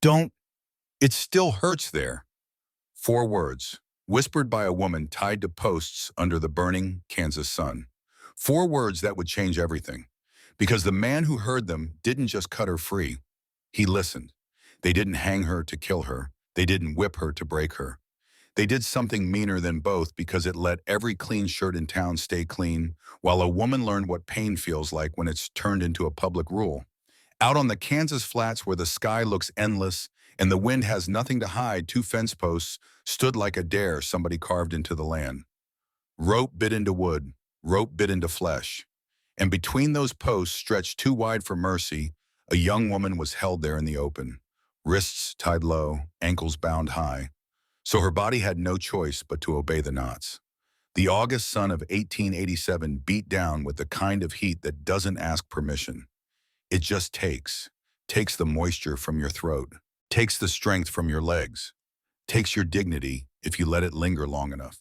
Don't, it still hurts there. 4 words, whispered by a woman tied to posts under the burning Kansas sun. 4 words that would change everything. Because the man who heard them didn't just cut her free. He listened. They didn't hang her to kill her. They didn't whip her to break her. They did something meaner than both because it let every clean shirt in town stay clean, while a woman learned what pain feels like when it's turned into a public rule. Out on the Kansas flats where the sky looks endless and the wind has nothing to hide, 2 fence posts stood like a dare somebody carved into the land. Rope bit into wood, rope bit into flesh. And between those posts, stretched too wide for mercy, a young woman was held there in the open, wrists tied low, ankles bound high. So her body had no choice but to obey the knots. The August sun of 1887 beat down with the kind of heat that doesn't ask permission. It just takes the moisture from your throat, takes the strength from your legs, takes your dignity if you let it linger long enough.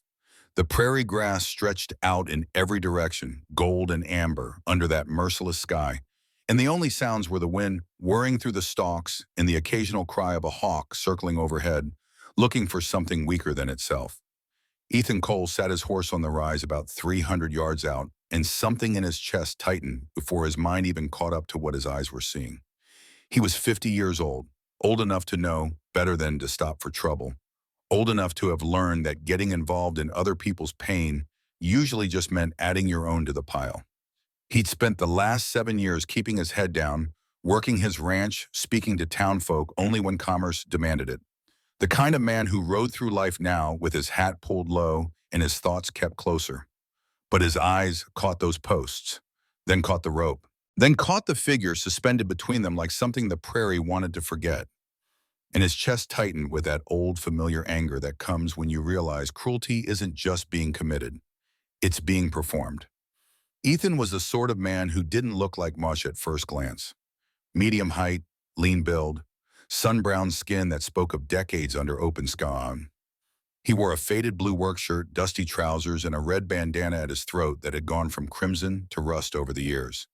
The prairie grass stretched out in every direction, gold and amber, under that merciless sky, and the only sounds were the wind whirring through the stalks and the occasional cry of a hawk circling overhead, looking for something weaker than itself. Ethan Cole sat his horse on the rise about 300 yards out, and something in his chest tightened before his mind even caught up to what his eyes were seeing. He was 50 years old enough to know better than to stop for trouble, old enough to have learned that getting involved in other people's pain usually just meant adding your own to the pile. He'd spent the last 7 years keeping his head down, working his ranch, speaking to townfolk only when commerce demanded it. The kind of man who rode through life now with his hat pulled low and his thoughts kept closer. But his eyes caught those posts, then caught the rope, then caught the figure suspended between them like something the prairie wanted to forget. And his chest tightened with that old familiar anger that comes when you realize cruelty isn't just being committed, it's being performed. Ethan was the sort of man who didn't look like much at first glance. Medium height, lean build, sun-browned skin that spoke of decades under open sky. He wore a faded blue work shirt, dusty trousers, and a red bandana at his throat that had gone from crimson to rust over the years.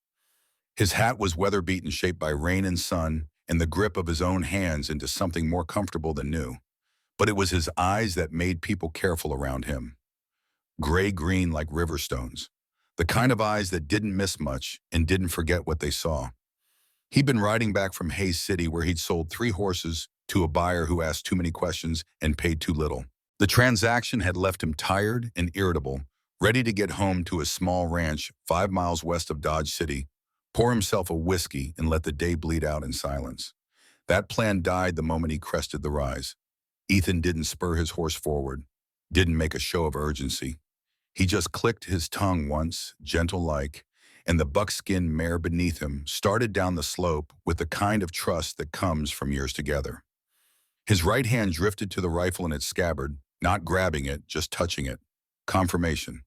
His hat was weather-beaten, shaped by rain and sun, and the grip of his own hands into something more comfortable than new. But it was his eyes that made people careful around him. Gray-green like river stones. The kind of eyes that didn't miss much and didn't forget what they saw. He'd been riding back from Hayes City where he'd sold 3 horses to a buyer who asked too many questions and paid too little. The transaction had left him tired and irritable, ready to get home to his small ranch 5 miles west of Dodge City, pour himself a whiskey and let the day bleed out in silence. That plan died the moment he crested the rise. Ethan didn't spur his horse forward, didn't make a show of urgency. He just clicked his tongue once, gentle-like, and the buckskin mare beneath him started down the slope with the kind of trust that comes from years together. His right hand drifted to the rifle in its scabbard, not grabbing it, just touching it. Confirmation.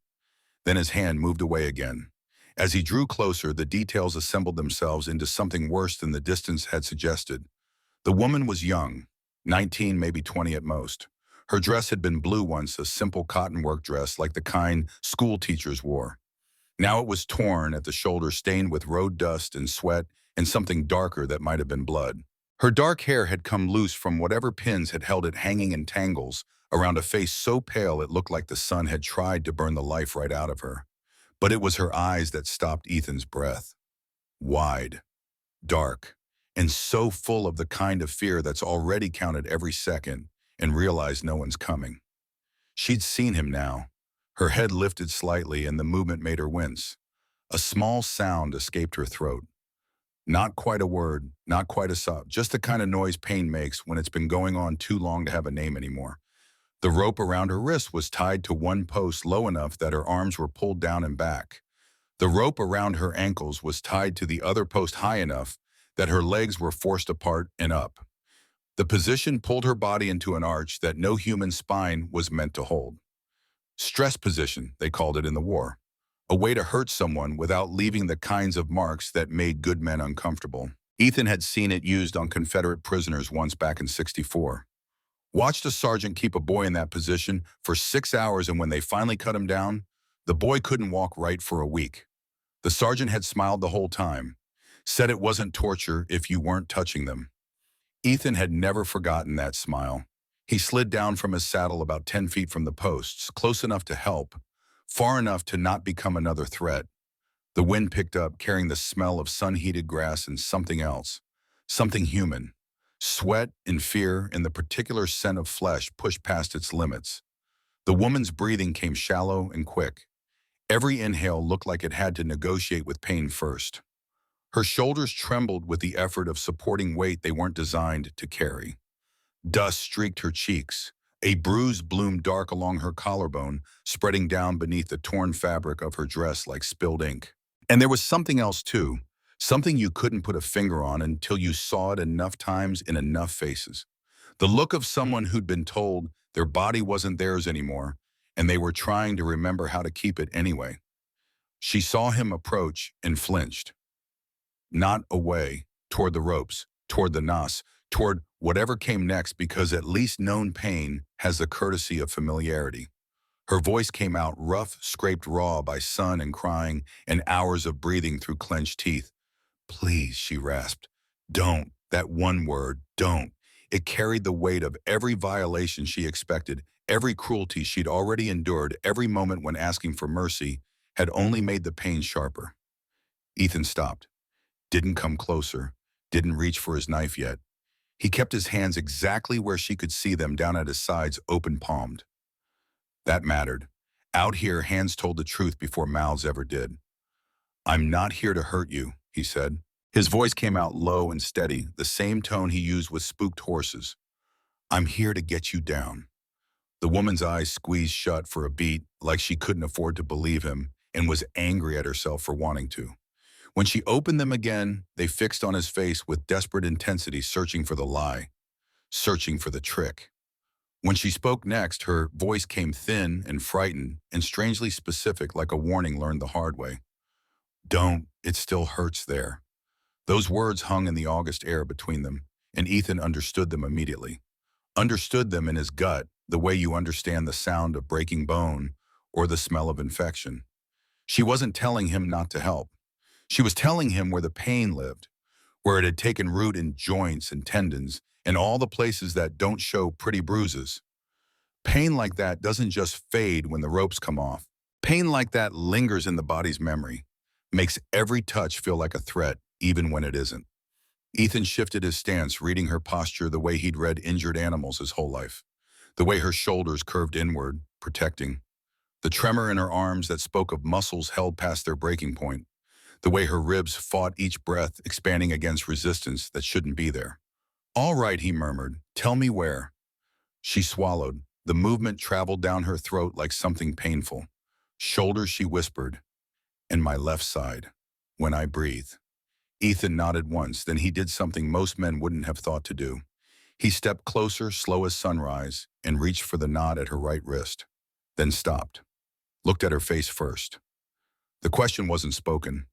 Then his hand moved away again. As he drew closer, the details assembled themselves into something worse than the distance had suggested. The woman was young, 19, maybe 20 at most. Her dress had been blue once, a simple cotton work dress like the kind school teachers wore. Now it was torn at the shoulder, stained with road dust and sweat and something darker that might have been blood. Her dark hair had come loose from whatever pins had held it, hanging in tangles around a face so pale it looked like the sun had tried to burn the life right out of her. But it was her eyes that stopped Ethan's breath. Wide, dark, and so full of the kind of fear that's already counted every second and realized no one's coming. She'd seen him now. Her head lifted slightly and the movement made her wince. A small sound escaped her throat. Not quite a word, not quite a sob, just the kind of noise pain makes when it's been going on too long to have a name anymore. The rope around her wrist was tied to one post low enough that her arms were pulled down and back. The rope around her ankles was tied to the other post high enough that her legs were forced apart and up. The position pulled her body into an arch that no human spine was meant to hold. Stress position, they called it in the war. A way to hurt someone without leaving the kinds of marks that made good men uncomfortable. Ethan had seen it used on Confederate prisoners once back in '64. Watched a sergeant keep a boy in that position for 6 hours, and when they finally cut him down, the boy couldn't walk right for a week. The sergeant had smiled the whole time, said it wasn't torture if you weren't touching them. Ethan had never forgotten that smile. He slid down from his saddle about 10 feet from the posts, close enough to help, far enough to not become another threat. The wind picked up, carrying the smell of sun-heated grass and something else, something human. Sweat and fear and the particular scent of flesh pushed past its limits. The woman's breathing came shallow and quick. Every inhale looked like it had to negotiate with pain first. Her shoulders trembled with the effort of supporting weight they weren't designed to carry. Dust streaked her cheeks. A bruise bloomed dark along her collarbone, spreading down beneath the torn fabric of her dress like spilled ink. And there was something else too, something you couldn't put a finger on until you saw it enough times in enough faces. The look of someone who'd been told their body wasn't theirs anymore, and they were trying to remember how to keep it anyway. She saw him approach and flinched. Not away, toward the ropes, toward the nos, toward whatever came next, because at least known pain has the courtesy of familiarity. Her voice came out rough, scraped raw by sun and crying and hours of breathing through clenched teeth. "Please," she rasped. "Don't. That one word, don't." It carried the weight of every violation she expected, every cruelty she'd already endured, every moment when asking for mercy had only made the pain sharper. Ethan stopped. Didn't come closer, didn't reach for his knife yet. He kept his hands exactly where she could see them, down at his sides, open-palmed. That mattered. Out here, hands told the truth before mouths ever did. "I'm not here to hurt you," he said. His voice came out low and steady, the same tone he used with spooked horses. "I'm here to get you down." The woman's eyes squeezed shut for a beat, like she couldn't afford to believe him, and was angry at herself for wanting to. When she opened them again, they fixed on his face with desperate intensity, searching for the lie, searching for the trick. When she spoke next, her voice came thin and frightened and strangely specific, like a warning learned the hard way. "Don't, it still hurts there." Those words hung in the August air between them, and Ethan understood them immediately. Understood them in his gut, the way you understand the sound of breaking bone or the smell of infection. She wasn't telling him not to help. She was telling him where the pain lived, where it had taken root in joints and tendons and all the places that don't show pretty bruises. Pain like that doesn't just fade when the ropes come off. Pain like that lingers in the body's memory, makes every touch feel like a threat, even when it isn't. Ethan shifted his stance, reading her posture the way he'd read injured animals his whole life. The way her shoulders curved inward, protecting. The tremor in her arms that spoke of muscles held past their breaking point. The way her ribs fought each breath, expanding against resistance that shouldn't be there. "All right," he murmured. "Tell me where." She swallowed. The movement traveled down her throat like something painful. "Shoulders," she whispered, "and my left side, when I breathe." Ethan nodded once, then he did something most men wouldn't have thought to do. He stepped closer, slow as sunrise, and reached for the knot at her right wrist, then stopped. Looked at her face first. The question wasn't spoken.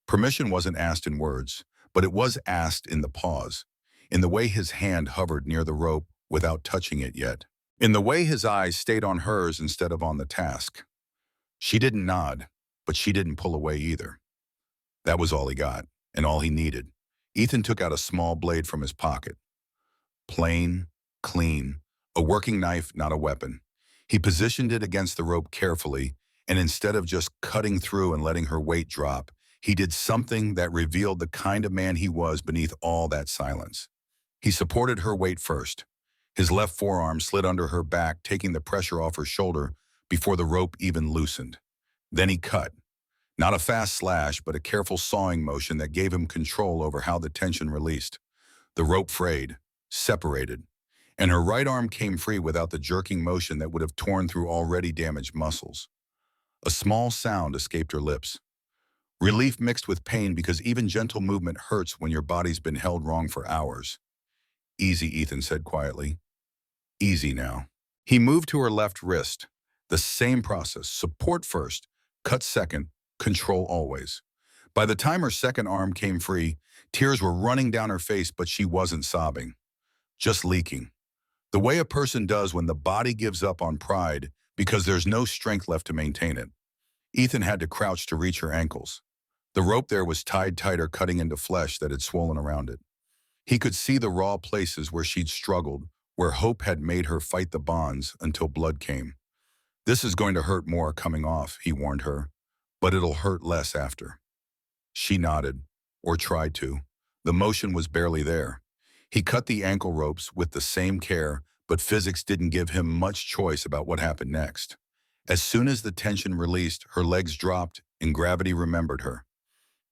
Permission wasn't asked in words, but it was asked in the pause, in the way his hand hovered near the rope without touching it yet, in the way his eyes stayed on hers instead of on the task. She didn't nod, but she didn't pull away either. That was all he got, and all he needed. Ethan took out a small blade from his pocket. Plain, clean, a working knife, not a weapon. He positioned it against the rope carefully, and instead of just cutting through and letting her weight drop, he did something that revealed the kind of man he was beneath all that silence. He supported her weight first. His left forearm slid under her back, taking the pressure off her shoulder before the rope even loosened. Then he cut. Not a fast slash, but a careful sawing motion that gave him control over how the tension released. The rope frayed, separated, and her right arm came free without the jerking motion that would have torn through already damaged muscles. A small sound escaped her lips. Relief mixed with pain, because even gentle movement hurts when your body's been held wrong for hours. "Easy," Ethan said quietly. "Easy now." He moved to her left wrist. The same process, support first, cut second, control always. By the time her second arm came free, tears were running down her face, but she wasn't sobbing, just leaking. The way a person does when the body gives up on pride because there's no strength left to maintain it. Ethan had to crouch to reach her ankles. The rope there was tied tighter, cutting into flesh that had swollen around it. He could see the raw places where she'd struggled, where hope had made her fight the bonds until blood came. This is going to hurt more coming off, he warned her, but it'll hurt less after. She nodded, or tried to. The motion was barely there. He cut the ankle ropes with the same care, but physics didn't give him much choice about what happened next. As soon as the tension released, her legs dropped and gravity remembered her.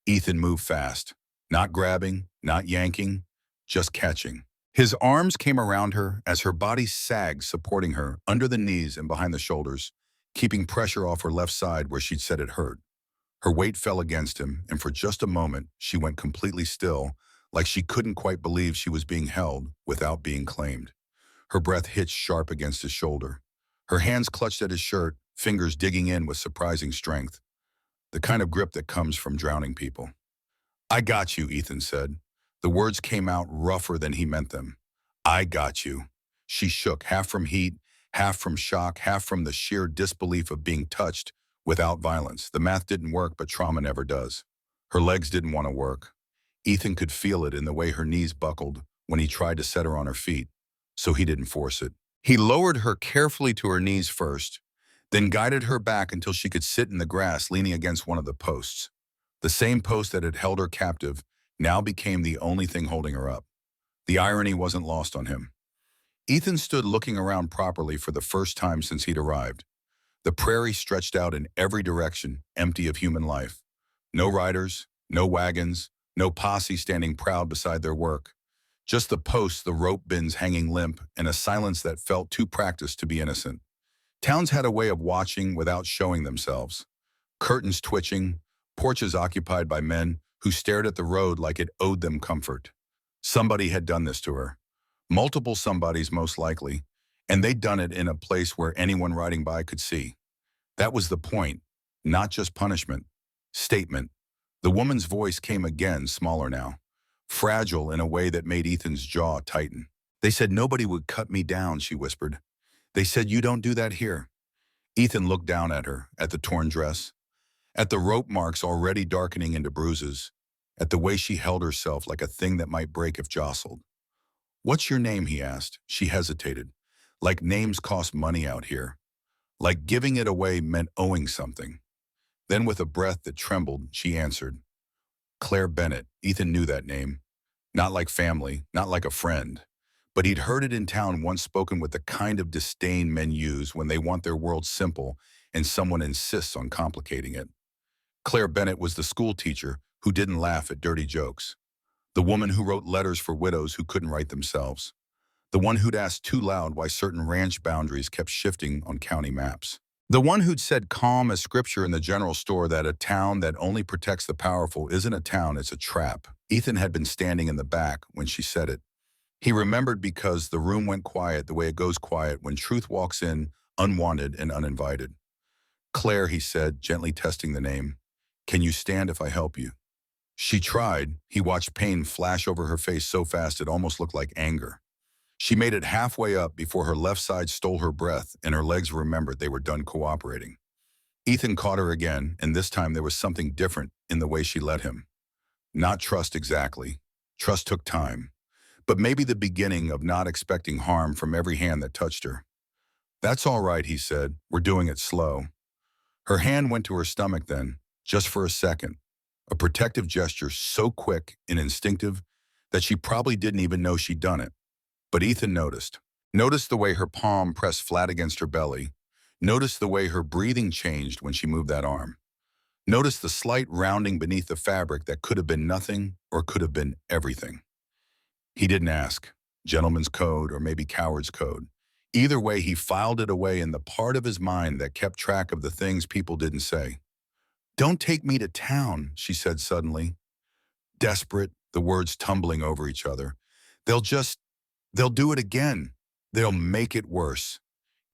Ethan moved fast, not grabbing, not yanking, just catching. His arms came around her as her body sagged, supporting her under the knees and behind the shoulders, keeping pressure off her left side where she'd said it hurt. Her weight fell against him, and for just a moment, she went completely still, like she couldn't quite believe she was being held without being claimed. Her breath hitched sharp against his shoulder. Her hands clutched at his shirt, fingers digging in with surprising strength, the kind of grip that comes from drowning people. "I got you," Ethan said. The words came out rougher than he meant them. "I got you." She shook, half from heat, half from shock, half from the sheer disbelief of being touched without violence. The math didn't work, but trauma never does. Her legs didn't want to work. Ethan could feel it in the way her knees buckled when he tried to set her on her feet, so he didn't force it. He lowered her carefully to her knees first, then guided her back until she could sit in the grass leaning against one of the posts. The same post that had held her captive now became the only thing holding her up. The irony wasn't lost on him. Ethan stood looking around properly for the first time since he'd arrived. The prairie stretched out in every direction, empty of human life. No riders, no wagons, no posse standing proud beside their work. Just the posts, the rope bins hanging limp, and a silence that felt too practiced to be innocent. Towns had a way of watching without showing themselves. Curtains twitching, porches occupied by men who stared at the road like it owed them comfort. Somebody had done this to her. Multiple somebodies most likely, and they'd done it in a place where anyone riding by could see. That was the point, not just punishment. Statement. The woman's voice came again, smaller now, fragile in a way that made Ethan's jaw tighten. "They said nobody would cut me down," she whispered. "They said you don't do that here." Ethan looked down at her, at the torn dress, at the rope marks already darkening into bruises, at the way she held herself like a thing that might break if jostled. "What's your name?" he asked. She hesitated. Like names cost money out here. Like giving it away meant owing something. Then with a breath that trembled, she answered, "Claire Bennett." Ethan knew that name. Not like family, not like a friend. But he'd heard it in town once, spoken with the kind of disdain men use when they want their world simple and someone insists on complicating it. Claire Bennett was the school teacher who didn't laugh at dirty jokes. The woman who wrote letters for widows who couldn't write themselves. The one who'd asked too loud why certain ranch boundaries kept shifting on county maps. The one who'd said calm as scripture in the general store that a town that only protects the powerful isn't a town, it's a trap. Ethan had been standing in the back when she said it. He remembered because the room went quiet the way it goes quiet when truth walks in unwanted and uninvited. "Claire," he said, gently testing the name. "Can you stand if I help you?" She tried. He watched pain flash over her face so fast it almost looked like anger. She made it halfway up before her left side stole her breath and her legs remembered they were done cooperating. Ethan caught her again, and this time there was something different in the way she let him. Not trust exactly. Trust took time. But maybe the beginning of not expecting harm from every hand that touched her. "That's all right," he said. "We're doing it slow." Her hand went to her stomach then, just for a second. A protective gesture so quick and instinctive that she probably didn't even know she'd done it. But Ethan noticed. Noticed the way her palm pressed flat against her belly. Noticed the way her breathing changed when she moved that arm. Noticed the slight rounding beneath the fabric that could have been nothing or could have been everything. He didn't ask. Gentleman's code or maybe coward's code. Either way, he filed it away in the part of his mind that kept track of the things people didn't say. "Don't take me to town," she said suddenly. Desperate, the words tumbling over each other. They'll do it again. They'll make it worse."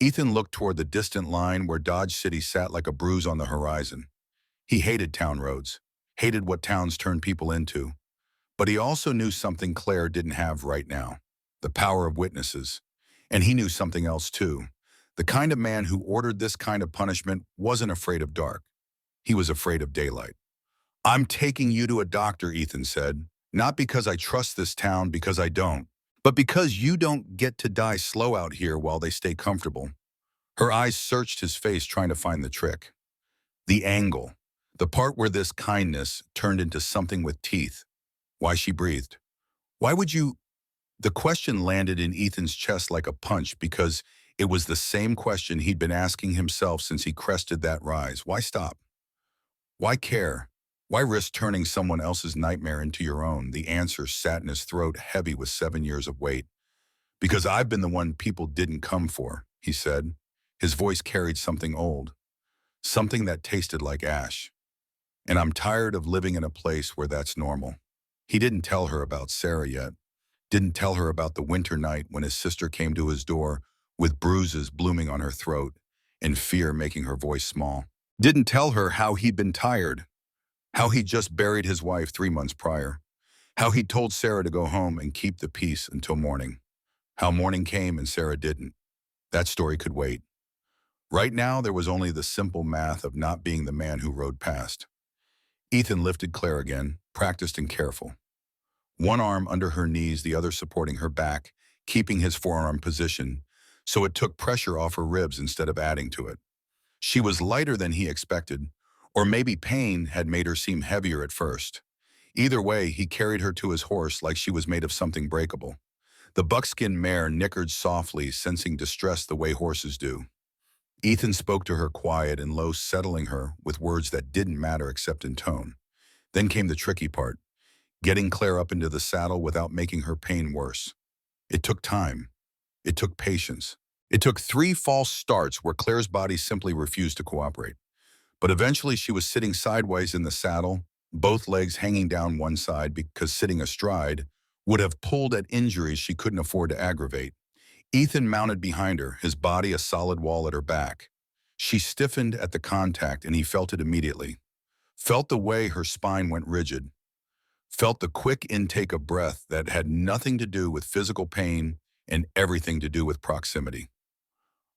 Ethan looked toward the distant line where Dodge City sat like a bruise on the horizon. He hated town roads, hated what towns turned people into. But he also knew something Claire didn't have right now, the power of witnesses. And he knew something else too. The kind of man who ordered this kind of punishment wasn't afraid of dark. He was afraid of daylight. "I'm taking you to a doctor," Ethan said, Not because I trust this town, because I don't, but because you don't get to die slow out here while they stay comfortable. Her eyes searched his face, trying to find the trick. The angle. The part where this kindness turned into something with teeth. Why she breathed. Why would you? The question landed in Ethan's chest like a punch because it was the same question he'd been asking himself since he crested that rise. Why stop? Why care? Why risk turning someone else's nightmare into your own? The answer sat in his throat, heavy with 7 years of weight. Because I've been the one people didn't come for, he said. His voice carried something old, something that tasted like ash. And I'm tired of living in a place where that's normal. He didn't tell her about Sarah yet. Didn't tell her about the winter night when his sister came to his door with bruises blooming on her throat and fear making her voice small. Didn't tell her how he'd been tired, how he'd just buried his wife 3 months prior, how he'd told Sarah to go home and keep the peace until morning, how morning came and Sarah didn't. That story could wait. Right now, there was only the simple math of not being the man who rode past. Ethan lifted Claire again, practiced and careful. One arm under her knees, the other supporting her back, keeping his forearm position, so it took pressure off her ribs instead of adding to it. She was lighter than he expected, or maybe pain had made her seem heavier at first. Either way, he carried her to his horse like she was made of something breakable. The buckskin mare nickered softly, sensing distress the way horses do. Ethan spoke to her quiet and low, settling her with words that didn't matter except in tone. Then came the tricky part, getting Claire up into the saddle without making her pain worse. It took time. It took patience. It took 3 false starts where Claire's body simply refused to cooperate. But eventually she was sitting sideways in the saddle, both legs hanging down one side because sitting astride would have pulled at injuries she couldn't afford to aggravate. Ethan mounted behind her, his body a solid wall at her back. She stiffened at the contact and he felt it immediately. Felt the way her spine went rigid. Felt the quick intake of breath that had nothing to do with physical pain and everything to do with proximity.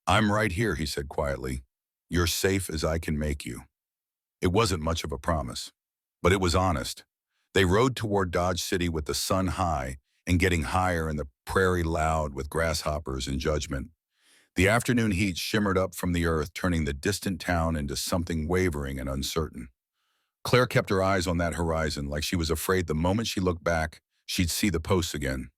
I'm right here, he said quietly. You're safe as I can make you. It wasn't much of a promise, but it was honest. They rode toward Dodge City with the sun high and getting higher and the prairie loud with grasshoppers and judgment. The afternoon heat shimmered up from the earth, turning the distant town into something wavering and uncertain. Claire kept her eyes on that horizon like she was afraid the moment she looked back, she'd see the posts again.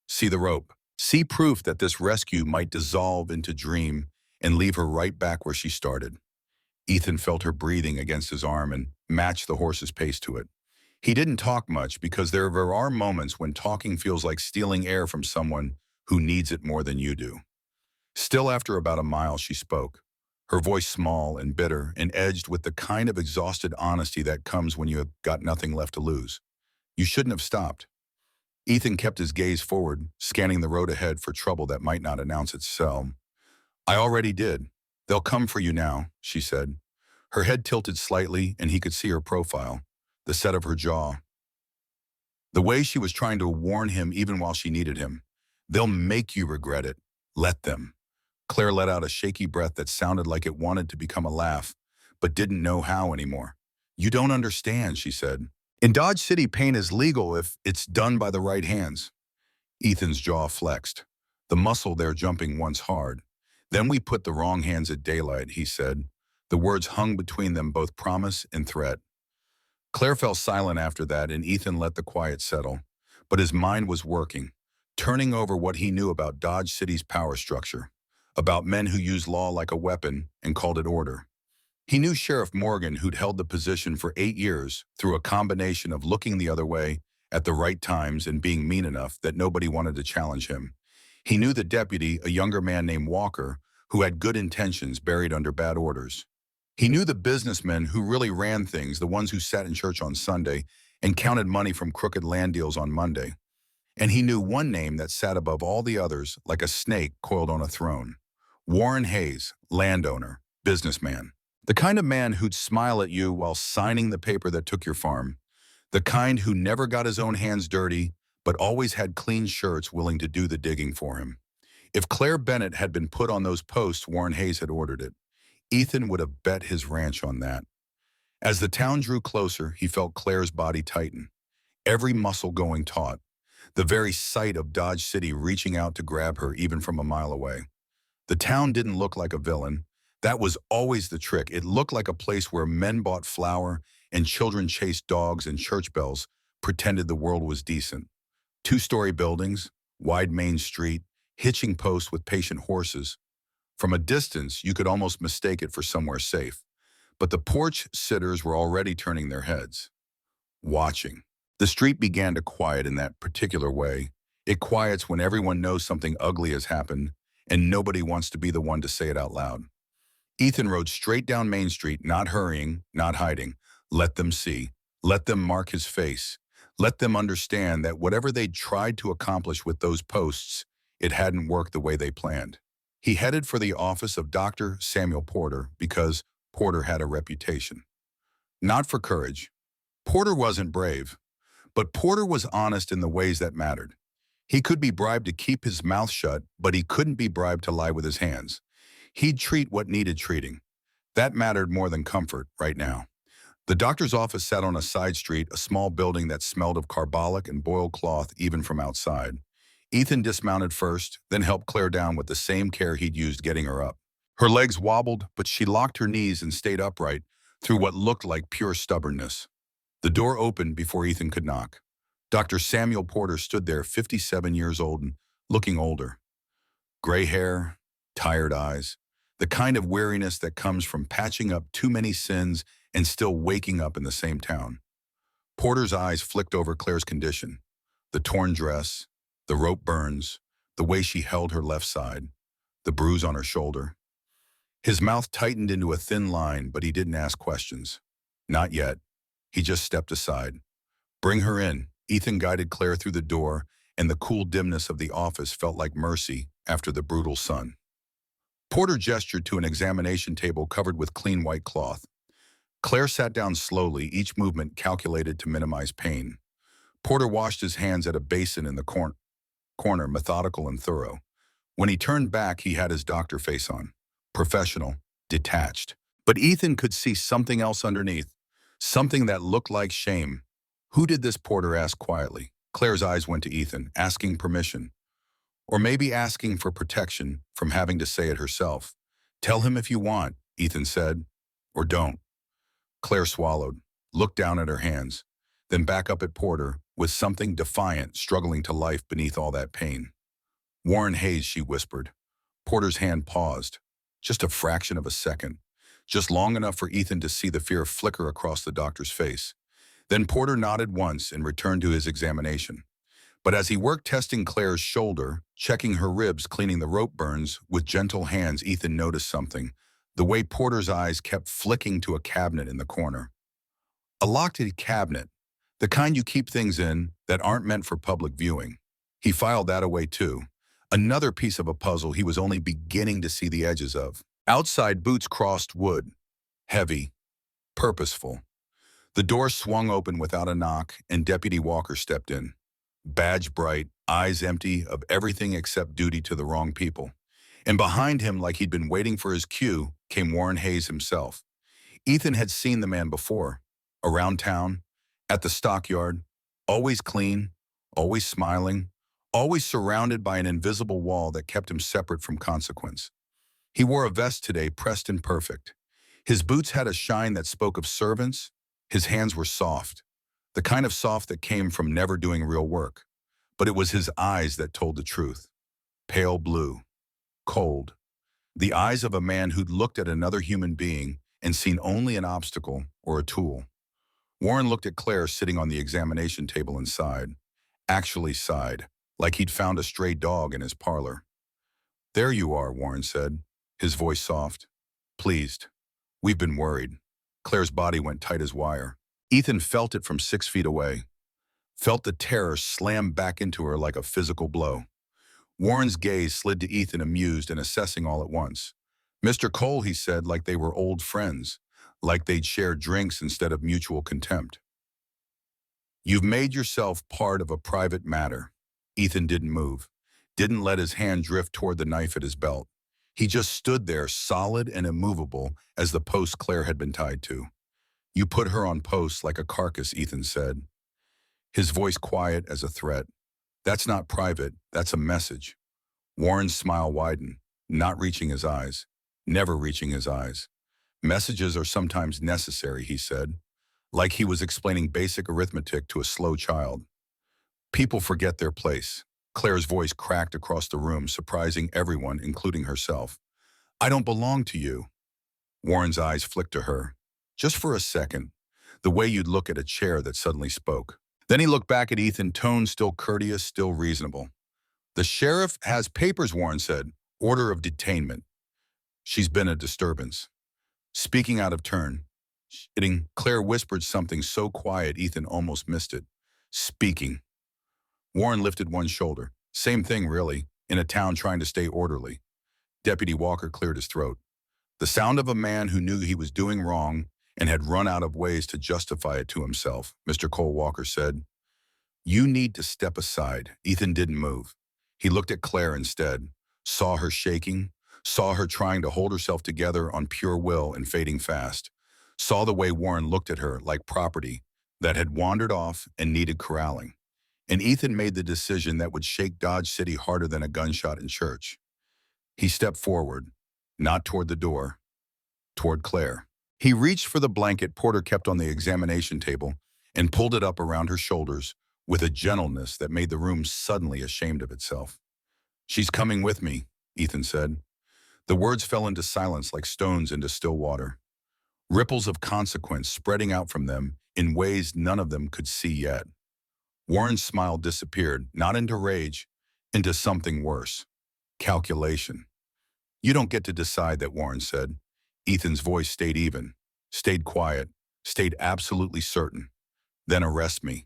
See the rope. See proof that this rescue might dissolve into dream and leave her right back where she started. Ethan felt her breathing against his arm and matched the horse's pace to it. He didn't talk much because there are moments when talking feels like stealing air from someone who needs it more than you do. Still, after about a mile, she spoke, her voice small and bitter and edged with the kind of exhausted honesty that comes when you have got nothing left to lose. You shouldn't have stopped. Ethan kept his gaze forward, scanning the road ahead for trouble that might not announce itself. I already did. They'll come for you now, she said. Her head tilted slightly and he could see her profile, the set of her jaw. The way she was trying to warn him even while she needed him. They'll make you regret it. Let them. Claire let out a shaky breath that sounded like it wanted to become a laugh, but didn't know how anymore. You don't understand, she said. In Dodge City, pain is legal if it's done by the right hands. Ethan's jaw flexed, the muscle there jumping once hard. Then we put the wrong hands at daylight, he said. The words hung between them, both promise and threat. Claire fell silent after that, and Ethan let the quiet settle. But his mind was working, turning over what he knew about Dodge City's power structure, about men who used law like a weapon and called it order. He knew Sheriff Morgan, who'd held the position for 8 years through a combination of looking the other way at the right times and being mean enough that nobody wanted to challenge him. He knew the deputy, a younger man named Walker, who had good intentions buried under bad orders. He knew the businessmen who really ran things, the ones who sat in church on Sunday and counted money from crooked land deals on Monday. And he knew one name that sat above all the others like a snake coiled on a throne. Warren Hayes, landowner, businessman. The kind of man who'd smile at you while signing the paper that took your farm. The kind who never got his own hands dirty, but always had clean shirts willing to do the digging for him. If Claire Bennett had been put on those posts, Warren Hayes had ordered it. Ethan would have bet his ranch on that. As the town drew closer, he felt Claire's body tighten. every muscle going taut, the very sight of Dodge City reaching out to grab her even from a mile away. The town didn't look like a villain. That was always the trick. It looked like a place where men bought flour and children chased dogs and church bells pretended the world was decent. Two-story buildings, wide main street, hitching posts with patient horses. From a distance, you could almost mistake it for somewhere safe. But the porch sitters were already turning their heads, watching. The street began to quiet in that particular way. It quiets when everyone knows something ugly has happened and nobody wants to be the one to say it out loud. Ethan rode straight down Main Street, not hurrying, not hiding. Let them see. Let them mark his face. Let them understand that whatever they'd tried to accomplish with those posts, it hadn't worked the way they planned. He headed for the office of Dr. Samuel Porter because Porter had a reputation. Not for courage. Porter wasn't brave, but Porter was honest in the ways that mattered. He could be bribed to keep his mouth shut, but he couldn't be bribed to lie with his hands. He'd treat what needed treating. That mattered more than comfort right now. The doctor's office sat on a side street, a small building that smelled of carbolic and boiled cloth even from outside. Ethan dismounted first, then helped Claire down with the same care he'd used getting her up. Her legs wobbled, but she locked her knees and stayed upright through what looked like pure stubbornness. The door opened before Ethan could knock. Dr. Samuel Porter stood there, 57 years old and looking older. Gray hair, tired eyes, the kind of weariness that comes from patching up too many sins and still waking up in the same town. Porter's eyes flicked over Claire's condition. The torn dress, the rope burns, the way she held her left side, the bruise on her shoulder. His mouth tightened into a thin line, but he didn't ask questions. Not yet. He just stepped aside. Bring her in. Ethan guided Claire through the door, and the cool dimness of the office felt like mercy after the brutal sun. Porter gestured to an examination table covered with clean white cloth. Claire sat down slowly, each movement calculated to minimize pain. Porter washed his hands at a basin in the corner, methodical and thorough. When he turned back, he had his doctor face on. Professional, detached. But Ethan could see something else underneath, something that looked like shame. Who did this? Porter asked quietly. Claire's eyes went to Ethan, asking permission. Or maybe asking for protection from having to say it herself. Tell him if you want, Ethan said, or don't. Claire swallowed, looked down at her hands, then back up at Porter with something defiant struggling to life beneath all that pain. Warren Hayes, she whispered. Porter's hand paused, just a fraction of a second, just long enough for Ethan to see the fear flicker across the doctor's face. Then Porter nodded once and returned to his examination. But as he worked testing Claire's shoulder, checking her ribs, cleaning the rope burns, with gentle hands, Ethan noticed something, the way Porter's eyes kept flicking to a cabinet in the corner. A locked cabinet, the kind you keep things in that aren't meant for public viewing. He filed that away too. Another piece of a puzzle he was only beginning to see the edges of. Outside, boots crossed wood. Heavy. Purposeful. The door swung open without a knock, and Deputy Walker stepped in. Badge bright, eyes empty of everything except duty to the wrong people. And behind him, like he'd been waiting for his cue, came Warren Hayes himself. Ethan had seen the man before. Around town, at the stockyard, always clean, always smiling, always surrounded by an invisible wall that kept him separate from consequence. He wore a vest today, pressed and perfect. His boots had a shine that spoke of servants. His hands were soft, the kind of soft that came from never doing real work. But it was his eyes that told the truth. Pale blue, cold. The eyes of a man who'd looked at another human being and seen only an obstacle or a tool. Warren looked at Claire sitting on the examination table and sighed. Actually sighed, like he'd found a stray dog in his parlor. There you are, Warren said, his voice soft. Pleased. We've been worried. Claire's body went tight as wire. Ethan felt it from 6 feet away. Felt the terror slam back into her like a physical blow. Warren's gaze slid to Ethan, amused and assessing all at once. Mr. Cole, he said, like they were old friends, like they'd shared drinks instead of mutual contempt. You've made yourself part of a private matter. Ethan didn't move, didn't let his hand drift toward the knife at his belt. He just stood there, solid and immovable as the post Claire had been tied to. You put her on post like a carcass, Ethan said. his voice quiet as a threat. That's not private, that's a message. Warren's smile widened, not reaching his eyes, never reaching his eyes. Messages are sometimes necessary, he said, like he was explaining basic arithmetic to a slow child. People forget their place. Claire's voice cracked across the room, surprising everyone, including herself. I don't belong to you. Warren's eyes flicked to her. Just for a second, the way you'd look at a chair that suddenly spoke. Then he looked back at Ethan, tone still courteous, still reasonable. The sheriff has papers, Warren said. Order of detainment. She's been a disturbance. Speaking out of turn, Claire whispered something so quiet Ethan almost missed it. Speaking. Warren lifted one shoulder. Same thing, really, in a town trying to stay orderly. Deputy Walker cleared his throat. The sound of a man who knew he was doing wrong and had run out of ways to justify it to himself, Mr. Cole Walker said. You need to step aside. Ethan didn't move. He looked at Claire instead, saw her shaking, saw her trying to hold herself together on pure will and fading fast, saw the way Warren looked at her like property that had wandered off and needed corralling. And Ethan made the decision that would shake Dodge City harder than a gunshot in church. He stepped forward, not toward the door, toward Claire. He reached for the blanket Porter kept on the examination table and pulled it up around her shoulders with a gentleness that made the room suddenly ashamed of itself. She's coming with me, Ethan said. The words fell into silence like stones into still water, ripples of consequence spreading out from them in ways none of them could see yet. Warren's smile disappeared, not into rage, into something worse. Calculation. You don't get to decide that, Warren said. Ethan's voice stayed even, stayed quiet, stayed absolutely certain. Then arrest me.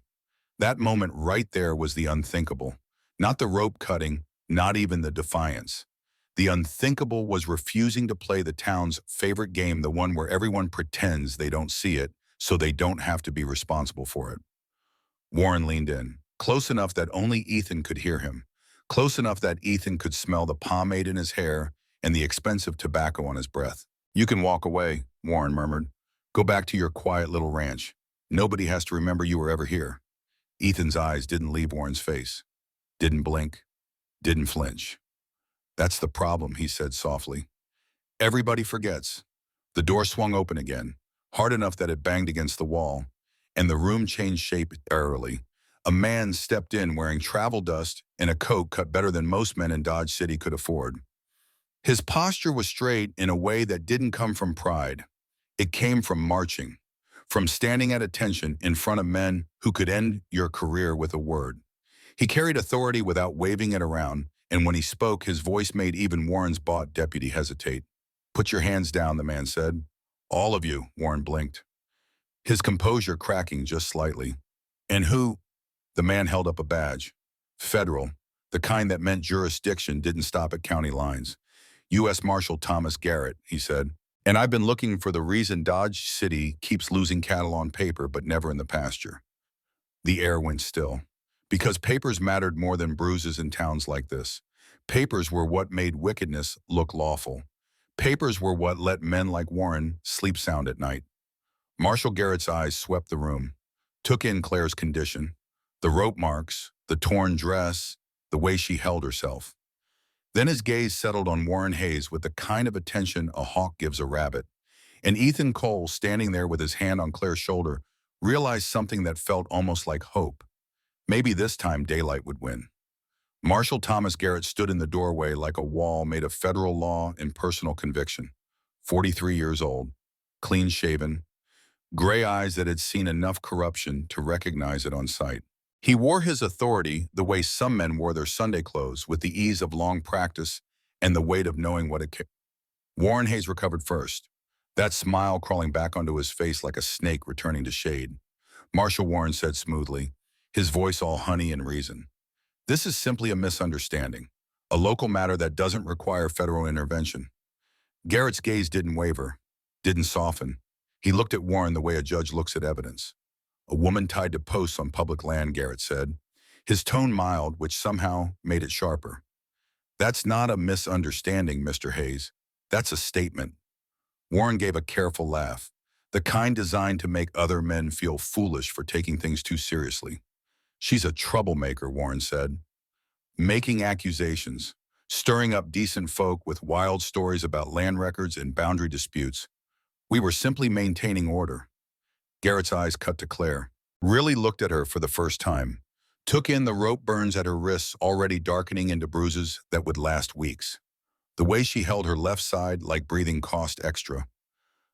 That moment right there was the unthinkable. Not the rope cutting, not even the defiance. The unthinkable was refusing to play the town's favorite game, the one where everyone pretends they don't see it, so they don't have to be responsible for it. Warren leaned in, close enough that only Ethan could hear him, close enough that Ethan could smell the pomade in his hair and the expensive tobacco on his breath. You can walk away, Warren murmured. Go back to your quiet little ranch. Nobody has to remember you were ever here. Ethan's eyes didn't leave Warren's face, didn't blink, didn't flinch. That's the problem, he said softly. Everybody forgets. The door swung open again, hard enough that it banged against the wall, and the room changed shape airily. A man stepped in wearing travel dust and a coat cut better than most men in Dodge City could afford. His posture was straight in a way that didn't come from pride. It came from marching, from standing at attention in front of men who could end your career with a word. He carried authority without waving it around, and when he spoke, his voice made even Warren's bought deputy hesitate. Put your hands down, the man said. All of you, Warren blinked, his composure cracking just slightly. And who? The man held up a badge. Federal, the kind that meant jurisdiction didn't stop at county lines. U.S. Marshal Thomas Garrett, he said. And I've been looking for the reason Dodge City keeps losing cattle on paper but never in the pasture. The air went still. Because papers mattered more than bruises in towns like this. Papers were what made wickedness look lawful. Papers were what let men like Warren sleep sound at night. Marshal Garrett's eyes swept the room, took in Claire's condition, the rope marks, the torn dress, the way she held herself. Then his gaze settled on Warren Hayes with the kind of attention a hawk gives a rabbit. And Ethan Cole, standing there with his hand on Claire's shoulder, realized something that felt almost like hope. Maybe this time daylight would win. Marshal Thomas Garrett stood in the doorway like a wall made of federal law and personal conviction. 43 years old, clean-shaven, gray eyes that had seen enough corruption to recognize it on sight. He wore his authority the way some men wore their Sunday clothes, with the ease of long practice and the weight of knowing what it carried. Warren Hayes recovered first, that smile crawling back onto his face like a snake returning to shade. Marshal Warren said smoothly, his voice all honey and reason. This is simply a misunderstanding, a local matter that doesn't require federal intervention. Garrett's gaze didn't waver, didn't soften. He looked at Warren the way a judge looks at evidence. A woman tied to posts on public land, Garrett said, his tone mild, which somehow made it sharper. That's not a misunderstanding, Mr. Hayes. That's a statement. Warren gave a careful laugh, the kind designed to make other men feel foolish for taking things too seriously. She's a troublemaker, Warren said. Making accusations, stirring up decent folk with wild stories about land records and boundary disputes. We were simply maintaining order. Garrett's eyes cut to Claire, really looked at her for the first time, took in the rope burns at her wrists already darkening into bruises that would last weeks. The way she held her left side like breathing cost extra.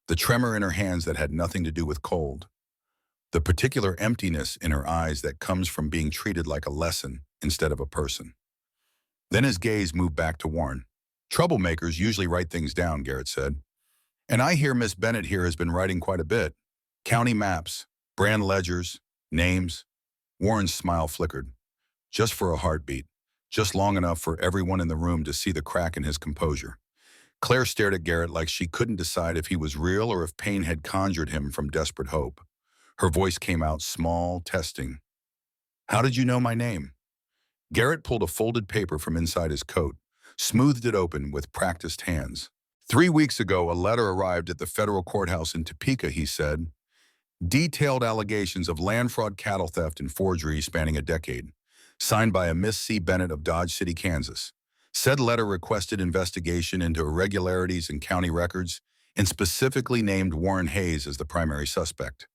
The tremor in her hands that had nothing to do with cold. The particular emptiness in her eyes that comes from being treated like a lesson instead of a person. Then his gaze moved back to Warren. Troublemakers usually write things down, Garrett said. And I hear Miss Bennett here has been writing quite a bit. County maps, brand ledgers, names. Warren's smile flickered. Just for a heartbeat. Just long enough for everyone in the room to see the crack in his composure. Claire stared at Garrett like she couldn't decide if he was real or if pain had conjured him from desperate hope. Her voice came out small, testing. How did you know my name? Garrett pulled a folded paper from inside his coat, smoothed it open with practiced hands. 3 weeks ago, a letter arrived at the federal courthouse in Topeka, he said. Detailed allegations of land fraud, cattle theft, and forgery spanning a decade. Signed by a Miss C. Bennett of Dodge City, Kansas. Said letter requested investigation into irregularities in county records and specifically named Warren Hayes as the primary suspect.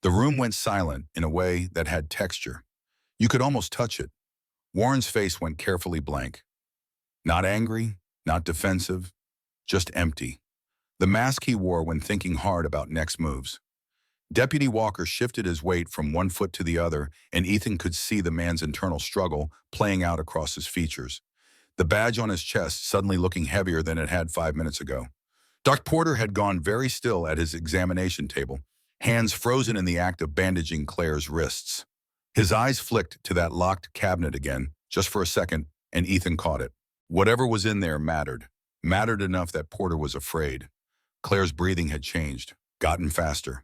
The room went silent in a way that had texture. You could almost touch it. Warren's face went carefully blank. Not angry, not defensive, just empty. The mask he wore when thinking hard about next moves. Deputy Walker shifted his weight from one foot to the other, and Ethan could see the man's internal struggle playing out across his features. The badge on his chest suddenly looking heavier than it had 5 minutes ago. Dr. Porter had gone very still at his examination table, hands frozen in the act of bandaging Claire's wrists. His eyes flicked to that locked cabinet again, just for a second, and Ethan caught it. Whatever was in there mattered enough that Porter was afraid. Claire's breathing had changed, gotten faster.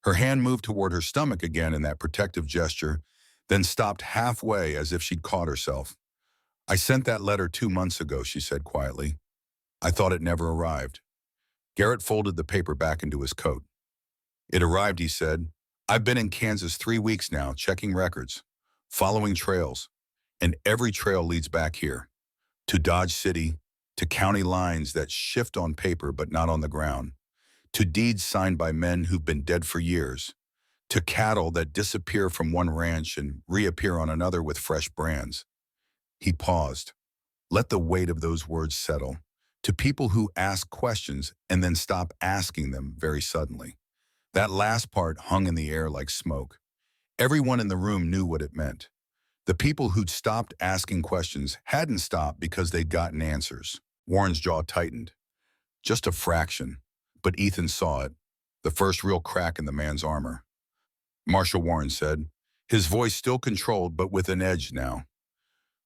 Her hand moved toward her stomach again in that protective gesture, then stopped halfway as if she'd caught herself. I sent that letter 2 months ago, she said quietly. I thought it never arrived. Garrett folded the paper back into his coat. It arrived, he said. I've been in Kansas 3 weeks now, checking records, following trails, and every trail leads back here, to Dodge City, to county lines that shift on paper but not on the ground, to deeds signed by men who've been dead for years, to cattle that disappear from one ranch and reappear on another with fresh brands. He paused. Let the weight of those words settle. To people who ask questions and then stop asking them very suddenly. That last part hung in the air like smoke. Everyone in the room knew what it meant. The people who'd stopped asking questions hadn't stopped because they'd gotten answers. Warren's jaw tightened. Just a fraction. But Ethan saw it. The first real crack in the man's armor. Marshal Warren said, his voice still controlled but with an edge now.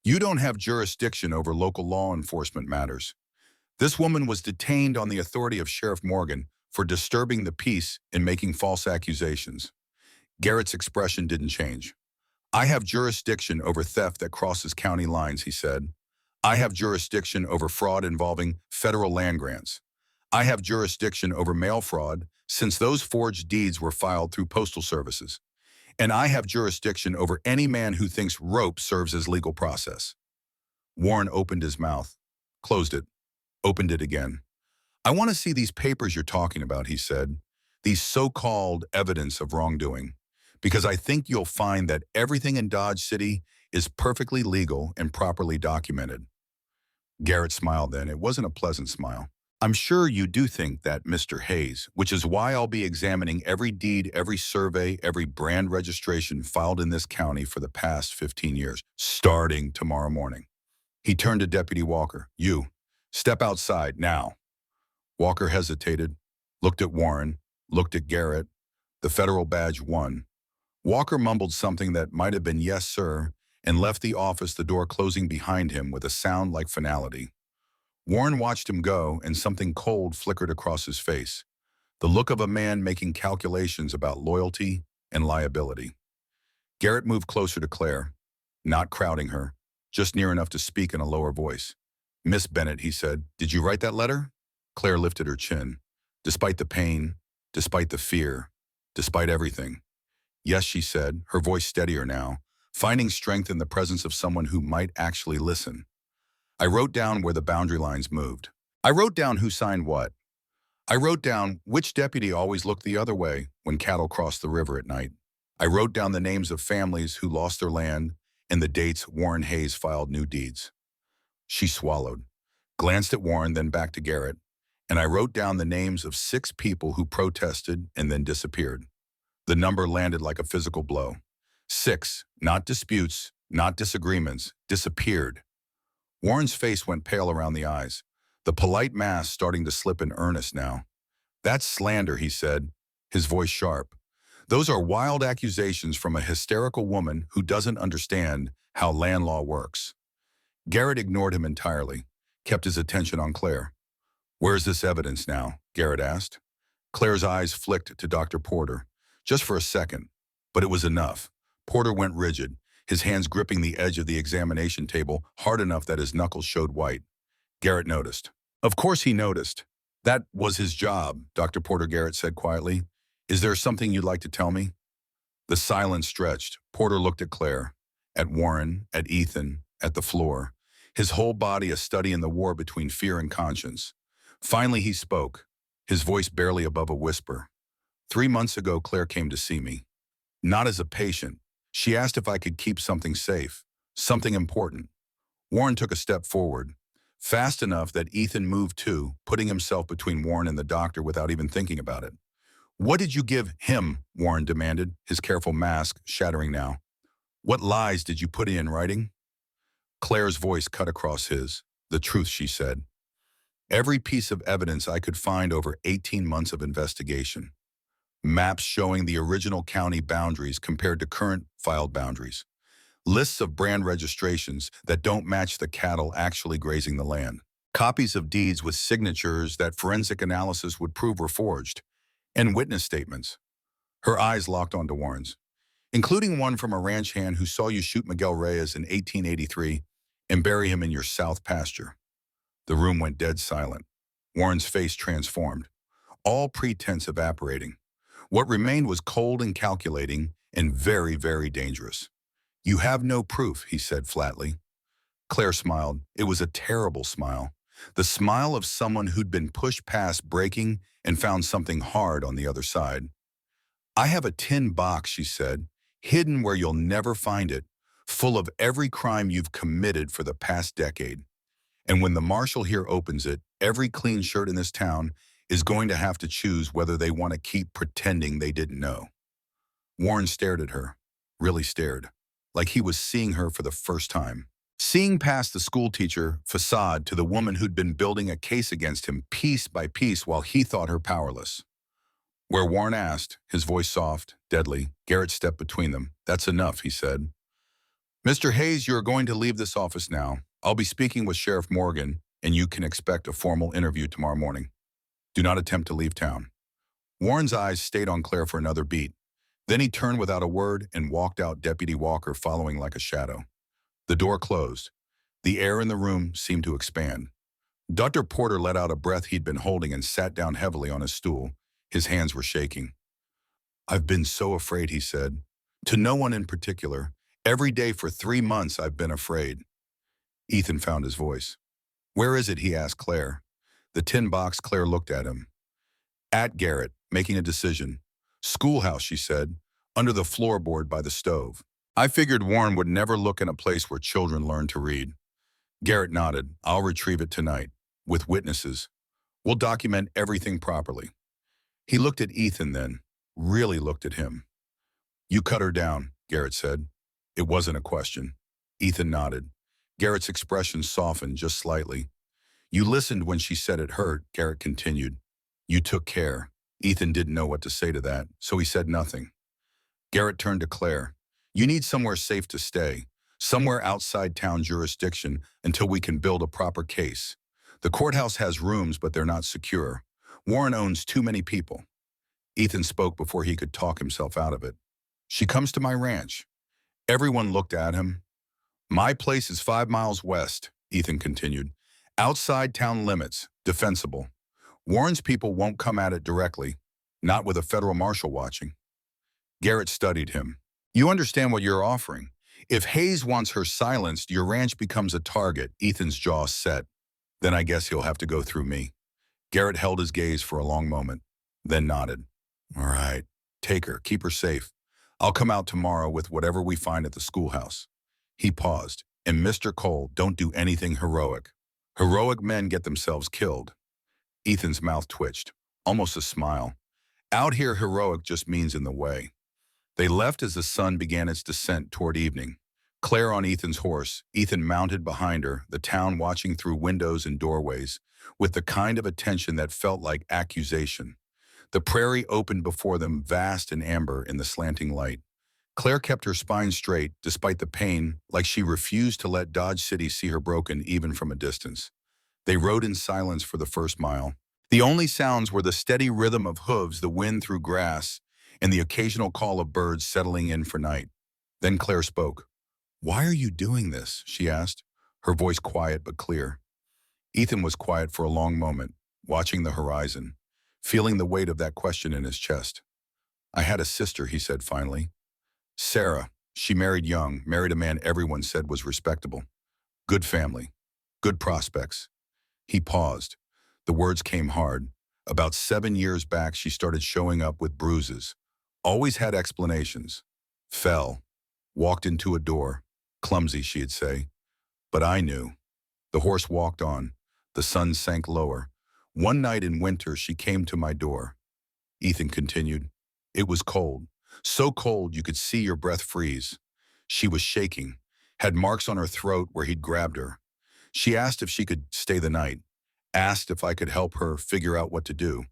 You don't have jurisdiction over local law enforcement matters. This woman was detained on the authority of Sheriff Morgan for disturbing the peace and making false accusations. Garrett's expression didn't change. I have jurisdiction over theft that crosses county lines, he said. I have jurisdiction over fraud involving federal land grants. I have jurisdiction over mail fraud since those forged deeds were filed through postal services. And I have jurisdiction over any man who thinks rope serves as legal process. Warren opened his mouth, closed it, opened it again. I want to see these papers you're talking about, he said, these so-called evidence of wrongdoing, because I think you'll find that everything in Dodge City is perfectly legal and properly documented. Garrett smiled then. It wasn't a pleasant smile. I'm sure you do think that, Mr. Hayes, which is why I'll be examining every deed, every survey, every brand registration filed in this county for the past 15 years, starting tomorrow morning. He turned to Deputy Walker. You, step outside now. Walker hesitated, looked at Warren, looked at Garrett. The federal badge won. Walker mumbled something that might have been yes, sir, and left the office, the door closing behind him with a sound like finality. Warren watched him go, and something cold flickered across his face, the look of a man making calculations about loyalty and liability. Garrett moved closer to Claire, not crowding her, just near enough to speak in a lower voice. Miss Bennett, he said, did you write that letter? Claire lifted her chin. Despite the pain, despite the fear, despite everything. Yes, she said, her voice steadier now. finding strength in the presence of someone who might actually listen. I wrote down where the boundary lines moved. I wrote down who signed what. I wrote down which deputy always looked the other way when cattle crossed the river at night. I wrote down the names of families who lost their land and the dates Warren Hayes filed new deeds. She swallowed, glanced at Warren, then back to Garrett, and I wrote down the names of 6 people who protested and then disappeared. The number landed like a physical blow. 6, not disputes, not disagreements, disappeared. Warren's face went pale around the eyes, the polite mask starting to slip in earnest now. "That's slander," he said, his voice sharp. "Those are wild accusations from a hysterical woman who doesn't understand how land law works." Garrett ignored him entirely, kept his attention on Claire. "Where's this evidence now?" Garrett asked. Claire's eyes flicked to Dr. Porter, just for a second, but it was enough. Porter went rigid, his hands gripping the edge of the examination table hard enough that his knuckles showed white. Garrett noticed. Of course he noticed. "That was his job," Dr. Porter, Garrett said quietly. "Is there something you'd like to tell me?" The silence stretched. Porter looked at Claire, at Warren, at Ethan, at the floor, his whole body a study in the war between fear and conscience. Finally he spoke, his voice barely above a whisper. "3 months ago, Claire came to see me. Not as a patient. She asked if I could keep something safe, something important." Warren took a step forward, fast enough that Ethan moved too, putting himself between Warren and the doctor without even thinking about it. "What did you give him?" Warren demanded, his careful mask shattering now. "What lies did you put in writing?" Claire's voice cut across his. "The truth," she said. "Every piece of evidence I could find over 18 months of investigation. Maps showing the original county boundaries compared to current filed boundaries. Lists of brand registrations that don't match the cattle actually grazing the land. Copies of deeds with signatures that forensic analysis would prove were forged. And witness statements." Her eyes locked onto Warren's. "Including one from a ranch hand who saw you shoot Miguel Reyes in 1883 and bury him in your south pasture." The room went dead silent. Warren's face transformed, all pretense evaporating. What remained was cold and calculating and very, very dangerous. "You have no proof," he said flatly. Claire smiled. It was a terrible smile. The smile of someone who'd been pushed past breaking and found something hard on the other side. "I have a tin box," she said, "hidden where you'll never find it, full of every crime you've committed for the past decade. And when the marshal here opens it, every clean shirt in this town is going to have to choose whether they want to keep pretending they didn't know." Warren stared at her, really stared, like he was seeing her for the first time. Seeing past the schoolteacher facade to the woman who'd been building a case against him piece by piece while he thought her powerless. Where Warren asked, his voice soft, deadly, Garrett stepped between them. "That's enough," he said. "Mr. Hayes, you are going to leave this office now. I'll be speaking with Sheriff Morgan, and you can expect a formal interview tomorrow morning. Do not attempt to leave town." Warren's eyes stayed on Claire for another beat. Then he turned without a word and walked out, Deputy Walker following like a shadow. The door closed. The air in the room seemed to expand. Dr. Porter let out a breath he'd been holding and sat down heavily on his stool. His hands were shaking. "I've been so afraid," he said. "To no one in particular. Every day for 3 months I've been afraid." Ethan found his voice. "Where is it?" he asked Claire. The tin box. Claire looked at him. "At Garrett, making a decision. Schoolhouse," she said, "under the floorboard by the stove. I figured Warren would never look in a place where children learn to read." Garrett nodded. "I'll retrieve it tonight, with witnesses. We'll document everything properly." He looked at Ethan then, really looked at him. "You cut her down," Garrett said. It wasn't a question. Ethan nodded. Garrett's expression softened just slightly. "You listened when she said it hurt," Garrett continued. "You took care." Ethan didn't know what to say to that, so he said nothing. Garrett turned to Claire. "You need somewhere safe to stay, somewhere outside town jurisdiction until we can build a proper case. The courthouse has rooms, but they're not secure. Warren owns too many people." Ethan spoke before he could talk himself out of it. "She comes to my ranch." Everyone looked at him. "My place is 5 miles west," Ethan continued. "Outside town limits, defensible. Warren's people won't come at it directly, not with a federal marshal watching." Garrett studied him. "You understand what you're offering. If Hayes wants her silenced, your ranch becomes a target. Ethan's jaw set. Then I guess he'll have to go through me. Garrett held his gaze for a long moment, then nodded. All right, take her, keep her safe. I'll come out tomorrow with whatever we find at the schoolhouse. He paused. And Mr. Cole, don't do anything heroic. Heroic men get themselves killed. Ethan's mouth twitched, almost a smile. Out here, heroic just means in the way. They left as the sun began its descent toward evening. Claire on Ethan's horse, Ethan mounted behind her, the town watching through windows and doorways, with the kind of attention that felt like accusation. The prairie opened before them, vast and amber in the slanting light. Claire kept her spine straight, despite the pain, like she refused to let Dodge City see her broken even from a distance. They rode in silence for the first mile. The only sounds were the steady rhythm of hooves, the wind through grass, and the occasional call of birds settling in for night. Then Claire spoke. Why are you doing this? She asked, her voice quiet but clear. Ethan was quiet for a long moment, watching the horizon, feeling the weight of that question in his chest. I had a sister, he said finally. Sarah. She married young, married a man everyone said was respectable. Good family. Good prospects. He paused. The words came hard. About 7 years back, she started showing up with bruises. Always had explanations. Fell. Walked into a door. Clumsy, she'd say. But I knew. The horse walked on. The sun sank lower. One night in winter, she came to my door. Ethan continued. It was cold. So cold you could see your breath freeze. She was shaking, had marks on her throat where he'd grabbed her. She asked if she could stay the night, asked if I could help her figure out what to do.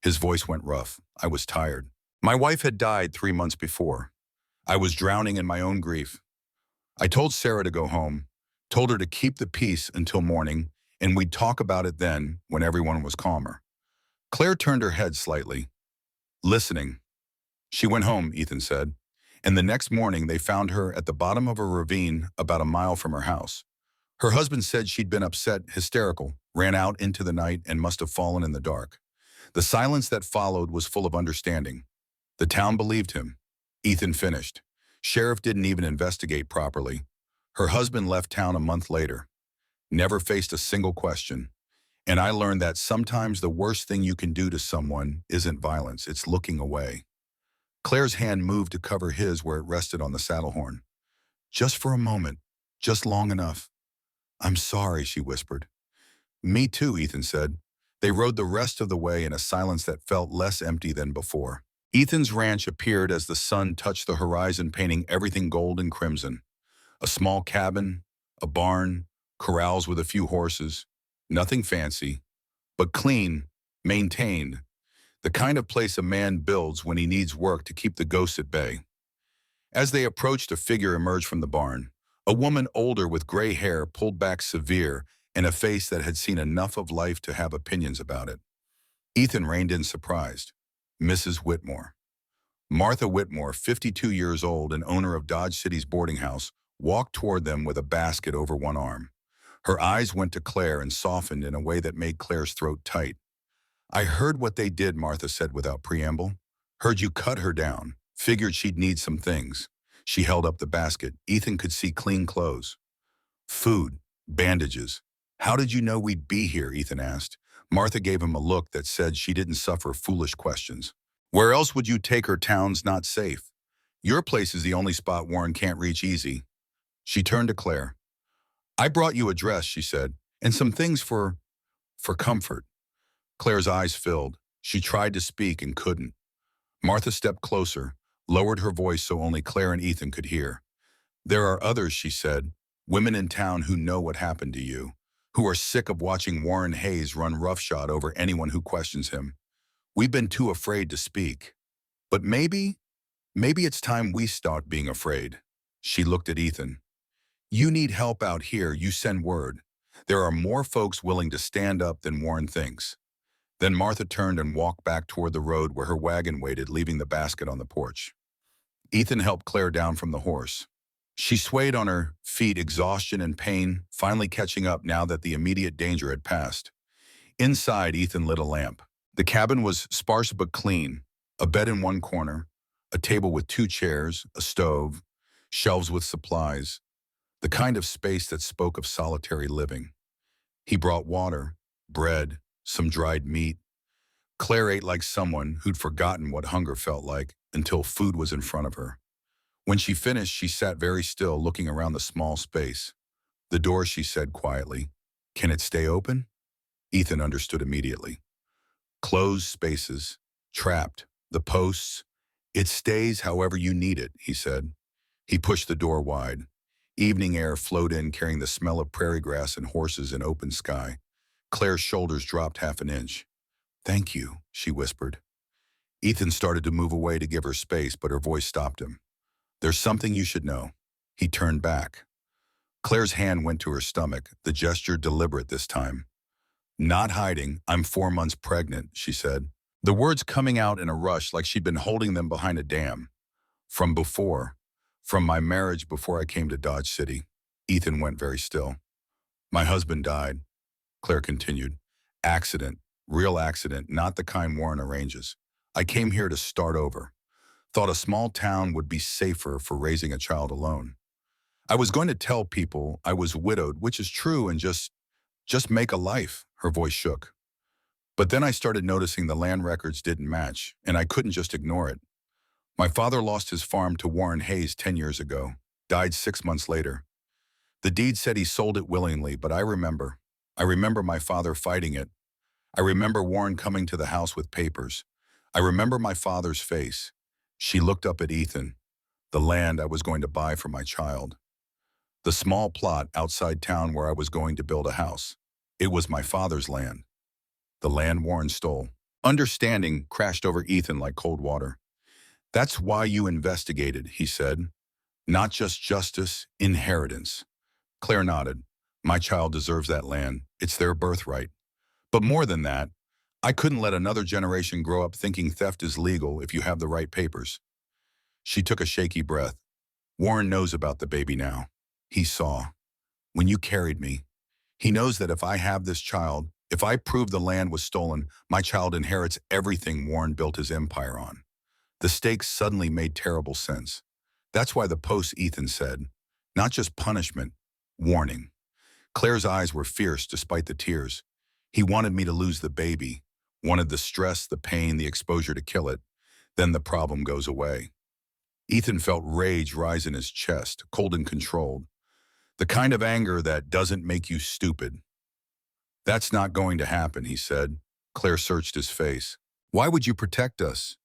His voice went rough. I was tired. My wife had died 3 months before. I was drowning in my own grief. I told Sarah to go home, told her to keep the peace until morning, and we'd talk about it then when everyone was calmer. Claire turned her head slightly, listening. She went home, Ethan said, and the next morning they found her at the bottom of a ravine about a mile from her house. Her husband said she'd been upset, hysterical, ran out into the night and must have fallen in the dark. The silence that followed was full of understanding. The town believed him. Ethan finished. Sheriff didn't even investigate properly. Her husband left town a month later. Never faced a single question. And I learned that sometimes the worst thing you can do to someone isn't violence, it's looking away. Claire's hand moved to cover his where it rested on the saddle horn. Just for a moment, just long enough. I'm sorry, she whispered. Me too, Ethan said. They rode the rest of the way in a silence that felt less empty than before. Ethan's ranch appeared as the sun touched the horizon, painting everything gold and crimson. A small cabin, a barn, corrals with a few horses. Nothing fancy, but clean, maintained. The kind of place a man builds when he needs work to keep the ghosts at bay. As they approached, a figure emerged from the barn. A woman older with gray hair, pulled back severe, and a face that had seen enough of life to have opinions about it. Ethan reined in surprised. Mrs. Whitmore. Martha Whitmore, 52 years old and owner of Dodge City's boarding house, walked toward them with a basket over one arm. Her eyes went to Claire and softened in a way that made Claire's throat tight. I heard what they did, Martha said without preamble. Heard you cut her down. Figured she'd need some things. She held up the basket. Ethan could see clean clothes. Food. Bandages. How did you know we'd be here? Ethan asked. Martha gave him a look that said she didn't suffer foolish questions. Where else would you take her? Town's not safe. Your place is the only spot Warren can't reach easy. She turned to Claire. I brought you a dress, she said, and some things for comfort. Claire's eyes filled. She tried to speak and couldn't. Martha stepped closer, lowered her voice so only Claire and Ethan could hear. There are others, she said, women in town who know what happened to you, who are sick of watching Warren Hayes run roughshod over anyone who questions him. We've been too afraid to speak. But maybe it's time we start being afraid. She looked at Ethan. You need help out here, you send word. There are more folks willing to stand up than Warren thinks. Then Martha turned and walked back toward the road where her wagon waited, leaving the basket on the porch. Ethan helped Claire down from the horse. She swayed on her feet, exhaustion and pain, finally catching up now that the immediate danger had passed. Inside, Ethan lit a lamp. The cabin was sparse but clean. A bed in one corner, a table with 2 chairs, a stove. shelves with supplies, the kind of space that spoke of solitary living. He brought water, bread, some dried meat. Claire ate like someone who'd forgotten what hunger felt like until food was in front of her. When she finished, she sat very still, looking around the small space. The door, she said quietly. Can it stay open? Ethan understood immediately. Closed spaces, trapped, the posts. It stays however you need it, he said. He pushed the door wide. Evening air flowed in, carrying the smell of prairie grass and horses in open sky. Claire's shoulders dropped half an inch. Thank you, she whispered. Ethan started to move away to give her space, but her voice stopped him. There's something you should know. He turned back. Claire's hand went to her stomach, the gesture deliberate this time. Not hiding, I'm 4 months pregnant, she said. The words coming out in a rush like she'd been holding them behind a dam. From before. From my marriage before I came to Dodge City. Ethan went very still. My husband died, Claire continued. Accident. Real accident, not the kind Warren arranges. I came here to start over. Thought a small town would be safer for raising a child alone. I was going to tell people I was widowed, which is true, and just make a life, her voice shook. But then I started noticing the land records didn't match, and I couldn't just ignore it. My father lost his farm to Warren Hayes 10 years ago, died 6 months later. The deed said he sold it willingly, but I remember my father fighting it. I remember Warren coming to the house with papers. I remember my father's face. She looked up at Ethan, the land I was going to buy for my child. The small plot outside town where I was going to build a house. It was my father's land. The land Warren stole. Understanding crashed over Ethan like cold water. That's why you investigated, he said. Not just justice, inheritance. Claire nodded. My child deserves that land. It's their birthright. But more than that, I couldn't let another generation grow up thinking theft is legal if you have the right papers. She took a shaky breath. Warren knows about the baby now. He saw. When you carried me, he knows that if I have this child, if I prove the land was stolen, my child inherits everything Warren built his empire on. The stakes suddenly made terrible sense. That's why the post, Ethan said, not just punishment, warning. Claire's eyes were fierce despite the tears. He wanted me to lose the baby, wanted the stress, the pain, the exposure to kill it. Then the problem goes away. Ethan felt rage rise in his chest, cold and controlled. The kind of anger that doesn't make you stupid. That's not going to happen, he said. Claire searched his face. Why would you protect us?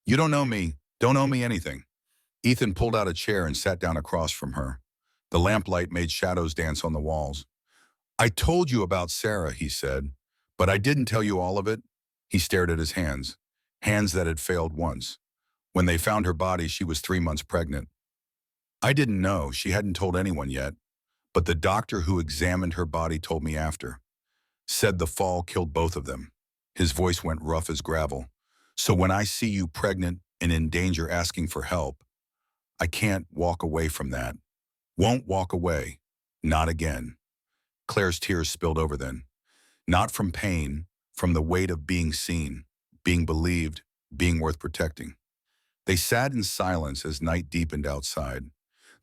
You don't know me, don't owe me anything. Ethan pulled out a chair and sat down across from her. The lamplight made shadows dance on the walls. I told you about Sarah, he said, but I didn't tell you all of it. He stared at his hands that had failed once. When they found her body, she was 3 months pregnant. I didn't know, she hadn't told anyone yet, but the doctor who examined her body told me after. Said the fall killed both of them. His voice went rough as gravel. So when I see you pregnant and in danger asking for help, I can't walk away from that. Won't walk away. Not again. Claire's tears spilled over then. Not from pain, from the weight of being seen, being believed, being worth protecting. They sat in silence as night deepened outside.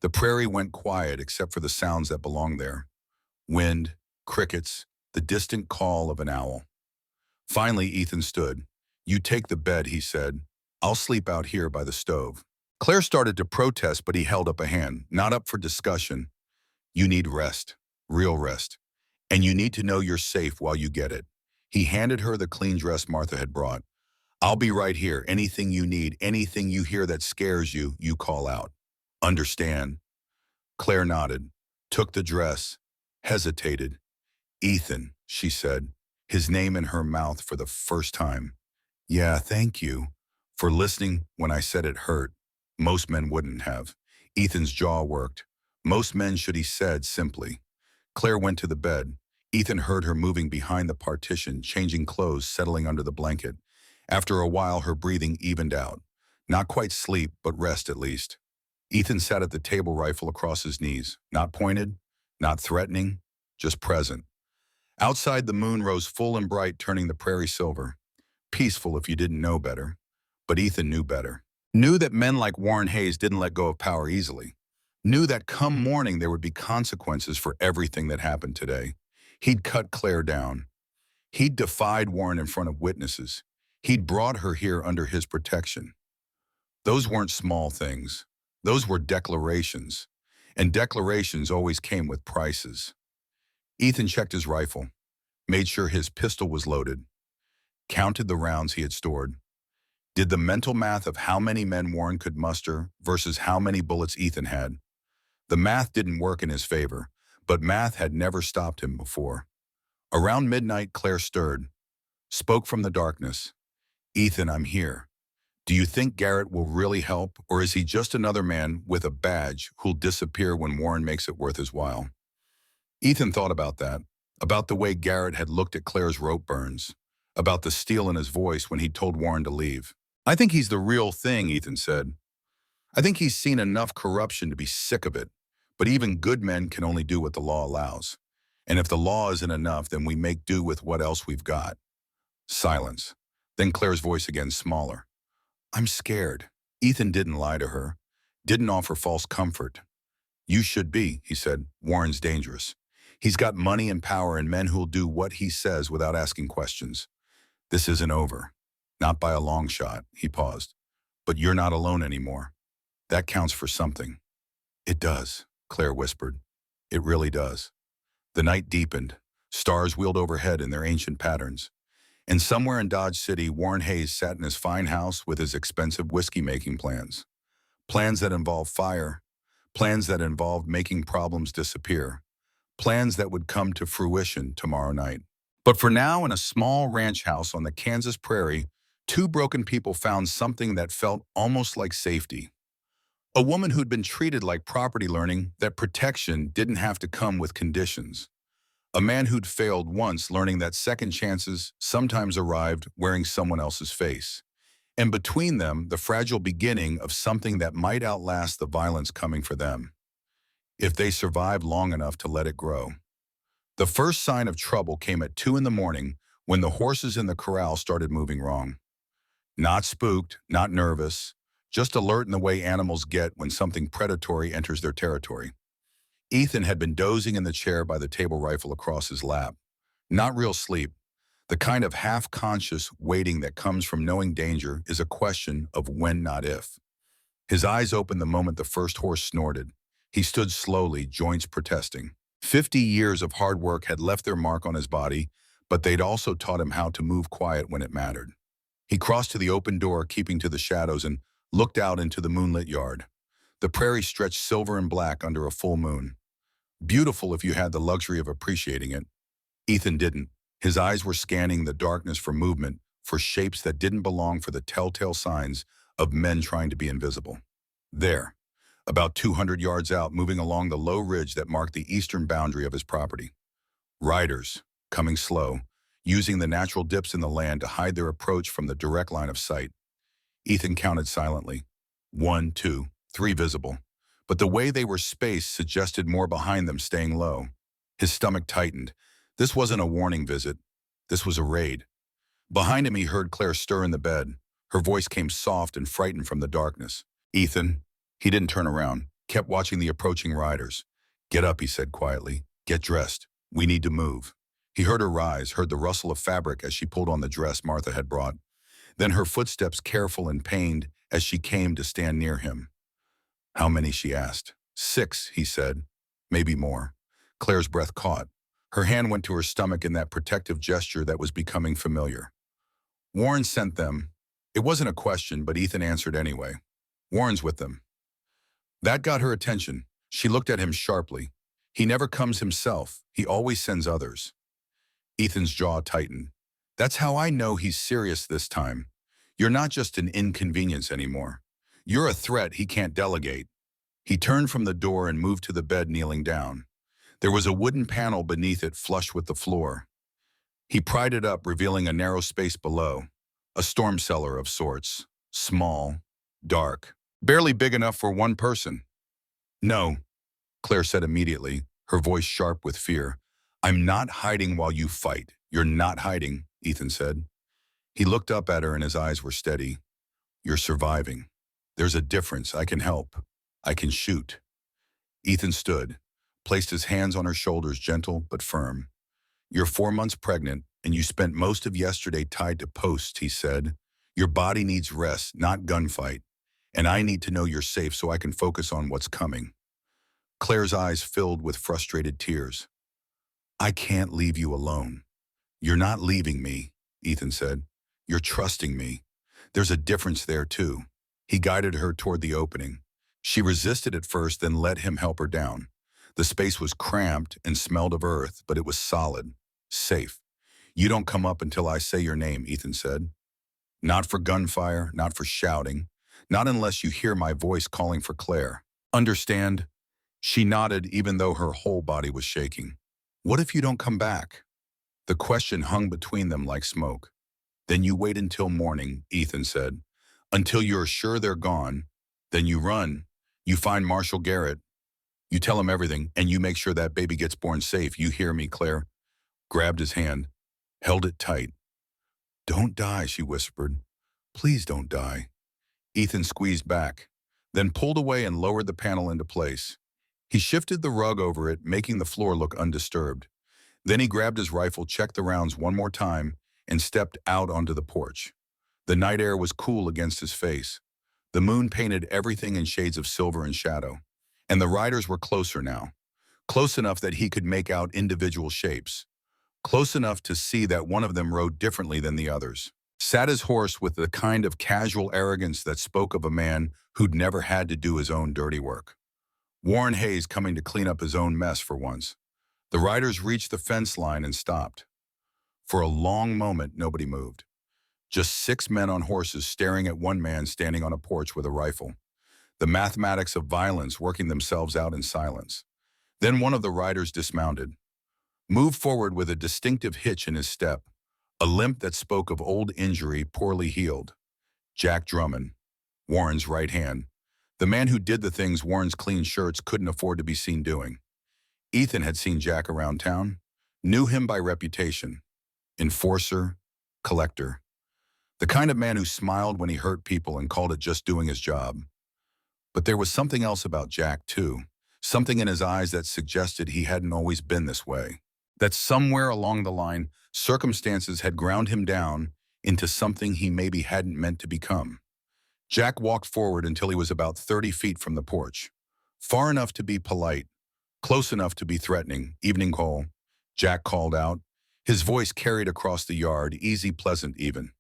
The prairie went quiet except for the sounds that belonged there. Wind, crickets, the distant call of an owl. Finally, Ethan stood. You take the bed, he said. I'll sleep out here by the stove. Claire started to protest, but he held up a hand. Not up for discussion. You need rest, real rest. And you need to know you're safe while you get it. He handed her the clean dress Martha had brought. I'll be right here. Anything you need, anything you hear that scares you, you call out. Understand? Claire nodded, took the dress, hesitated. Ethan, she said, his name in her mouth for the first time. Yeah, thank you for listening when I said it hurt. Most men wouldn't have. Ethan's jaw worked. Most men should, he said simply. Claire went to the bed. Ethan heard her moving behind the partition, changing clothes, settling under the blanket. After a while, her breathing evened out. Not quite sleep, but rest at least. Ethan sat at the table, rifle across his knees. Not pointed, not threatening, just present. Outside, the moon rose full and bright, turning the prairie silver. Peaceful if you didn't know better. But Ethan knew better. Knew that men like Warren Hayes didn't let go of power easily. knew that come morning there would be consequences for everything that happened today. He'd cut Claire down. He'd defied Warren in front of witnesses. He'd brought her here under his protection. Those weren't small things. Those were declarations. And declarations always came with prices. Ethan checked his rifle, made sure his pistol was loaded, counted the rounds he had stored, did the mental math of how many men Warren could muster versus how many bullets Ethan had. The math didn't work in his favor, but math had never stopped him before. Around midnight, Claire stirred, spoke from the darkness. "Ethan, I'm here. Do you think Garrett will really help, or is he just another man with a badge who'll disappear when Warren makes it worth his while?" Ethan thought about that, about the way Garrett had looked at Claire's rope burns, about the steel in his voice when he told Warren to leave. "I think he's the real thing," Ethan said. "I think he's seen enough corruption to be sick of it, but even good men can only do what the law allows. And if the law isn't enough, then we make do with what else we've got." Silence. Then Claire's voice again, smaller. "I'm scared." Ethan didn't lie to her, didn't offer false comfort. "You should be," he said. "Warren's dangerous. He's got money and power and men who'll do what he says without asking questions. This isn't over. Not by a long shot." He paused. "But you're not alone anymore. That counts for something." "It does," Claire whispered. "It really does." The night deepened. Stars wheeled overhead in their ancient patterns. And somewhere in Dodge City, Warren Hayes sat in his fine house with his expensive whiskey-making plans. Plans that involved fire. Plans that involved making problems disappear. Plans that would come to fruition tomorrow night. But for now, in a small ranch house on the Kansas prairie, two broken people found something that felt almost like safety. A woman who'd been treated like property, learning that protection didn't have to come with conditions. A man who'd failed once, learning that second chances sometimes arrived wearing someone else's face. And between them, the fragile beginning of something that might outlast the violence coming for them, if they survived long enough to let it grow. The first sign of trouble came at 2 in the morning when the horses in the corral started moving wrong. Not spooked, not nervous, just alert in the way animals get when something predatory enters their territory. Ethan had been dozing in the chair by the table rifle across his lap. Not real sleep. The kind of half-conscious waiting that comes from knowing danger is a question of when, not if. His eyes opened the moment the first horse snorted. He stood slowly, joints protesting. 50 years of hard work had left their mark on his body, but they'd also taught him how to move quiet when it mattered. He crossed to the open door, keeping to the shadows, and looked out into the moonlit yard. The prairie stretched silver and black under a full moon. Beautiful if you had the luxury of appreciating it. Ethan didn't. His eyes were scanning the darkness for movement, for shapes that didn't belong, for the telltale signs of men trying to be invisible. There, about 200 yards out, moving along the low ridge that marked the eastern boundary of his property. Riders, coming slow, using the natural dips in the land to hide their approach from the direct line of sight. Ethan counted silently. 1, 2, 3 visible. But the way they were spaced suggested more behind them, staying low. His stomach tightened. This wasn't a warning visit. This was a raid. Behind him, he heard Claire stir in the bed. Her voice came soft and frightened from the darkness. "Ethan." He didn't turn around, kept watching the approaching riders. "Get up," he said quietly. "Get dressed. We need to move." He heard her rise, heard the rustle of fabric as she pulled on the dress Martha had brought. Then her footsteps, careful and pained, as she came to stand near him. "How many?" she asked. "6, he said. "Maybe more." Claire's breath caught. Her hand went to her stomach in that protective gesture that was becoming familiar. "Warren sent them." It wasn't a question, but Ethan answered anyway. "Warren's with them." That got her attention. She looked at him sharply. "He never comes himself. He always sends others." Ethan's jaw tightened. "That's how I know he's serious this time. You're not just an inconvenience anymore. You're a threat he can't delegate." He turned from the door and moved to the bed, kneeling down. There was a wooden panel beneath it, flush with the floor. He pried it up, revealing a narrow space below. A storm cellar of sorts. Small, dark, barely big enough for one person. "No," Claire said immediately, her voice sharp with fear. "I'm not hiding while you fight." "You're not hiding," Ethan said. He looked up at her and his eyes were steady. "You're surviving. There's a difference. I can help. I can shoot." Ethan stood, placed his hands on her shoulders, gentle but firm. "You're 4 months pregnant, and you spent most of yesterday tied to posts," he said. "Your body needs rest, not gunfight. And I need to know you're safe so I can focus on what's coming." Claire's eyes filled with frustrated tears. "I can't leave you alone." "You're not leaving me," Ethan said. "You're trusting me. There's a difference there, too." He guided her toward the opening. She resisted at first, then let him help her down. The space was cramped and smelled of earth, but it was solid, safe. "You don't come up until I say your name," Ethan said. "Not for gunfire, not for shouting, not unless you hear my voice calling for Claire. Understand?" She nodded, even though her whole body was shaking. "What if you don't come back?" The question hung between them like smoke. "Then you wait until morning," Ethan said. "Until you're sure they're gone. Then you run. You find Marshall Garrett. You tell him everything, and you make sure that baby gets born safe. You hear me?" Claire grabbed his hand, held it tight. "Don't die," she whispered. "Please don't die." Ethan squeezed back, then pulled away and lowered the panel into place. He shifted the rug over it, making the floor look undisturbed. Then he grabbed his rifle, checked the rounds one more time, and stepped out onto the porch. The night air was cool against his face. The moon painted everything in shades of silver and shadow. And the riders were closer now, close enough that he could make out individual shapes, close enough to see that one of them rode differently than the others. Sat his horse with the kind of casual arrogance that spoke of a man who'd never had to do his own dirty work. Warren Hayes coming to clean up his own mess for once. The riders reached the fence line and stopped. For a long moment, nobody moved. Just 6 men on horses staring at one man standing on a porch with a rifle. The mathematics of violence working themselves out in silence. Then one of the riders dismounted, moved forward with a distinctive hitch in his step, a limp that spoke of old injury poorly healed. Jack Drummond, Warren's right hand, the man who did the things Warren's clean shirts couldn't afford to be seen doing. Ethan had seen Jack around town, knew him by reputation. Enforcer, collector. The kind of man who smiled when he hurt people and called it just doing his job. But there was something else about Jack, too. Something in his eyes that suggested he hadn't always been this way. That somewhere along the line, circumstances had ground him down into something he maybe hadn't meant to become. Jack walked forward until he was about 30 feet from the porch. Far enough to be polite, close enough to be threatening. "Evening call," Jack called out. His voice carried across the yard, easy, pleasant even,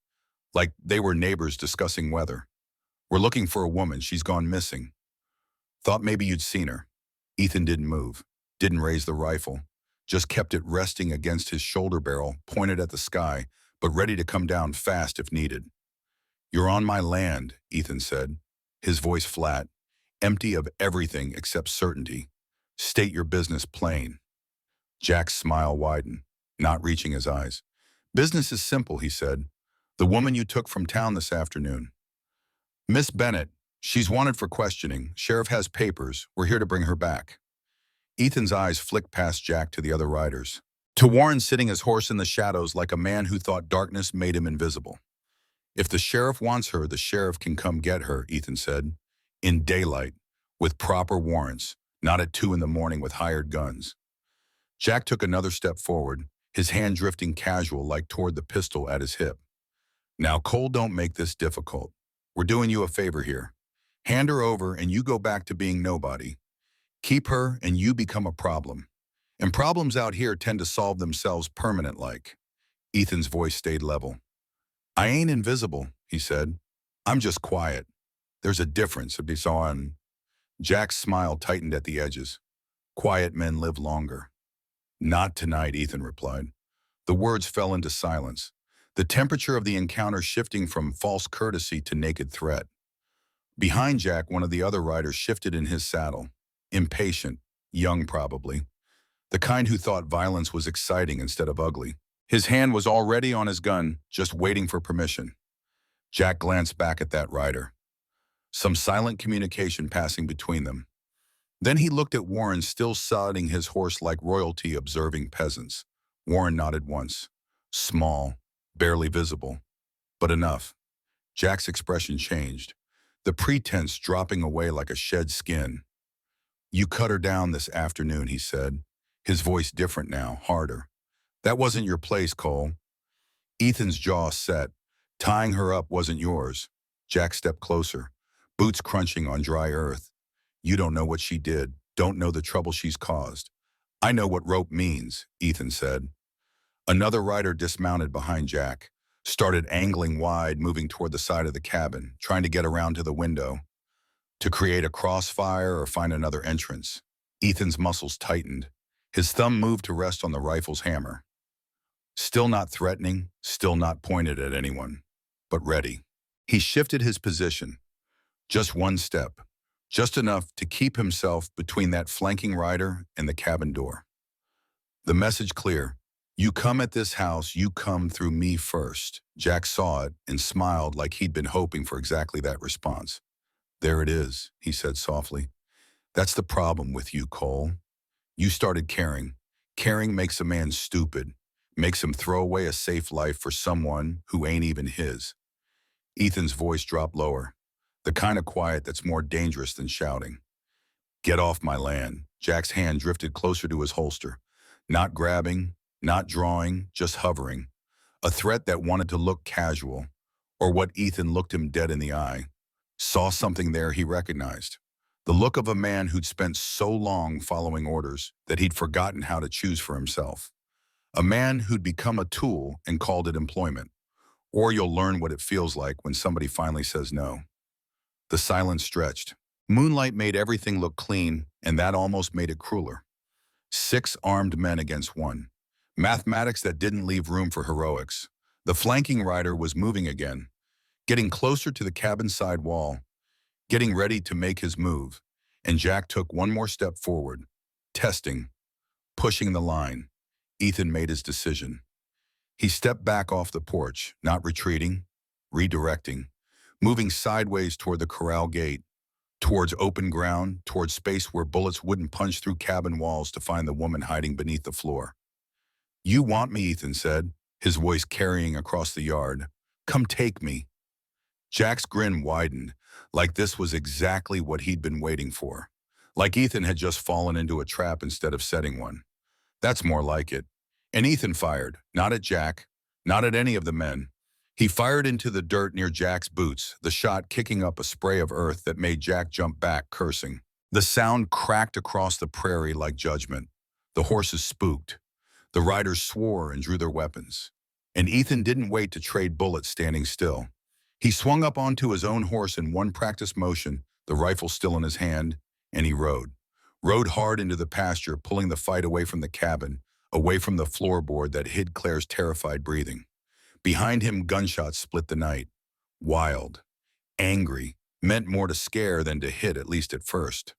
like they were neighbors discussing weather. "We're looking for a woman. She's gone missing. Thought maybe you'd seen her." Ethan didn't move, didn't raise the rifle, just kept it resting against his shoulder barrel, pointed at the sky, but ready to come down fast if needed. "You're on my land," Ethan said, his voice flat, empty of everything except certainty. "State your business plain." Jack's smile widened, not reaching his eyes. "Business is simple," he said. "The woman you took from town this afternoon. Miss Bennett, she's wanted for questioning. Sheriff has papers. We're here to bring her back." Ethan's eyes flicked past Jack to the other riders. To Warren sitting his horse in the shadows like a man who thought darkness made him invisible. "If the sheriff wants her, the sheriff can come get her," Ethan said. "In daylight, with proper warrants, not at 2 in the morning with hired guns." Jack took another step forward, his hand drifting casual like toward the pistol at his hip. "Now, Cole, don't make this difficult. We're doing you a favor here. Hand her over and you go back to being nobody. Keep her and you become a problem. And problems out here tend to solve themselves permanent like." Ethan's voice stayed level. "I ain't invisible," he said. "I'm just quiet. There's a difference." Jack's smile tightened at the edges. "Quiet men live longer." "Not tonight," Ethan replied. The words fell into silence, the temperature of the encounter shifting from false courtesy to naked threat. Behind Jack, one of the other riders shifted in his saddle, impatient, young probably, the kind who thought violence was exciting instead of ugly. His hand was already on his gun, just waiting for permission. Jack glanced back at that rider. Some silent communication passing between them. Then he looked at Warren, still saddling his horse like royalty, observing peasants. Warren nodded once. Small, barely visible, but enough. Jack's expression changed, the pretense dropping away like a shed skin. You cut her down this afternoon, he said, his voice different now, harder. That wasn't your place, Cole. Ethan's jaw set. Tying her up wasn't yours. Jack stepped closer, boots crunching on dry earth. You don't know what she did, don't know the trouble she's caused. I know what rope means, Ethan said. Another rider dismounted behind Jack, started angling wide, moving toward the side of the cabin, trying to get around to the window, to create a crossfire or find another entrance. Ethan's muscles tightened. His thumb moved to rest on the rifle's hammer. Still not threatening, still not pointed at anyone, but ready. He shifted his position, just one step, just enough to keep himself between that flanking rider and the cabin door. The message clear. You come at this house, you come through me first. Jack saw it and smiled like he'd been hoping for exactly that response. There it is, he said softly. That's the problem with you, Cole. You started caring. Caring makes a man stupid, makes him throw away a safe life for someone who ain't even his. Ethan's voice dropped lower, the kind of quiet that's more dangerous than shouting. Get off my land. Jack's hand drifted closer to his holster, not grabbing, not drawing, just hovering. A threat that wanted to look casual, or what Ethan looked him dead in the eye. Saw something there he recognized. The look of a man who'd spent so long following orders that he'd forgotten how to choose for himself. A man who'd become a tool and called it employment. Or you'll learn what it feels like when somebody finally says no. The silence stretched. Moonlight made everything look clean, and that almost made it crueler. 6 armed men against 1. Mathematics that didn't leave room for heroics. The flanking rider was moving again, getting closer to the cabin side wall, getting ready to make his move, and Jack took one more step forward, testing, pushing the line. Ethan made his decision. He stepped back off the porch, not retreating, redirecting, moving sideways toward the corral gate, towards open ground, towards space where bullets wouldn't punch through cabin walls to find the woman hiding beneath the floor. You want me, Ethan said, his voice carrying across the yard. Come take me. Jack's grin widened, like this was exactly what he'd been waiting for. Like Ethan had just fallen into a trap instead of setting one. That's more like it. And Ethan fired, not at Jack, not at any of the men. He fired into the dirt near Jack's boots, the shot kicking up a spray of earth that made Jack jump back, cursing. The sound cracked across the prairie like judgment. The horses spooked. The riders swore and drew their weapons. And Ethan didn't wait to trade bullets standing still. He swung up onto his own horse in one practice motion, the rifle still in his hand, and he rode. Rode hard into the pasture, pulling the fight away from the cabin, away from the floorboard that hid Claire's terrified breathing. Behind him, gunshots split the night. Wild, angry, meant more to scare than to hit, at least at first.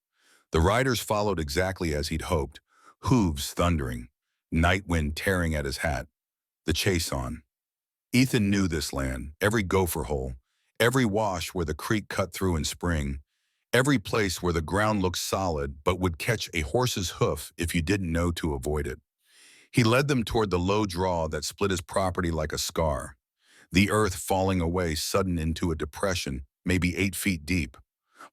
The riders followed exactly as he'd hoped, hooves thundering, night wind tearing at his hat. The chase on. Ethan knew this land, every gopher hole, every wash where the creek cut through in spring, every place where the ground looked solid but would catch a horse's hoof if you didn't know to avoid it. He led them toward the low draw that split his property like a scar, the earth falling away sudden into a depression, maybe 8 feet deep.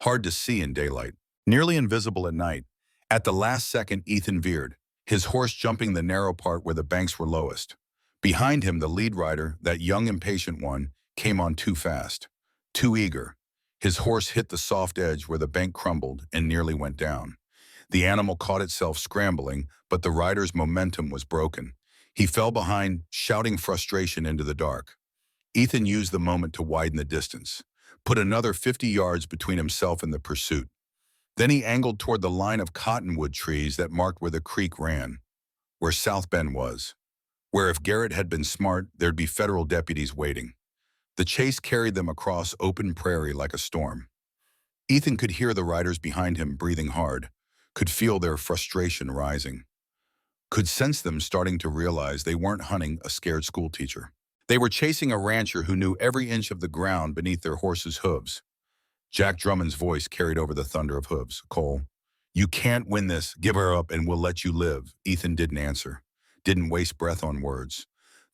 Hard to see in daylight, nearly invisible at night. At the last second, Ethan veered, his horse jumping the narrow part where the banks were lowest. Behind him, the lead rider, that young impatient one, came on too fast, too eager. His horse hit the soft edge where the bank crumbled and nearly went down. The animal caught itself scrambling, but the rider's momentum was broken. He fell behind, shouting frustration into the dark. Ethan used the moment to widen the distance, put another 50 yards between himself and the pursuit. Then he angled toward the line of cottonwood trees that marked where the creek ran, where South Bend was, where if Garrett had been smart, there'd be federal deputies waiting. The chase carried them across open prairie like a storm. Ethan could hear the riders behind him breathing hard, could feel their frustration rising, could sense them starting to realize they weren't hunting a scared schoolteacher. They were chasing a rancher who knew every inch of the ground beneath their horse's hooves. Jack Drummond's voice carried over the thunder of hooves. Cole, you can't win this. Give her up and we'll let you live. Ethan didn't answer, didn't waste breath on words.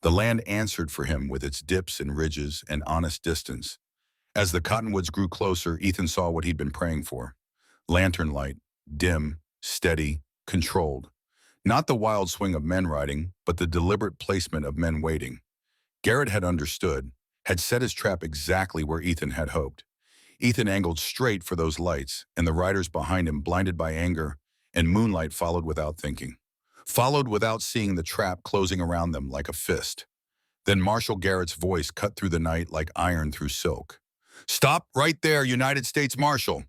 The land answered for him with its dips and ridges and honest distance. As the cottonwoods grew closer, Ethan saw what he'd been praying for. Lantern light, dim, steady, controlled. Not the wild swing of men riding, but the deliberate placement of men waiting. Garrett had understood, had set his trap exactly where Ethan had hoped. Ethan angled straight for those lights, and the riders behind him, blinded by anger and moonlight, followed without thinking. Followed without seeing the trap closing around them like a fist. Then Marshal Garrett's voice cut through the night like iron through silk. "Stop right there, United States Marshal!"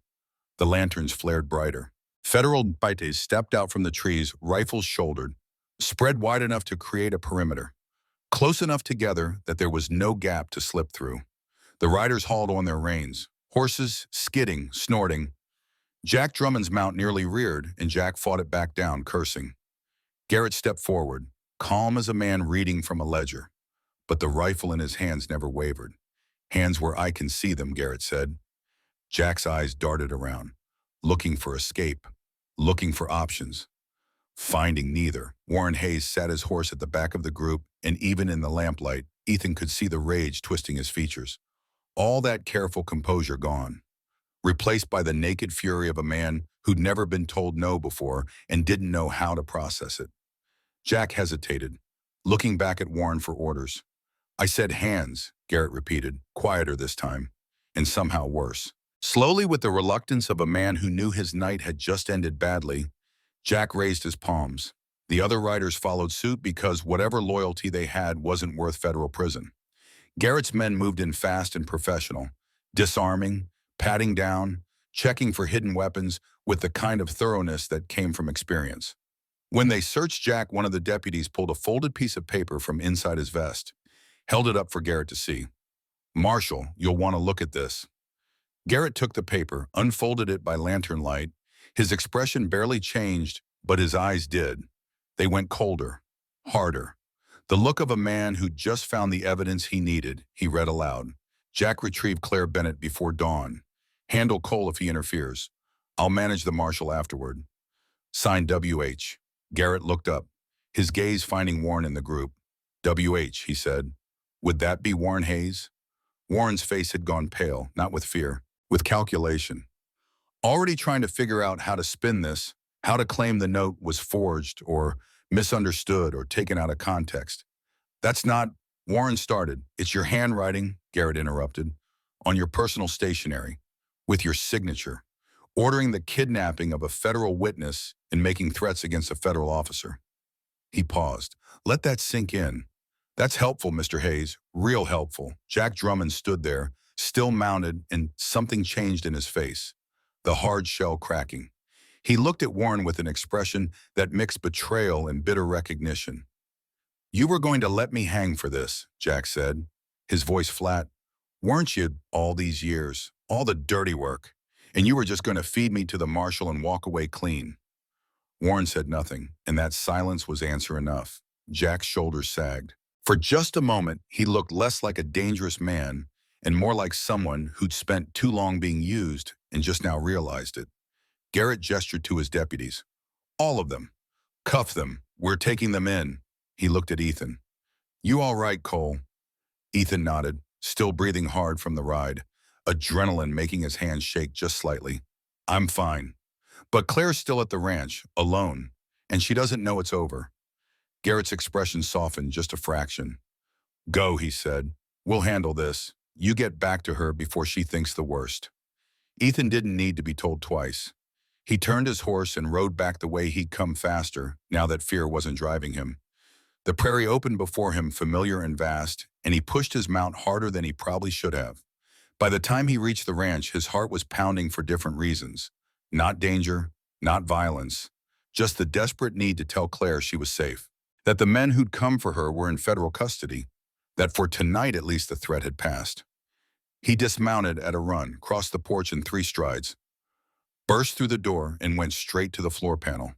The lanterns flared brighter. Federal baites stepped out from the trees, rifles shouldered, spread wide enough to create a perimeter, close enough together that there was no gap to slip through. The riders hauled on their reins, horses skidding, snorting. Jack Drummond's mount nearly reared, and Jack fought it back down, cursing. Garrett stepped forward, calm as a man reading from a ledger. But the rifle in his hands never wavered. "Hands where I can see them," Garrett said. Jack's eyes darted around, looking for escape, looking for options. Finding neither, Warren Hayes sat his horse at the back of the group, and even in the lamplight, Ethan could see the rage twisting his features. All that careful composure gone, replaced by the naked fury of a man who'd never been told no before and didn't know how to process it. Jack hesitated, looking back at Warren for orders. "I said hands," Garrett repeated, quieter this time, and somehow worse. Slowly, with the reluctance of a man who knew his night had just ended badly, Jack raised his palms. The other riders followed suit because whatever loyalty they had wasn't worth federal prison. Garrett's men moved in fast and professional, disarming, patting down, checking for hidden weapons with the kind of thoroughness that came from experience. When they searched Jack, one of the deputies pulled a folded piece of paper from inside his vest, held it up for Garrett to see. "Marshal, you'll want to look at this." Garrett took the paper, unfolded it by lantern light. His expression barely changed, but his eyes did. They went colder, harder. The look of a man who'd just found the evidence he needed. He read aloud. "Jack retrieved Claire Bennett before dawn. Handle Cole if he interferes. I'll manage the marshal afterward. Signed W.H." Garrett looked up, his gaze finding Warren in the group. "W.H.," he said. "Would that be Warren Hayes?" Warren's face had gone pale, not with fear, with calculation. Already trying to figure out how to spin this, how to claim the note was forged or misunderstood or taken out of context. "That's not," Warren started. "It's your handwriting," Garrett interrupted, "on your personal stationery, with your signature, ordering the kidnapping of a federal witness and making threats against a federal officer." He paused. "Let that sink in." "That's helpful, Mr. Hayes, real helpful." Jack Drummond stood there, still mounted, and something changed in his face, the hard shell cracking. He looked at Warren with an expression that mixed betrayal and bitter recognition. "You were going to let me hang for this," Jack said, his voice flat. "Weren't you, all these years, all the dirty work, and you were just going to feed me to the marshal and walk away clean?" Warren said nothing, and that silence was answer enough. Jack's shoulders sagged. For just a moment, he looked less like a dangerous man and more like someone who'd spent too long being used and just now realized it. Garrett gestured to his deputies. "All of them. Cuff them. We're taking them in." He looked at Ethan. "You all right, Cole?" Ethan nodded, still breathing hard from the ride, adrenaline making his hands shake just slightly. "I'm fine. But Claire's still at the ranch, alone, and she doesn't know it's over." Garrett's expression softened just a fraction. "Go," he said. "We'll handle this. You get back to her before she thinks the worst." Ethan didn't need to be told twice. He turned his horse and rode back the way he'd come, faster, now that fear wasn't driving him. The prairie opened before him, familiar and vast, and he pushed his mount harder than he probably should have. By the time he reached the ranch, his heart was pounding for different reasons. Not danger, not violence, just the desperate need to tell Claire she was safe, that the men who'd come for her were in federal custody, that for tonight at least the threat had passed. He dismounted at a run, crossed the porch in 3 strides, burst through the door, and went straight to the floor panel.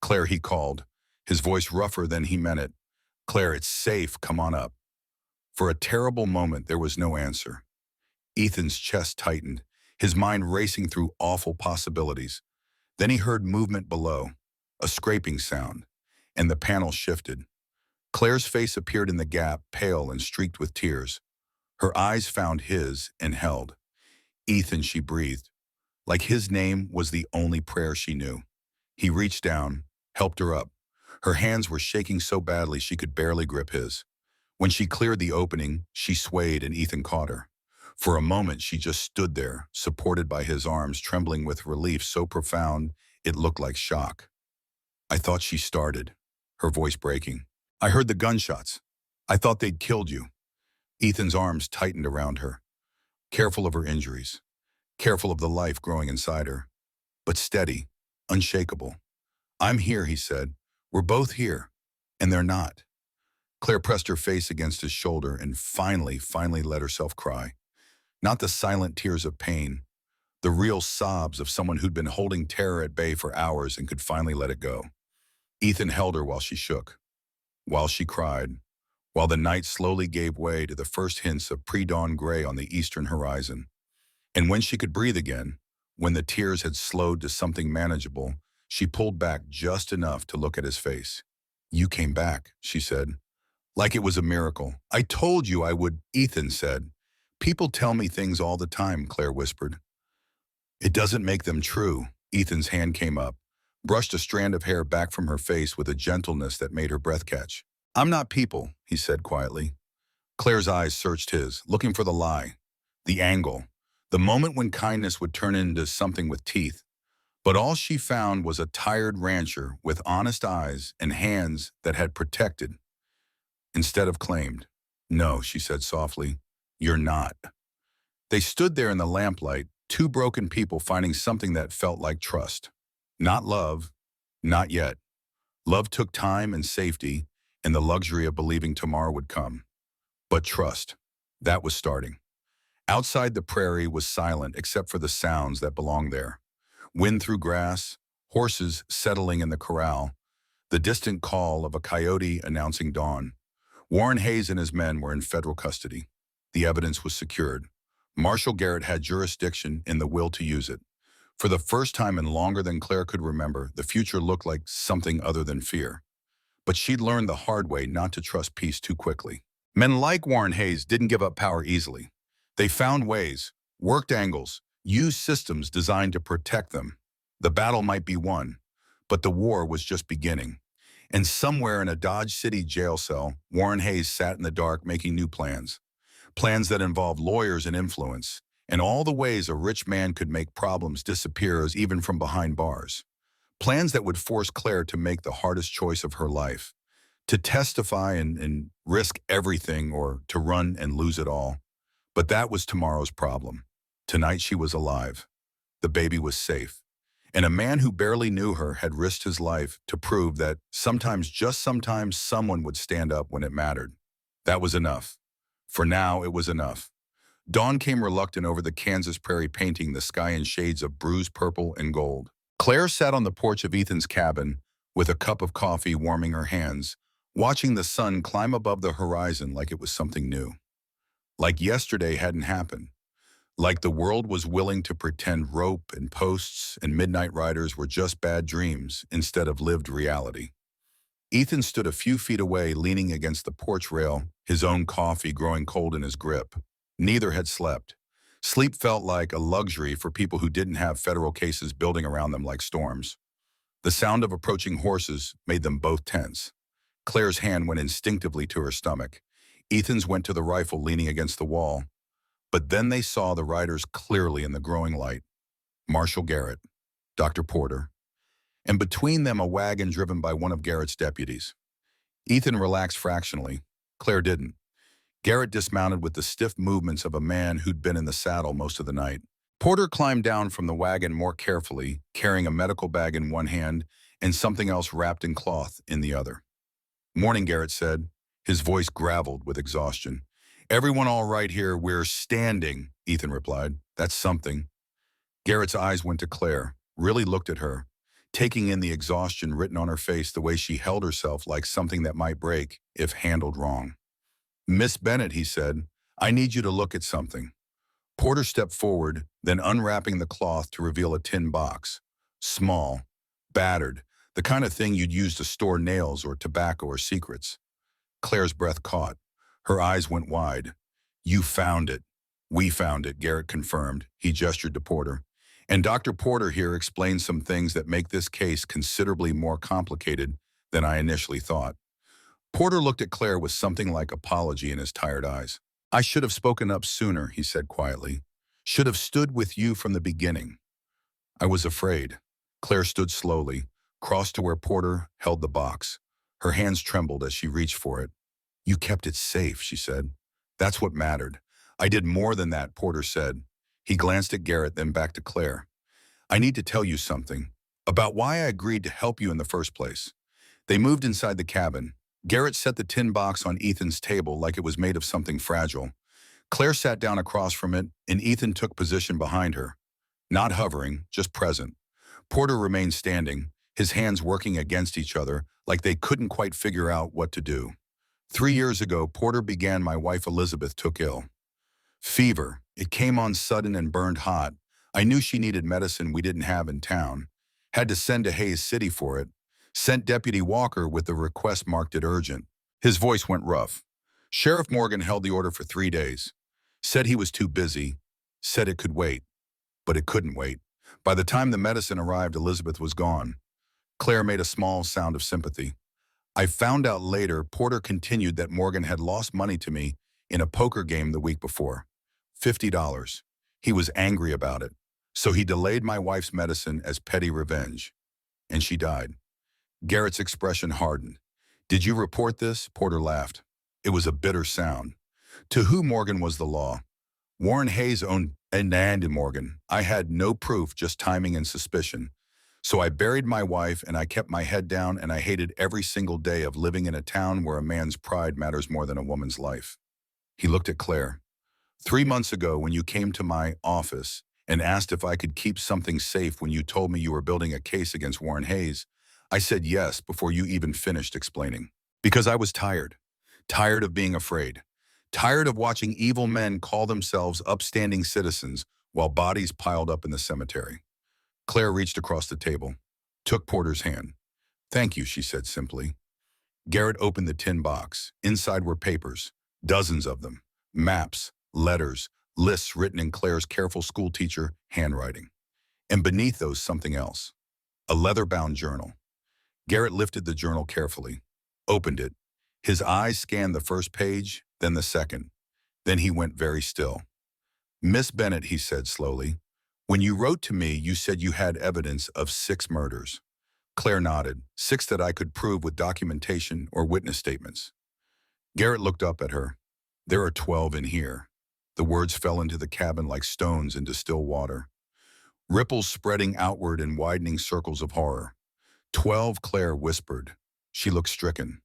"Claire," he called, his voice rougher than he meant it. "Claire, it's safe, come on up." For a terrible moment, there was no answer. Ethan's chest tightened, his mind racing through awful possibilities. Then he heard movement below, a scraping sound, and the panel shifted. Claire's face appeared in the gap, pale and streaked with tears. Her eyes found his and held. "Ethan," she breathed, like his name was the only prayer she knew. He reached down, helped her up. Her hands were shaking so badly she could barely grip his. When she cleared the opening, she swayed and Ethan caught her. For a moment, she just stood there, supported by his arms, trembling with relief so profound it looked like shock. I thought she started, her voice breaking. I heard the gunshots. I thought they'd killed you. Ethan's arms tightened around her, careful of her injuries, careful of the life growing inside her, but steady, unshakable. I'm here, he said. We're both here. And they're not. Claire pressed her face against his shoulder and finally let herself cry. Not the silent tears of pain, the real sobs of someone who'd been holding terror at bay for hours and could finally let it go. Ethan held her while she shook, while she cried, while the night slowly gave way to the first hints of pre-dawn gray on the eastern horizon. And when she could breathe again, when the tears had slowed to something manageable, she pulled back just enough to look at his face. You came back, she said. Like it was a miracle. I told you I would, Ethan said. People tell me things all the time, Claire whispered. It doesn't make them true. Ethan's hand came up, brushed a strand of hair back from her face with a gentleness that made her breath catch. I'm not people, he said quietly. Claire's eyes searched his, looking for the lie, the angle, the moment when kindness would turn into something with teeth. But all she found was a tired rancher with honest eyes and hands that had protected instead of claimed. No, she said softly, you're not. They stood there in the lamplight, two broken people finding something that felt like trust. Not love, not yet. Love took time and safety and the luxury of believing tomorrow would come. But trust, that was starting. Outside the prairie was silent except for the sounds that belonged there. Wind through grass, horses settling in the corral, the distant call of a coyote announcing dawn. Warren Hayes and his men were in federal custody. The evidence was secured. Marshal Garrett had jurisdiction and the will to use it. For the first time in longer than Claire could remember, the future looked like something other than fear. But she'd learned the hard way not to trust peace too quickly. Men like Warren Hayes didn't give up power easily. They found ways, worked angles, used systems designed to protect them. The battle might be won, but the war was just beginning. And somewhere in a Dodge City jail cell, Warren Hayes sat in the dark making new plans. Plans that involved lawyers and influence, and all the ways a rich man could make problems disappear as even from behind bars. Plans that would force Claire to make the hardest choice of her life, to testify and risk everything or to run and lose it all. But that was tomorrow's problem. Tonight she was alive. The baby was safe. And a man who barely knew her had risked his life to prove that sometimes, just sometimes, someone would stand up when it mattered. That was enough. For now, it was enough. Dawn came reluctant over the Kansas prairie, painting the sky in shades of bruised purple and gold. Claire sat on the porch of Ethan's cabin with a cup of coffee warming her hands, watching the sun climb above the horizon like it was something new. Like yesterday hadn't happened. Like the world was willing to pretend rope and posts and midnight riders were just bad dreams instead of lived reality. Ethan stood a few feet away, leaning against the porch rail, his own coffee growing cold in his grip. Neither had slept. Sleep felt like a luxury for people who didn't have federal cases building around them like storms. The sound of approaching horses made them both tense. Claire's hand went instinctively to her stomach. Ethan's went to the rifle leaning against the wall. But then they saw the riders clearly in the growing light. Marshal Garrett, Dr. Porter, and between them a wagon driven by one of Garrett's deputies. Ethan relaxed fractionally. Claire didn't. Garrett dismounted with the stiff movements of a man who'd been in the saddle most of the night. Porter climbed down from the wagon more carefully, carrying a medical bag in one hand and something else wrapped in cloth in the other. Morning, Garrett said, his voice graveled with exhaustion. Everyone all right here, we're standing, Ethan replied. That's something. Garrett's eyes went to Claire, really looked at her, taking in the exhaustion written on her face, the way she held herself like something that might break if handled wrong. Miss Bennett, he said, I need you to look at something. Porter stepped forward, then unwrapping the cloth to reveal a tin box. Small, battered, the kind of thing you'd use to store nails or tobacco or secrets. Claire's breath caught. Her eyes went wide. You found it. We found it, Garrett confirmed. He gestured to Porter. And Dr. Porter here explains some things that make this case considerably more complicated than I initially thought. Porter looked at Claire with something like apology in his tired eyes. I should have spoken up sooner, he said quietly. Should have stood with you from the beginning. I was afraid. Claire stood slowly, crossed to where Porter held the box. Her hands trembled as she reached for it. You kept it safe, she said. That's what mattered. I did more than that, Porter said. He glanced at Garrett, then back to Claire. I need to tell you something about why I agreed to help you in the first place. They moved inside the cabin. Garrett set the tin box on Ethan's table like it was made of something fragile. Claire sat down across from it, and Ethan took position behind her. Not hovering, just present. Porter remained standing, his hands working against each other like they couldn't quite figure out what to do. 3 years ago, Porter began. My wife Elizabeth took ill. Fever. It came on sudden and burned hot. I knew she needed medicine we didn't have in town. Had to send to Hayes City for it. Sent Deputy Walker with the request, marked it urgent. His voice went rough. Sheriff Morgan held the order for 3 days. Said he was too busy. Said it could wait. But it couldn't wait. By the time the medicine arrived, Elizabeth was gone. Claire made a small sound of sympathy. I found out later, Porter continued, that Morgan had lost money to me in a poker game the week before. $50. He was angry about it. So he delayed my wife's medicine as petty revenge. And she died. Garrett's expression hardened. Did you report this? Porter laughed. It was a bitter sound. To who Morgan was the law? Warren Hayes owned and Morgan. I had no proof, just timing and suspicion. So I buried my wife and I kept my head down, and I hated every single day of living in a town where a man's pride matters more than a woman's life. He looked at Claire. 3 months ago, when you came to my office and asked if I could keep something safe when you told me you were building a case against Warren Hayes, I said yes before you even finished explaining. Because I was tired. Tired of being afraid. Tired of watching evil men call themselves upstanding citizens while bodies piled up in the cemetery. Claire reached across the table, took Porter's hand. Thank you, she said simply. Garrett opened the tin box. Inside were papers, dozens of them, maps, letters, lists written in Claire's careful schoolteacher handwriting. And beneath those, something else, a leather-bound journal. Garrett lifted the journal carefully, opened it. His eyes scanned the first page, then the second. Then he went very still. Miss Bennett, he said slowly, when you wrote to me, you said you had evidence of 6 murders. Claire nodded. 6 that I could prove with documentation or witness statements. Garrett looked up at her. There are 12 in here. The words fell into the cabin like stones into still water. Ripples spreading outward in widening circles of horror. 12, Claire whispered. She looked stricken.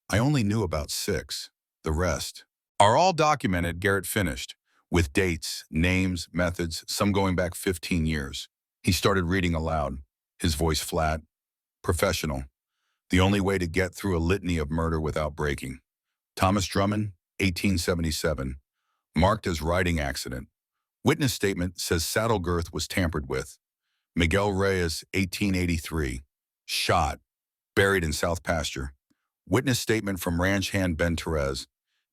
I only knew about 6. The rest are all documented, Garrett finished, with dates, names, methods, some going back 15 years. He started reading aloud, his voice flat, professional. The only way to get through a litany of murder without breaking. Thomas Drummond, 1877, marked as riding accident. Witness statement says saddle girth was tampered with. Miguel Reyes, 1883, shot, buried in South Pasture. Witness statement from ranch hand Ben Perez,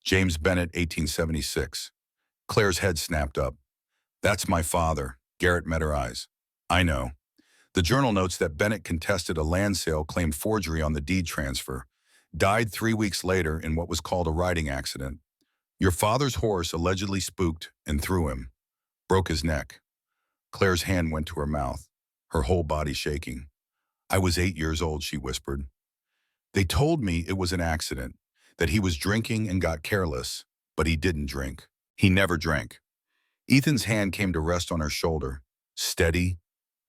James Bennett, 1876. Claire's head snapped up. That's my father. Garrett met her eyes. I know. The journal notes that Bennett contested a land sale, claimed forgery on the deed transfer, died 3 weeks later in what was called a riding accident. Your father's horse allegedly spooked and threw him, broke his neck. Claire's hand went to her mouth, her whole body shaking. I was 8 years old, she whispered. They told me it was an accident, that he was drinking and got careless, but he didn't drink. He never drank. Ethan's hand came to rest on her shoulder, steady,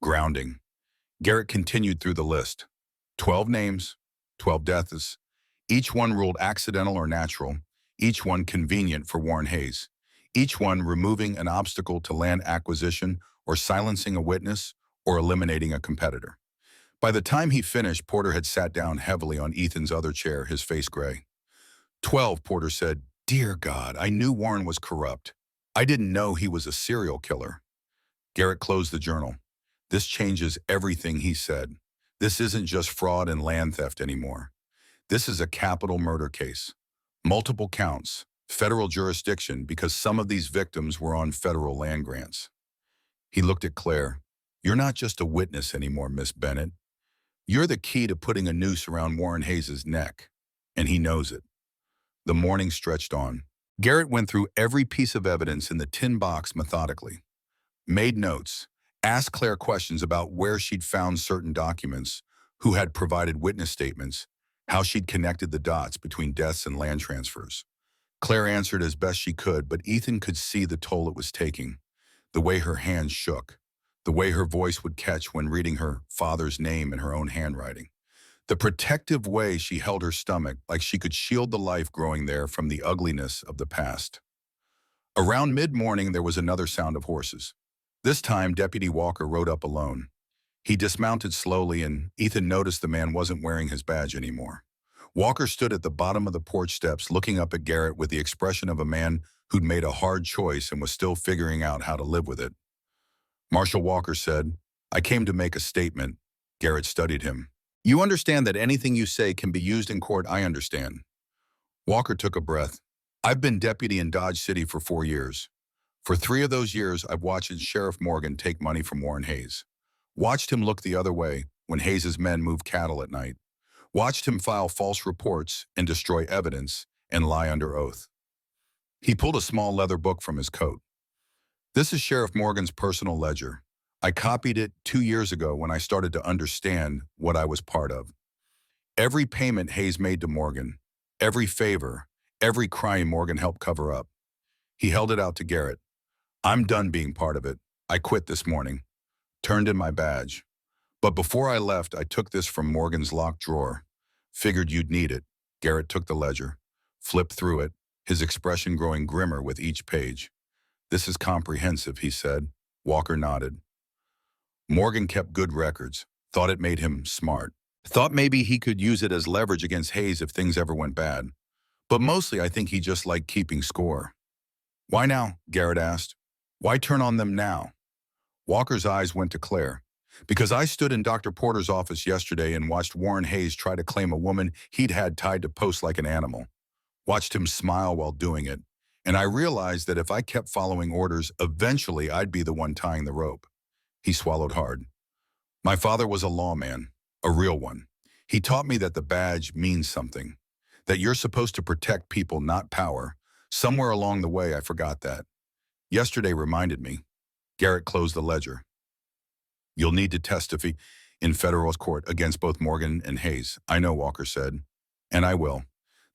grounding. Garrett continued through the list. 12 names, 12 deaths, each one ruled accidental or natural, each one convenient for Warren Hayes, each one removing an obstacle to land acquisition or silencing a witness or eliminating a competitor. By the time he finished, Porter had sat down heavily on Ethan's other chair, his face gray. 12, Porter said. Dear God, I knew Warren was corrupt. I didn't know he was a serial killer. Garrett closed the journal. This changes everything, he said. This isn't just fraud and land theft anymore. This is a capital murder case. Multiple counts, federal jurisdiction, because some of these victims were on federal land grants. He looked at Claire. You're not just a witness anymore, Miss Bennett. You're the key to putting a noose around Warren Hayes' neck. And he knows it. The morning stretched on. Garrett went through every piece of evidence in the tin box methodically, made notes, asked Claire questions about where she'd found certain documents, who had provided witness statements, how she'd connected the dots between deaths and land transfers. Claire answered as best she could, but Ethan could see the toll it was taking, the way her hands shook, the way her voice would catch when reading her father's name in her own handwriting, the protective way she held her stomach like she could shield the life growing there from the ugliness of the past. Around mid-morning, there was another sound of horses. This time, Deputy Walker rode up alone. He dismounted slowly, and Ethan noticed the man wasn't wearing his badge anymore. Walker stood at the bottom of the porch steps looking up at Garrett with the expression of a man who'd made a hard choice and was still figuring out how to live with it. Marshal Walker said, "I came to make a statement." Garrett studied him. "You understand that anything you say can be used in court?" "I understand." Walker took a breath. "I've been deputy in Dodge City for 4 years. For 3 of those years, I've watched Sheriff Morgan take money from Warren Hayes. Watched him look the other way when Hayes' men moved cattle at night. Watched him file false reports and destroy evidence and lie under oath." He pulled a small leather book from his coat. "This is Sheriff Morgan's personal ledger. I copied it 2 years ago when I started to understand what I was part of. Every payment Hayes made to Morgan, every favor, every crime Morgan helped cover up." He held it out to Garrett. "I'm done being part of it. I quit this morning. Turned in my badge. But before I left, I took this from Morgan's locked drawer. Figured you'd need it." Garrett took the ledger, flipped through it, his expression growing grimmer with each page. "This is comprehensive," he said. Walker nodded. "Morgan kept good records, thought it made him smart. Thought maybe he could use it as leverage against Hayes if things ever went bad. But mostly I think he just liked keeping score." "Why now?" Garrett asked. "Why turn on them now?" Walker's eyes went to Claire. "Because I stood in Dr. Porter's office yesterday and watched Warren Hayes try to claim a woman he'd had tied to posts like an animal. Watched him smile while doing it. And I realized that if I kept following orders, eventually I'd be the one tying the rope." He swallowed hard. "My father was a lawman, a real one. He taught me that the badge means something, that you're supposed to protect people, not power. Somewhere along the way, I forgot that. Yesterday reminded me." Garrett closed the ledger. "You'll need to testify in federal court against both Morgan and Hayes." "I know," Walker said. "And I will."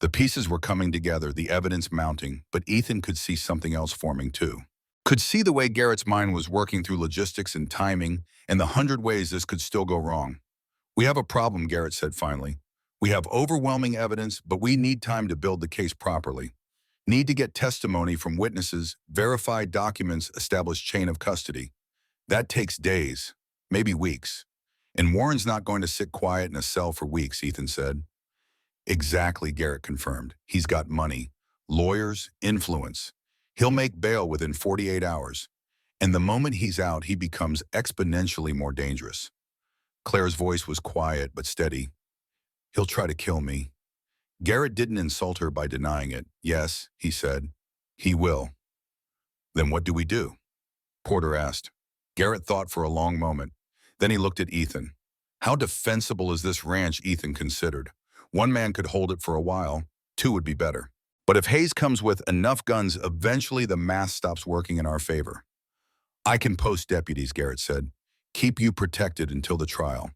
The pieces were coming together, the evidence mounting, but Ethan could see something else forming too. Could see the way Garrett's mind was working through logistics and timing and the 100 ways this could still go wrong. "We have a problem," Garrett said finally. "We have overwhelming evidence, but we need time to build the case properly. Need to get testimony from witnesses, verified documents, establish chain of custody. That takes days, maybe weeks. And Warren's not going to sit quiet in a cell for weeks," Ethan said. "Exactly," Garrett confirmed. "He's got money, lawyers, influence. He'll make bail within 48 hours. And the moment he's out, he becomes exponentially more dangerous." Claire's voice was quiet but steady. "He'll try to kill me." Garrett didn't insult her by denying it. "Yes," he said, "he will." "Then what do we do?" Porter asked. Garrett thought for a long moment. Then he looked at Ethan. How defensible is this ranch, Ethan considered. One man could hold it for a while, 2 would be better. But if Hayes comes with enough guns, eventually the math stops working in our favor. "I can post deputies," Garrett said. "Keep you protected until the trial."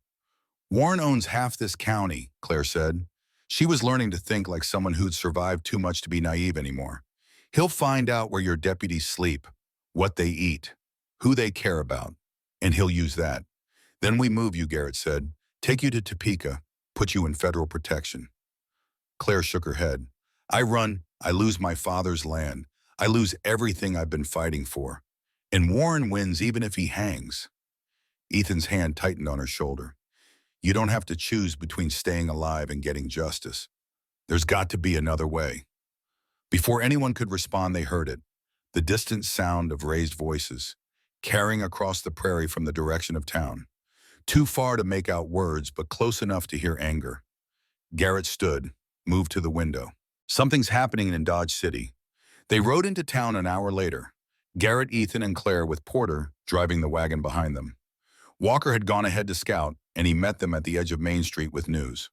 "Warren owns half this county," Claire said. She was learning to think like someone who'd survived too much to be naive anymore. "He'll find out where your deputies sleep, what they eat, who they care about, and he'll use that. Then we move you," Garrett said. "Take you to Topeka, put you in federal protection." Claire shook her head. "I run, I lose my father's land. I lose everything I've been fighting for. And Warren wins even if he hangs." Ethan's hand tightened on her shoulder. "You don't have to choose between staying alive and getting justice. There's got to be another way." Before anyone could respond, they heard it. The distant sound of raised voices, carrying across the prairie from the direction of town. Too far to make out words, but close enough to hear anger. Garrett stood, moved to the window. Something's happening in Dodge City. They rode into town an hour later. Garrett, Ethan, and Claire with Porter driving the wagon behind them. Walker had gone ahead to scout, and he met them at the edge of Main Street with news.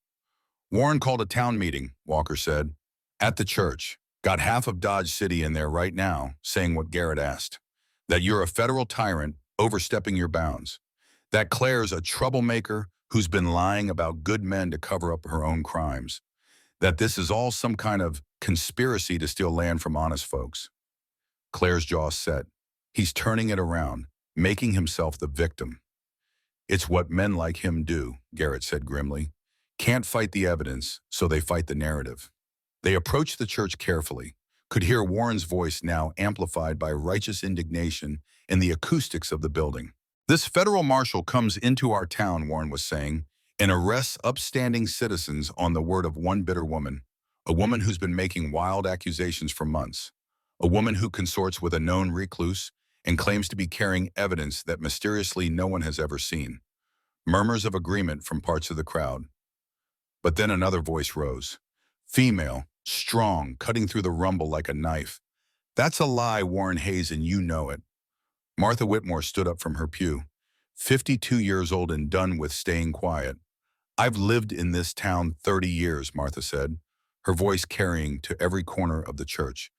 Warren called a town meeting, Walker said, at the church. Got half of Dodge City in there right now, saying what Garrett asked. That you're a federal tyrant overstepping your bounds. That Claire's a troublemaker who's been lying about good men to cover up her own crimes. That this is all some kind of conspiracy to steal land from honest folks. Claire's jaw set. He's turning it around, making himself the victim. It's what men like him do, Garrett said grimly. Can't fight the evidence, so they fight the narrative. They approached the church carefully, could hear Warren's voice now amplified by righteous indignation in the acoustics of the building. This federal marshal comes into our town, Warren was saying, and arrests upstanding citizens on the word of one bitter woman, a woman who's been making wild accusations for months, a woman who consorts with a known recluse and claims to be carrying evidence that mysteriously no one has ever seen. Murmurs of agreement from parts of the crowd. But then another voice rose. Female, strong, cutting through the rumble like a knife. That's a lie, Warren Hayes, and you know it. Martha Whitmore stood up from her pew, 52 years old and done with staying quiet. I've lived in this town 30 years, Martha said, her voice carrying to every corner of the church.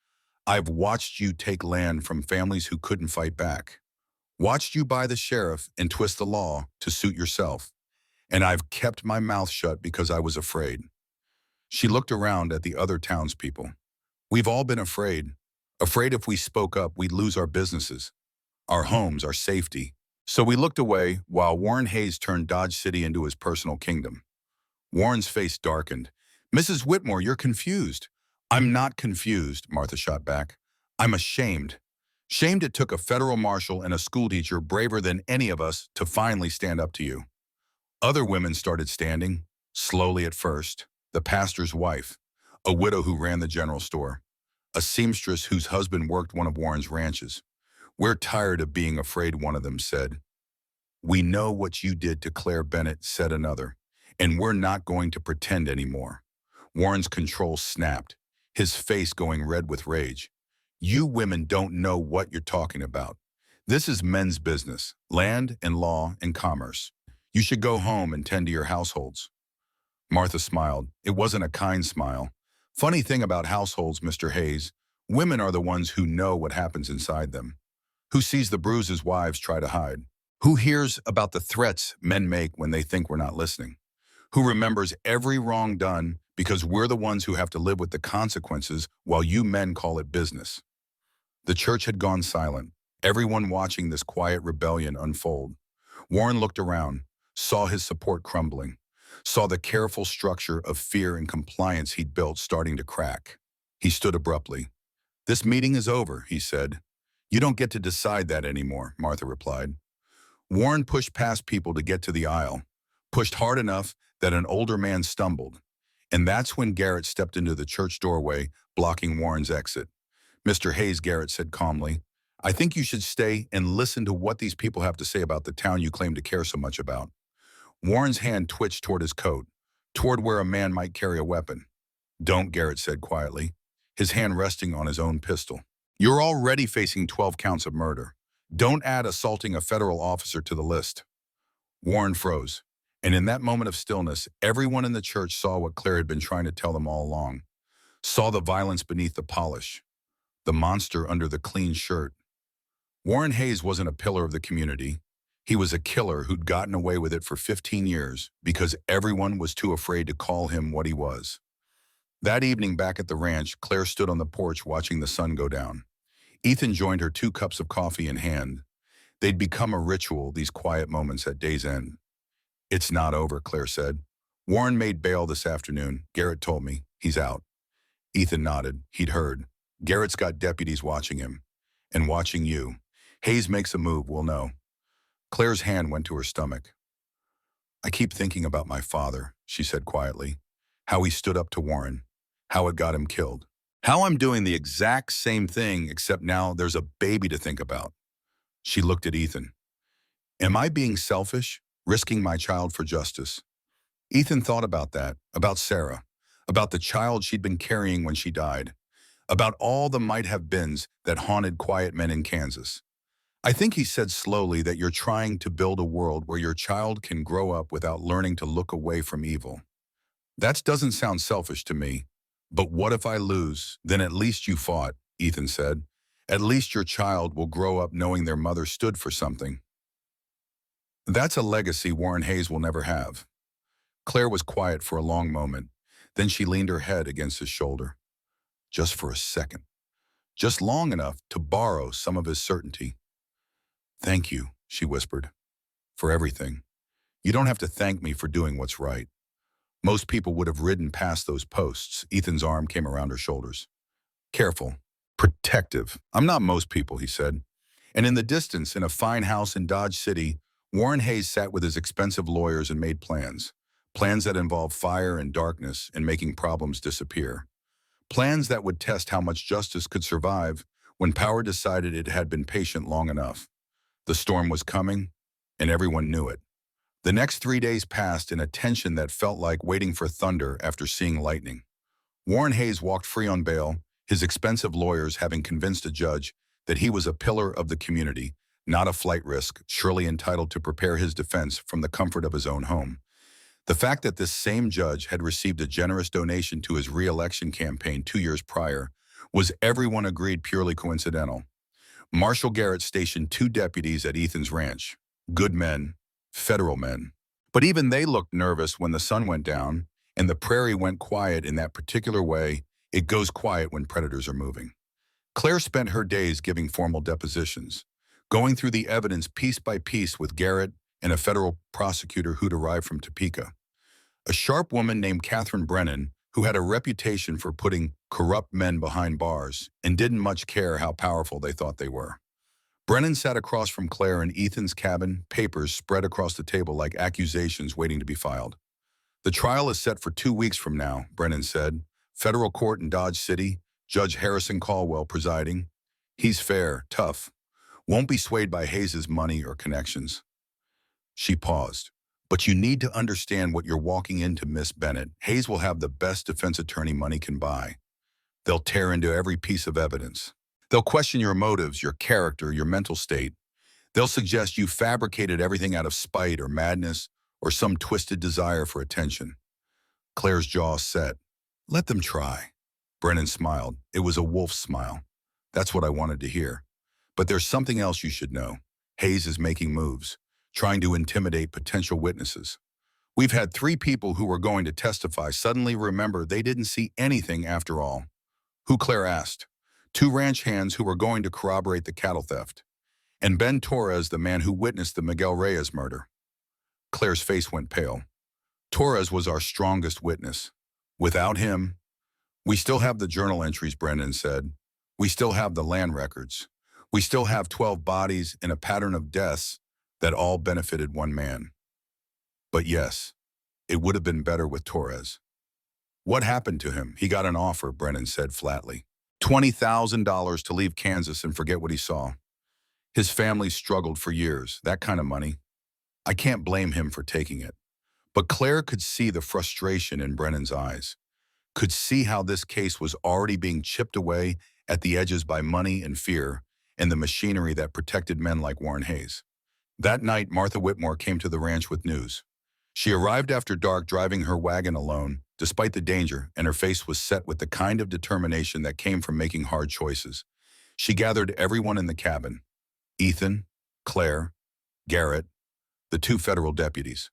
I've watched you take land from families who couldn't fight back. Watched you buy the sheriff and twist the law to suit yourself. And I've kept my mouth shut because I was afraid. She looked around at the other townspeople. We've all been afraid. Afraid if we spoke up, we'd lose our businesses, our homes, our safety. So we looked away while Warren Hayes turned Dodge City into his personal kingdom. Warren's face darkened. Mrs. Whitmore, you're confused. I'm not confused, Martha shot back. I'm ashamed. Shamed it took a federal marshal and a schoolteacher braver than any of us to finally stand up to you. Other women started standing, slowly at first. The pastor's wife, a widow who ran the general store, a seamstress whose husband worked one of Warren's ranches. We're tired of being afraid, one of them said. We know what you did to Claire Bennett, said another, and we're not going to pretend anymore. Warren's control snapped, his face going red with rage. You women don't know what you're talking about. This is men's business, land and law and commerce. You should go home and tend to your households. Martha smiled. It wasn't a kind smile. Funny thing about households, Mr. Hayes, women are the ones who know what happens inside them, who sees the bruises wives try to hide, who hears about the threats men make when they think we're not listening, who remembers every wrong done because we're the ones who have to live with the consequences while you men call it business. The church had gone silent, everyone watching this quiet rebellion unfold. Warren looked around, saw his support crumbling, saw the careful structure of fear and compliance he'd built starting to crack. He stood abruptly. This meeting is over, he said. You don't get to decide that anymore, Martha replied. Warren pushed past people to get to the aisle, pushed hard enough that an older man stumbled. And that's when Garrett stepped into the church doorway, blocking Warren's exit. Mr. Hayes, Garrett said calmly, I think you should stay and listen to what these people have to say about the town you claim to care so much about. Warren's hand twitched toward his coat, toward where a man might carry a weapon. Don't, Garrett said quietly, his hand resting on his own pistol. You're already facing 12 counts of murder. Don't add assaulting a federal officer to the list. Warren froze, and in that moment of stillness, everyone in the church saw what Claire had been trying to tell them all along, saw the violence beneath the polish, the monster under the clean shirt. Warren Hayes wasn't a pillar of the community. He was a killer who'd gotten away with it for 15 years because everyone was too afraid to call him what he was. That evening back at the ranch, Claire stood on the porch watching the sun go down. Ethan joined her, 2 cups of coffee in hand. They'd become a ritual, these quiet moments at day's end. It's not over, Claire said. Warren made bail this afternoon. Garrett told me. He's out. Ethan nodded. He'd heard. Garrett's got deputies watching him. And watching you. Hayes makes a move, we'll know. Claire's hand went to her stomach. I keep thinking about my father, she said quietly. How he stood up to Warren. How it got him killed. How I'm doing the exact same thing, except now there's a baby to think about. She looked at Ethan. Am I being selfish, risking my child for justice? Ethan thought about that, about Sarah, about the child she'd been carrying when she died, about all the might-have-beens that haunted quiet men in Kansas. I think he said slowly that you're trying to build a world where your child can grow up without learning to look away from evil. That doesn't sound selfish to me. But what if I lose? Then at least you fought, Ethan said. At least your child will grow up knowing their mother stood for something. That's a legacy Warren Hayes will never have. Claire was quiet for a long moment. Then she leaned her head against his shoulder. Just for a second. Just long enough to borrow some of his certainty. Thank you, she whispered, for everything. You don't have to thank me for doing what's right. Most people would have ridden past those posts. Ethan's arm came around her shoulders. Careful. Protective. I'm not most people, he said. And in the distance, in a fine house in Dodge City, Warren Hayes sat with his expensive lawyers and made plans. Plans that involved fire and darkness and making problems disappear. Plans that would test how much justice could survive when power decided it had been patient long enough. The storm was coming, and everyone knew it. The next 3 days passed in a tension that felt like waiting for thunder after seeing lightning. Warren Hayes walked free on bail, his expensive lawyers having convinced a judge that he was a pillar of the community, not a flight risk, surely entitled to prepare his defense from the comfort of his own home. The fact that this same judge had received a generous donation to his re-election campaign 2 years prior was, everyone agreed, purely coincidental. Marshal Garrett stationed 2 deputies at Ethan's ranch. Good men, federal men. But even they looked nervous when the sun went down, and the prairie went quiet in that particular way it goes quiet when predators are moving. Claire spent her days giving formal depositions, going through the evidence piece by piece with Garrett and a federal prosecutor who'd arrived from Topeka. A sharp woman named Catherine Brennan, who had a reputation for putting corrupt men behind bars and didn't much care how powerful they thought they were. Brennan sat across from Claire in Ethan's cabin, papers spread across the table like accusations waiting to be filed. The trial is set for 2 weeks from now, Brennan said. Federal court in Dodge City, Judge Harrison Caldwell presiding. He's fair, tough, won't be swayed by Hayes's money or connections. She paused. But you need to understand what you're walking into, Miss Bennett. Hayes will have the best defense attorney money can buy. They'll tear into every piece of evidence. They'll question your motives, your character, your mental state. They'll suggest you fabricated everything out of spite or madness or some twisted desire for attention. Claire's jaw set. Let them try. Brennan smiled. It was a wolf's smile. That's what I wanted to hear. But there's something else you should know. Hayes is making moves, trying to intimidate potential witnesses. We've had 3 people who were going to testify suddenly remember they didn't see anything after all. Who? Claire asked. 2 ranch hands who were going to corroborate the cattle theft. And Ben Torres, the man who witnessed the Miguel Reyes murder. Claire's face went pale. Torres was our strongest witness. Without him, we still have the journal entries, Brendan said. We still have the land records. We still have 12 bodies in a pattern of deaths that all benefited one man. But yes, it would have been better with Torres. What happened to him? He got an offer, Brennan said flatly. $20,000 to leave Kansas and forget what he saw. His family struggled for years, that kind of money. I can't blame him for taking it. But Claire could see the frustration in Brennan's eyes, could see how this case was already being chipped away at the edges by money and fear and the machinery that protected men like Warren Hayes. That night, Martha Whitmore came to the ranch with news. She arrived after dark driving her wagon alone, despite the danger, and her face was set with the kind of determination that came from making hard choices. She gathered everyone in the cabin. Ethan, Claire, Garrett, the 2 federal deputies.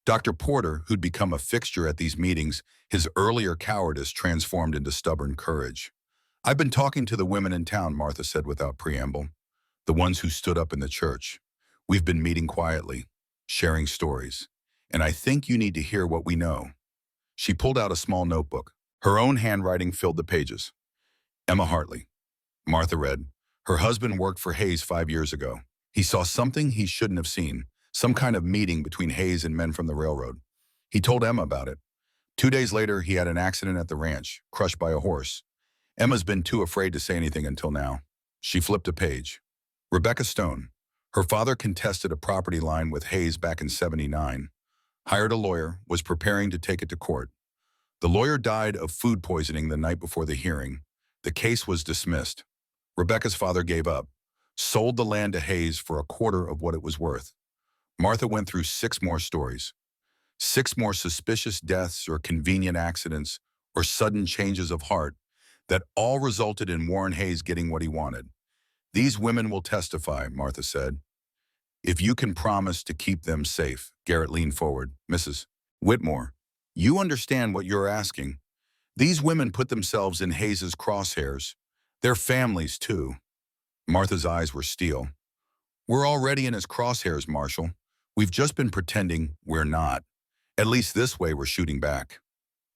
Dr. Porter, who'd become a fixture at these meetings, his earlier cowardice transformed into stubborn courage. I've been talking to the women in town, Martha said without preamble. The ones who stood up in the church. We've been meeting quietly, sharing stories. And I think you need to hear what we know. She pulled out a small notebook. Her own handwriting filled the pages. Emma Hartley. Martha read. Her husband worked for Hayes 5 years ago. He saw something he shouldn't have seen, some kind of meeting between Hayes and men from the railroad. He told Emma about it. 2 days later, he had an accident at the ranch, crushed by a horse. Emma's been too afraid to say anything until now. She flipped a page. Rebecca Stone. Her father contested a property line with Hayes back in '79. Hired a lawyer, was preparing to take it to court. The lawyer died of food poisoning the night before the hearing. The case was dismissed. Rebecca's father gave up. sold the land to Hayes for a quarter of what it was worth. Martha went through 6 more stories. 6 more suspicious deaths or convenient accidents or sudden changes of heart that all resulted in Warren Hayes getting what he wanted. These women will testify, Martha said. If you can promise to keep them safe. Garrett leaned forward. Mrs. Whitmore, you understand what you're asking. These women put themselves in Hayes's crosshairs. Their families, too. Martha's eyes were steel. We're already in his crosshairs, Marshal. We've just been pretending we're not. At least this way we're shooting back.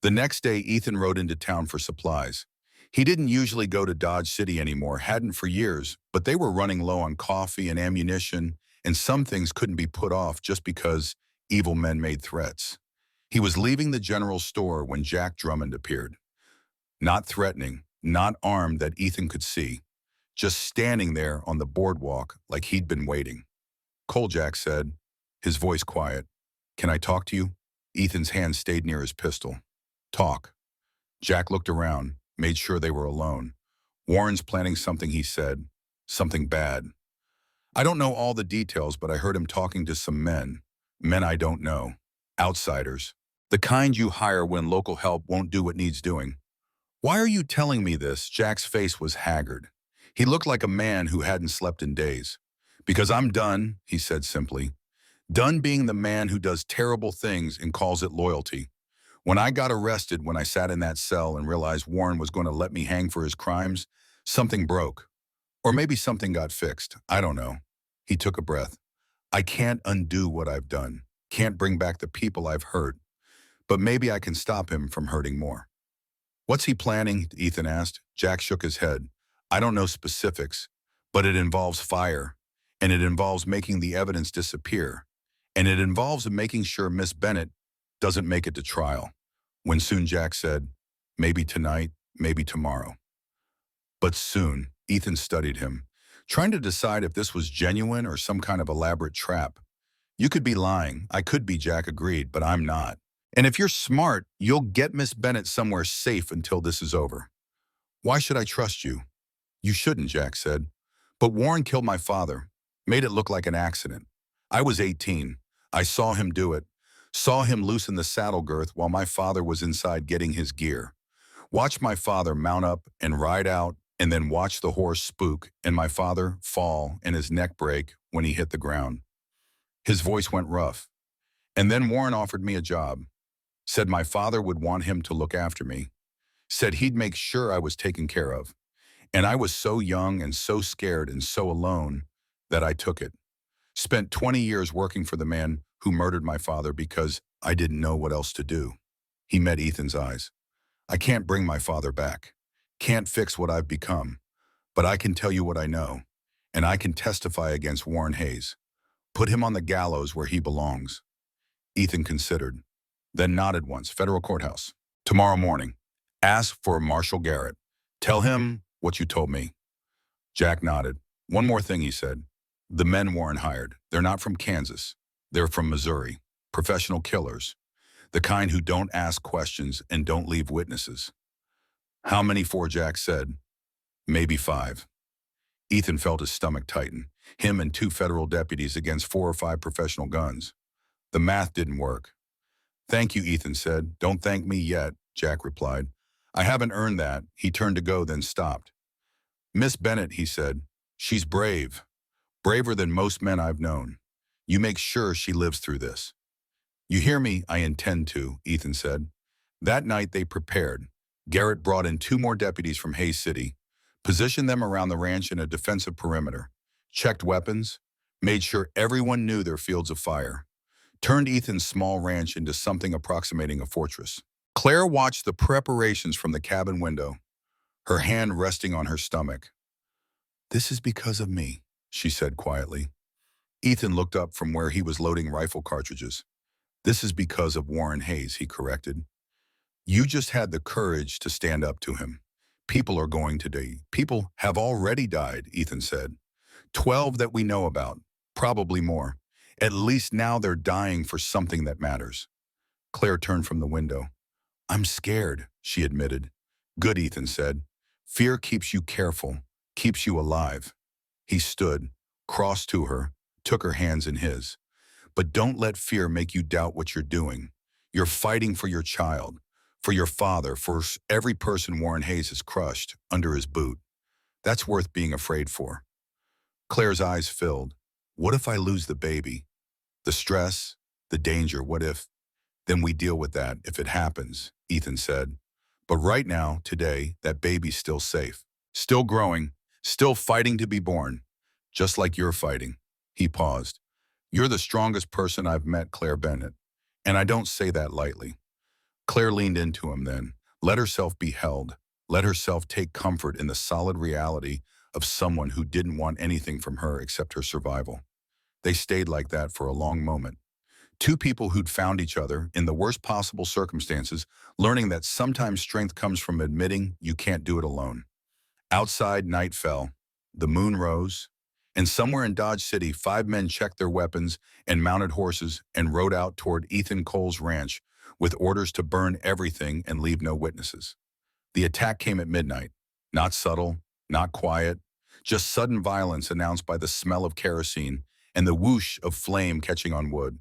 The next day, Ethan rode into town for supplies. He didn't usually go to Dodge City anymore, hadn't for years, but they were running low on coffee and ammunition, and some things couldn't be put off just because evil men made threats. He was leaving the general store when Jack Drummond appeared. Not threatening, not armed that Ethan could see, just standing there on the boardwalk like he'd been waiting. "Cole," Jack said, his voice quiet. "Can I talk to you?" Ethan's hand stayed near his pistol. "Talk." Jack looked around, made sure they were alone. "Warren's planning something," he said. "Something bad. I don't know all the details, but I heard him talking to some men. Men I don't know. Outsiders. The kind you hire when local help won't do what needs doing." "Why are you telling me this?" Jack's face was haggard. He looked like a man who hadn't slept in days. "Because I'm done," he said simply. "Done being the man who does terrible things and calls it loyalty. When I got arrested, when I sat in that cell and realized Warren was going to let me hang for his crimes, something broke. Or maybe something got fixed. I don't know." He took a breath. "I can't undo what I've done. Can't bring back the people I've hurt. But maybe I can stop him from hurting more." "What's he planning?" Ethan asked. Jack shook his head. "I don't know specifics, but it involves fire, and it involves making the evidence disappear, and it involves making sure Miss Bennett doesn't make it to trial." When soon, Jack said, "Maybe tonight, maybe tomorrow." But soon, Ethan studied him, trying to decide if this was genuine or some kind of elaborate trap. "You could be lying. I could be," Jack agreed, "but I'm not. And if you're smart, you'll get Miss Bennett somewhere safe until this is over." "Why should I trust you?" "You shouldn't," Jack said. "But Warren killed my father, made it look like an accident. I was 18. I saw him do it. Saw him loosen the saddle girth while my father was inside getting his gear. Watched my father mount up and ride out, and then watch the horse spook and my father fall and his neck break when he hit the ground." His voice went rough. "And then Warren offered me a job. Said my father would want him to look after me. Said he'd make sure I was taken care of. And I was so young and so scared and so alone that I took it. Spent 20 years working for the man who murdered my father because I didn't know what else to do." He met Ethan's eyes. "I can't bring my father back. Can't fix what I've become. But I can tell you what I know. And I can testify against Warren Hayes. Put him on the gallows where he belongs." Ethan considered, then nodded once. "Federal courthouse. Tomorrow morning. Ask for Marshal Garrett. Tell him what you told me." Jack nodded. "One more thing," he said. "The men Warren hired, they're not from Kansas. They're from Missouri. Professional killers. The kind who don't ask questions and don't leave witnesses." "How many for?" Jack said. "Maybe 5. Ethan felt his stomach tighten. Him and 2 federal deputies against 4 or 5 professional guns. The math didn't work. "Thank you," Ethan said. "Don't thank me yet," Jack replied. "I haven't earned that." He turned to go, then stopped. "Miss Bennett," he said. "She's brave. Braver than most men I've known. You make sure she lives through this." "You hear me?" "I intend to," Ethan said. That night they prepared. Garrett brought in 2 more deputies from Hayes City, positioned them around the ranch in a defensive perimeter, checked weapons, made sure everyone knew their fields of fire, turned Ethan's small ranch into something approximating a fortress. Claire watched the preparations from the cabin window, her hand resting on her stomach. "This is because of me," she said quietly. Ethan looked up from where he was loading rifle cartridges. "This is because of Warren Hayes," he corrected. "You just had the courage to stand up to him. People are going to die. People have already died," Ethan said. 12 that we know about, probably more. At least now they're dying for something that matters." Claire turned from the window. "I'm scared," she admitted. "Good," Ethan said. "Fear keeps you careful, keeps you alive." He stood, crossed to her, took her hands in his. But don't let fear make you doubt what you're doing. You're fighting for your child, for your father, for every person Warren Hayes has crushed under his boot. That's worth being afraid for. Claire's eyes filled. What if I lose the baby? The stress, the danger, what if? Then we deal with that if it happens, Ethan said. But right now, today, that baby's still safe. Still growing, still fighting to be born. Just like you're fighting. He paused. You're the strongest person I've met, Claire Bennett. And I don't say that lightly. Claire leaned into him then, let herself be held, let herself take comfort in the solid reality of someone who didn't want anything from her except her survival. They stayed like that for a long moment. Two people who'd found each other in the worst possible circumstances, learning that sometimes strength comes from admitting you can't do it alone. Outside, night fell. The moon rose. And somewhere in Dodge City, 5 men checked their weapons and mounted horses and rode out toward Ethan Cole's ranch with orders to burn everything and leave no witnesses. The attack came at midnight. Not subtle, not quiet, just sudden violence announced by the smell of kerosene and the whoosh of flame catching on wood.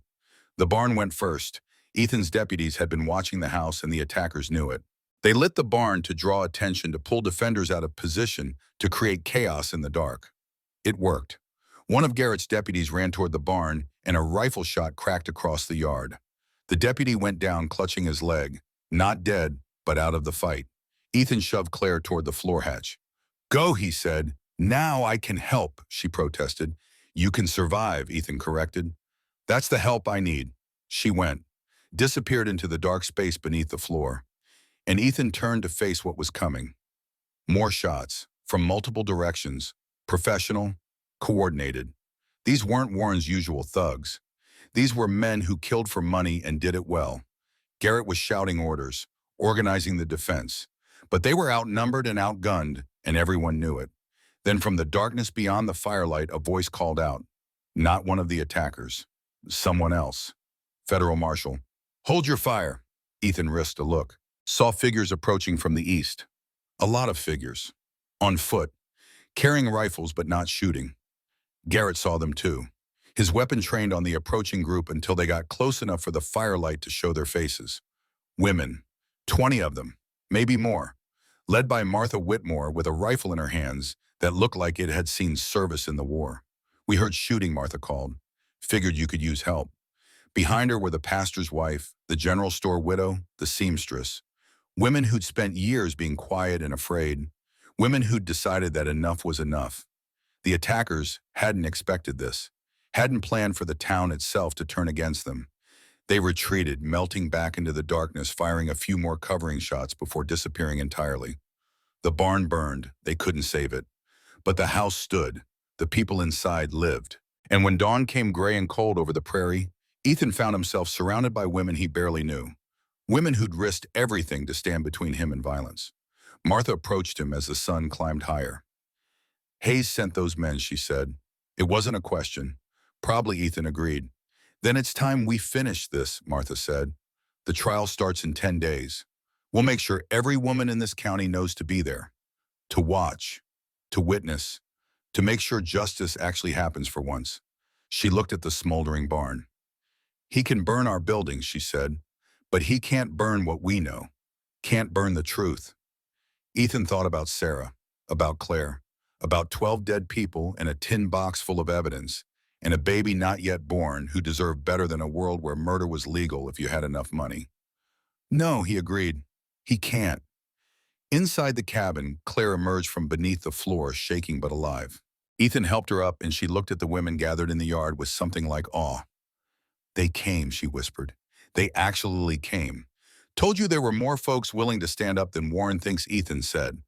The barn went first. Ethan's deputies had been watching the house and the attackers knew it. They lit the barn to draw attention, to pull defenders out of position, to create chaos in the dark. It worked. One of Garrett's deputies ran toward the barn and a rifle shot cracked across the yard. The deputy went down clutching his leg, not dead, but out of the fight. Ethan shoved Claire toward the floor hatch. Go, he said. Now I can help, she protested. You can survive, Ethan corrected. That's the help I need. She went, disappeared into the dark space beneath the floor. And Ethan turned to face what was coming. More shots, from multiple directions, professional, coordinated. These weren't Warren's usual thugs. These were men who killed for money and did it well. Garrett was shouting orders, organizing the defense. But they were outnumbered and outgunned, and everyone knew it. Then from the darkness beyond the firelight, a voice called out. Not one of the attackers. Someone else. Federal Marshal. Hold your fire. Ethan risked a look. Saw figures approaching from the east. A lot of figures. On foot. Carrying rifles but not shooting. Garrett saw them too. His weapon trained on the approaching group until they got close enough for the firelight to show their faces. Women. 20 of them. Maybe more. Led by Martha Whitmore with a rifle in her hands that looked like it had seen service in the war. We heard shooting, Martha called. Figured you could use help. Behind her were the pastor's wife, the general store widow, the seamstress. Women who'd spent years being quiet and afraid. Women who'd decided that enough was enough. The attackers hadn't expected this, hadn't planned for the town itself to turn against them. They retreated, melting back into the darkness, firing a few more covering shots before disappearing entirely. The barn burned, they couldn't save it. But the house stood, the people inside lived. And when dawn came gray and cold over the prairie, Ethan found himself surrounded by women he barely knew. Women who'd risked everything to stand between him and violence. Martha approached him as the sun climbed higher. Hayes sent those men, she said. It wasn't a question. Probably, Ethan agreed. Then it's time we finish this, Martha said. The trial starts in 10 days. We'll make sure every woman in this county knows to be there. To watch. To witness. To make sure justice actually happens for once. She looked at the smoldering barn. He can burn our buildings, she said, but he can't burn what we know. Can't burn the truth. Ethan thought about Sarah, about Claire, about 12 dead people and a tin box full of evidence, and a baby not yet born who deserved better than a world where murder was legal if you had enough money. No, he agreed. He can't. Inside the cabin, Claire emerged from beneath the floor, shaking but alive. Ethan helped her up and she looked at the women gathered in the yard with something like awe. They came, she whispered. They actually came. Told you there were more folks willing to stand up than Warren thinks, Ethan said.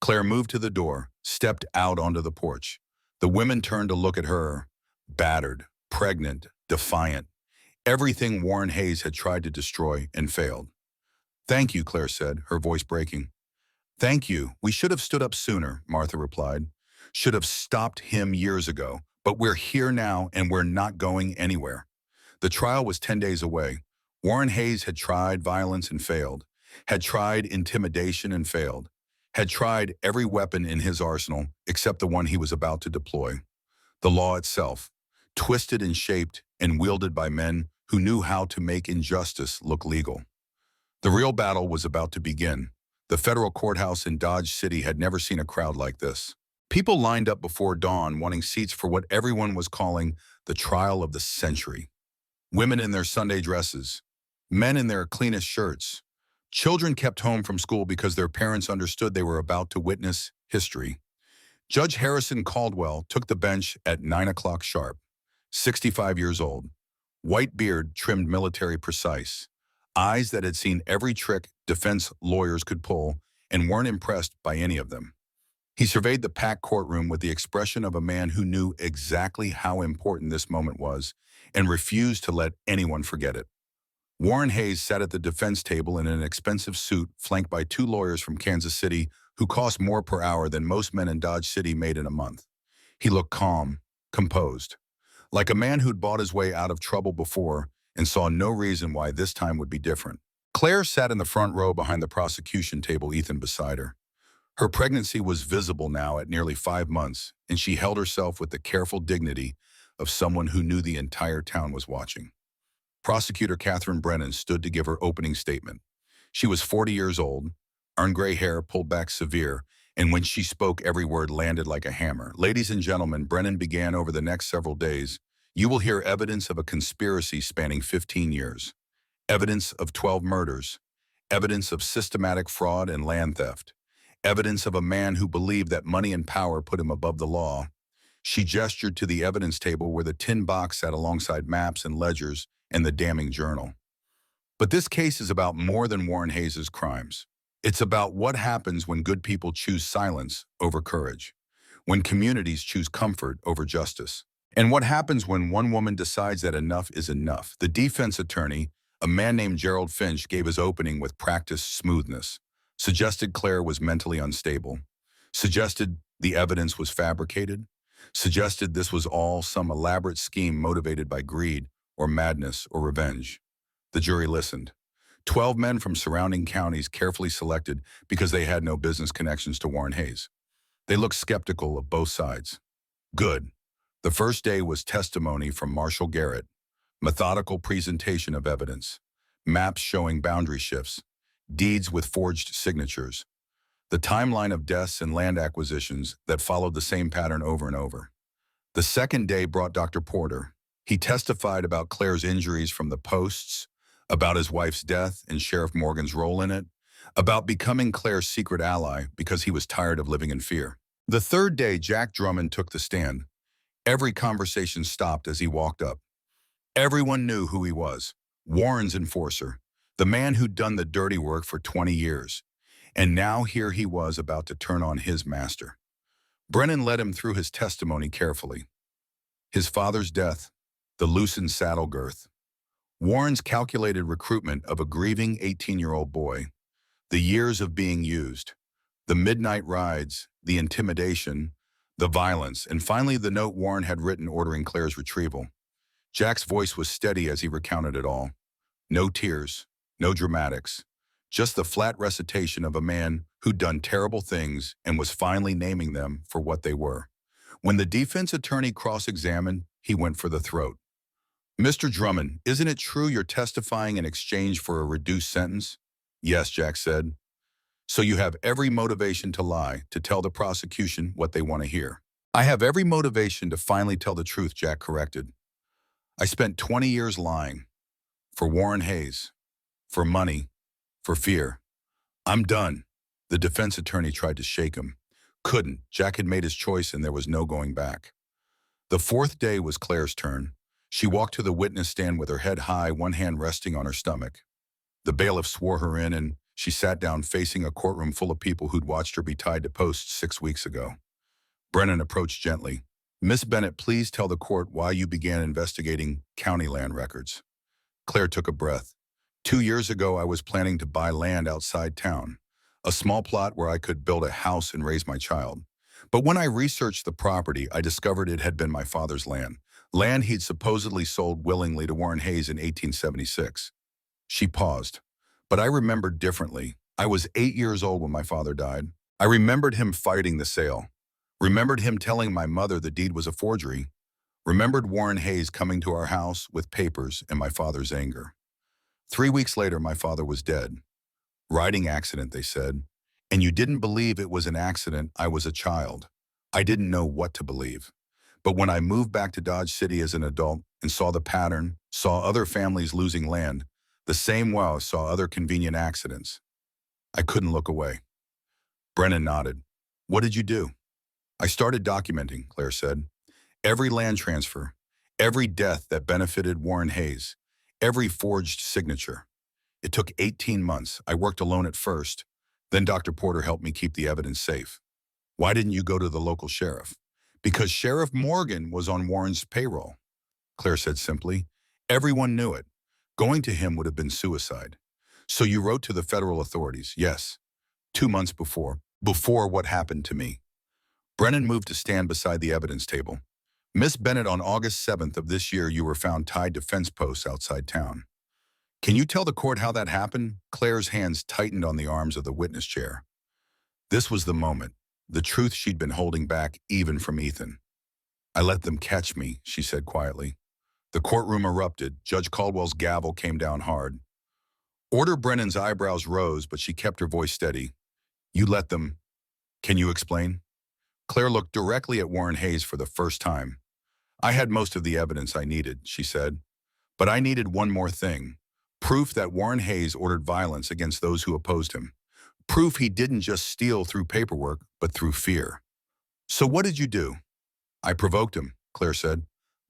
Claire moved to the door, stepped out onto the porch. The women turned to look at her, battered, pregnant, defiant. Everything Warren Hayes had tried to destroy and failed. Thank you, Claire said, her voice breaking. Thank you. We should have stood up sooner, Martha replied. Should have stopped him years ago. But we're here now and we're not going anywhere. The trial was 10 days away. Warren Hayes had tried violence and failed, had tried intimidation and failed, had tried every weapon in his arsenal except the one he was about to deploy. The law itself, twisted and shaped and wielded by men who knew how to make injustice look legal. The real battle was about to begin. The federal courthouse in Dodge City had never seen a crowd like this. People lined up before dawn wanting seats for what everyone was calling the trial of the century. Women in their Sunday dresses, men in their cleanest shirts. Children kept home from school because their parents understood they were about to witness history. Judge Harrison Caldwell took the bench at 9 o'clock sharp, 65 years old, white beard trimmed military precise, eyes that had seen every trick defense lawyers could pull and weren't impressed by any of them. He surveyed the packed courtroom with the expression of a man who knew exactly how important this moment was and refused to let anyone forget it. Warren Hayes sat at the defense table in an expensive suit flanked by two lawyers from Kansas City who cost more per hour than most men in Dodge City made in a month. He looked calm, composed, like a man who'd bought his way out of trouble before and saw no reason why this time would be different. Claire sat in the front row behind the prosecution table, Ethan beside her. Her pregnancy was visible now at nearly 5 months, and she held herself with the careful dignity of someone who knew the entire town was watching. Prosecutor Catherine Brennan stood to give her opening statement. She was 40 years old, earned gray hair pulled back severe, and when she spoke, every word landed like a hammer. Ladies and gentlemen, Brennan began over the next several days. You will hear evidence of a conspiracy spanning 15 years, evidence of 12 murders, evidence of systematic fraud and land theft, evidence of a man who believed that money and power put him above the law. She gestured to the evidence table where the tin box sat alongside maps and ledgers and the damning journal. But this case is about more than Warren Hayes' crimes. It's about what happens when good people choose silence over courage, when communities choose comfort over justice, and what happens when one woman decides that enough is enough. The defense attorney, a man named Gerald Finch, gave his opening with practiced smoothness, suggested Claire was mentally unstable, suggested the evidence was fabricated, suggested this was all some elaborate scheme motivated by greed or madness or revenge. The jury listened. 12 men from surrounding counties carefully selected because they had no business connections to Warren Hayes. They looked skeptical of both sides. Good. The first day was testimony from Marshall Garrett, methodical presentation of evidence, maps showing boundary shifts, deeds with forged signatures, the timeline of deaths and land acquisitions that followed the same pattern over and over. The second day brought Dr. Porter. He testified about Claire's injuries from the posts, about his wife's death and Sheriff Morgan's role in it, about becoming Claire's secret ally because he was tired of living in fear. The third day, Jack Drummond took the stand. Every conversation stopped as he walked up. Everyone knew who he was, Warren's enforcer, the man who'd done the dirty work for 20 years. And now here he was about to turn on his master. Brennan led him through his testimony carefully. His father's death, the loosened saddle girth, Warren's calculated recruitment of a grieving 18-year-old boy, the years of being used, the midnight rides, the intimidation, the violence, and finally the note Warren had written ordering Claire's retrieval. Jack's voice was steady as he recounted it all. No tears, no dramatics, just the flat recitation of a man who'd done terrible things and was finally naming them for what they were. When the defense attorney cross-examined, he went for the throat. Mr. Drummond, isn't it true you're testifying in exchange for a reduced sentence? Yes, Jack said. So you have every motivation to lie, to tell the prosecution what they want to hear. I have every motivation to finally tell the truth, Jack corrected. I spent 20 years lying. For Warren Hayes. For money. For fear. I'm done. The defense attorney tried to shake him. Couldn't. Jack had made his choice and there was no going back. The fourth day was Claire's turn. She walked to the witness stand with her head high, one hand resting on her stomach. The bailiff swore her in and she sat down facing a courtroom full of people who'd watched her be tied to posts 6 weeks ago. Brennan approached gently. Miss Bennett, please tell the court why you began investigating county land records. Claire took a breath. 2 years ago, I was planning to buy land outside town, a small plot where I could build a house and raise my child. But when I researched the property, I discovered it had been my father's land he'd supposedly sold willingly to Warren Hayes in 1876. She paused. But I remembered differently. I was 8 years old when my father died. I remembered him fighting the sale. Remembered him telling my mother the deed was a forgery. Remembered Warren Hayes coming to our house with papers and my father's anger. 3 weeks later, my father was dead. Riding accident, they said. And you didn't believe it was an accident. I was a child. I didn't know what to believe. But when I moved back to Dodge City as an adult and saw the pattern, saw other families losing land, the same way I saw other convenient accidents, I couldn't look away. Brennan nodded. What did you do? I started documenting, Claire said. Every land transfer, every death that benefited Warren Hayes, every forged signature. It took 18 months. I worked alone at first. Then Dr. Porter helped me keep the evidence safe. Why didn't you go to the local sheriff? Because Sheriff Morgan was on Warren's payroll, Claire said simply. Everyone knew it. Going to him would have been suicide. So you wrote to the federal authorities, yes, 2 months before what happened to me. Brennan moved to stand beside the evidence table. Miss Bennett, on August 7th of this year, you were found tied to fence posts outside town. Can you tell the court how that happened? Claire's hands tightened on the arms of the witness chair. This was the moment, the truth she'd been holding back even from Ethan. I let them catch me, she said quietly. The courtroom erupted. Judge Caldwell's gavel came down hard. Order Brennan's eyebrows rose, but she kept her voice steady. You let them. Can you explain? Claire looked directly at Warren Hayes for the first time. I had most of the evidence I needed, she said. But I needed one more thing. Proof that Warren Hayes ordered violence against those who opposed him. Proof he didn't just steal through paperwork, but through fear. So what did you do? I provoked him, Claire said,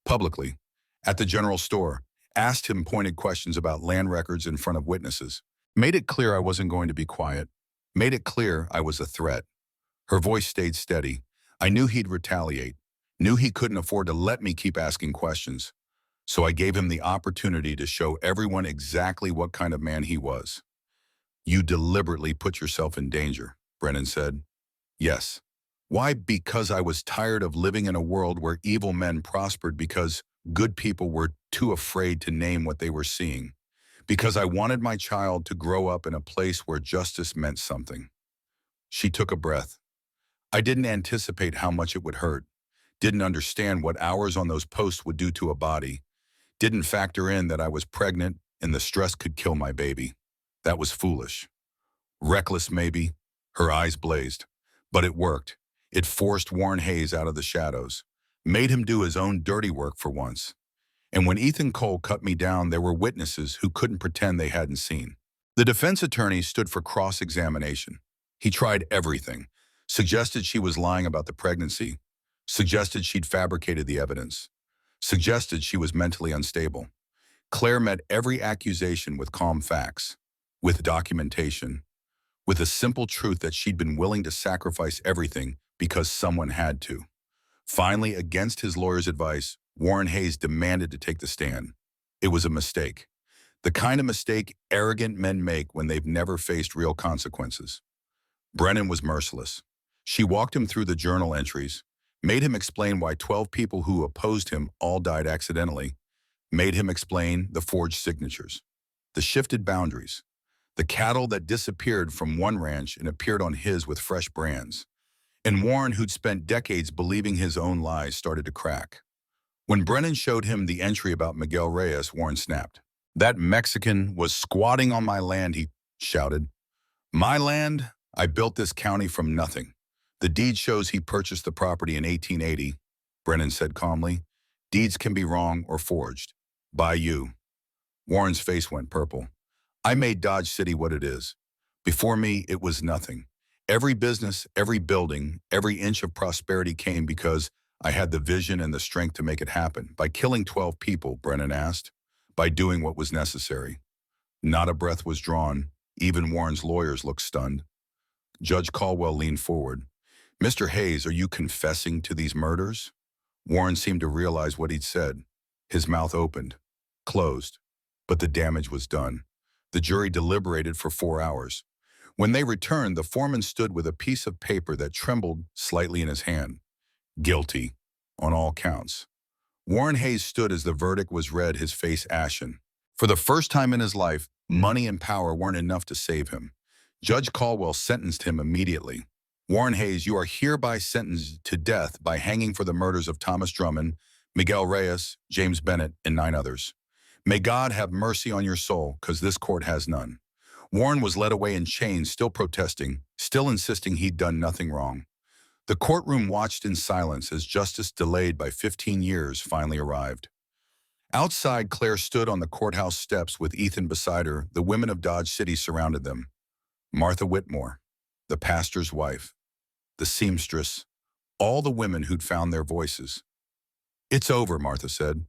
publicly, at the general store, asked him pointed questions about land records in front of witnesses. Made it clear I wasn't going to be quiet. Made it clear I was a threat. Her voice stayed steady. I knew he'd retaliate. Knew he couldn't afford to let me keep asking questions. So I gave him the opportunity to show everyone exactly what kind of man he was. You deliberately put yourself in danger, Brennan said. Yes. Why? Because I was tired of living in a world where evil men prospered because good people were too afraid to name what they were seeing. Because I wanted my child to grow up in a place where justice meant something. She took a breath. I didn't anticipate how much it would hurt. Didn't understand what hours on those posts would do to a body. Didn't factor in that I was pregnant and the stress could kill my baby. That was foolish. Reckless, maybe. Her eyes blazed. But it worked. It forced Warren Hayes out of the shadows. Made him do his own dirty work for once. And when Ethan Cole cut me down, there were witnesses who couldn't pretend they hadn't seen. The defense attorney stood for cross-examination. He tried everything. Suggested she was lying about the pregnancy. Suggested she'd fabricated the evidence. Suggested she was mentally unstable. Claire met every accusation with calm facts, with documentation, with a simple truth that she'd been willing to sacrifice everything because someone had to. Finally, against his lawyer's advice, Warren Hayes demanded to take the stand. It was a mistake. The kind of mistake arrogant men make when they've never faced real consequences. Brennan was merciless. She walked him through the journal entries, made him explain why 12 people who opposed him all died accidentally, made him explain the forged signatures, the shifted boundaries, the cattle that disappeared from one ranch and appeared on his with fresh brands. And Warren, who'd spent decades believing his own lies, started to crack. When Brennan showed him the entry about Miguel Reyes, Warren snapped. That Mexican was squatting on my land, he shouted. My land? I built this county from nothing. The deed shows he purchased the property in 1880, Brennan said calmly. Deeds can be wrong or forged. By you. Warren's face went purple. I made Dodge City what it is. Before me, it was nothing. Every business, every building, every inch of prosperity came because I had the vision and the strength to make it happen. By killing 12 people, Brennan asked. By doing what was necessary. Not a breath was drawn. Even Warren's lawyers looked stunned. Judge Caldwell leaned forward. Mr. Hayes, are you confessing to these murders? Warren seemed to realize what he'd said. His mouth opened, closed, but the damage was done. The jury deliberated for 4 hours. When they returned, the foreman stood with a piece of paper that trembled slightly in his hand. Guilty, on all counts. Warren Hayes stood as the verdict was read, his face ashen. For the first time in his life, money and power weren't enough to save him. Judge Caldwell sentenced him immediately. Warren Hayes, you are hereby sentenced to death by hanging for the murders of Thomas Drummond, Miguel Reyes, James Bennett, and 9 others. May God have mercy on your soul, because this court has none. Warren was led away in chains, still protesting, still insisting he'd done nothing wrong. The courtroom watched in silence as justice delayed by 15 years finally arrived. Outside, Claire stood on the courthouse steps with Ethan beside her. The women of Dodge City surrounded them. Martha Whitmore, the pastor's wife, the seamstress, all the women who'd found their voices. It's over, Martha said.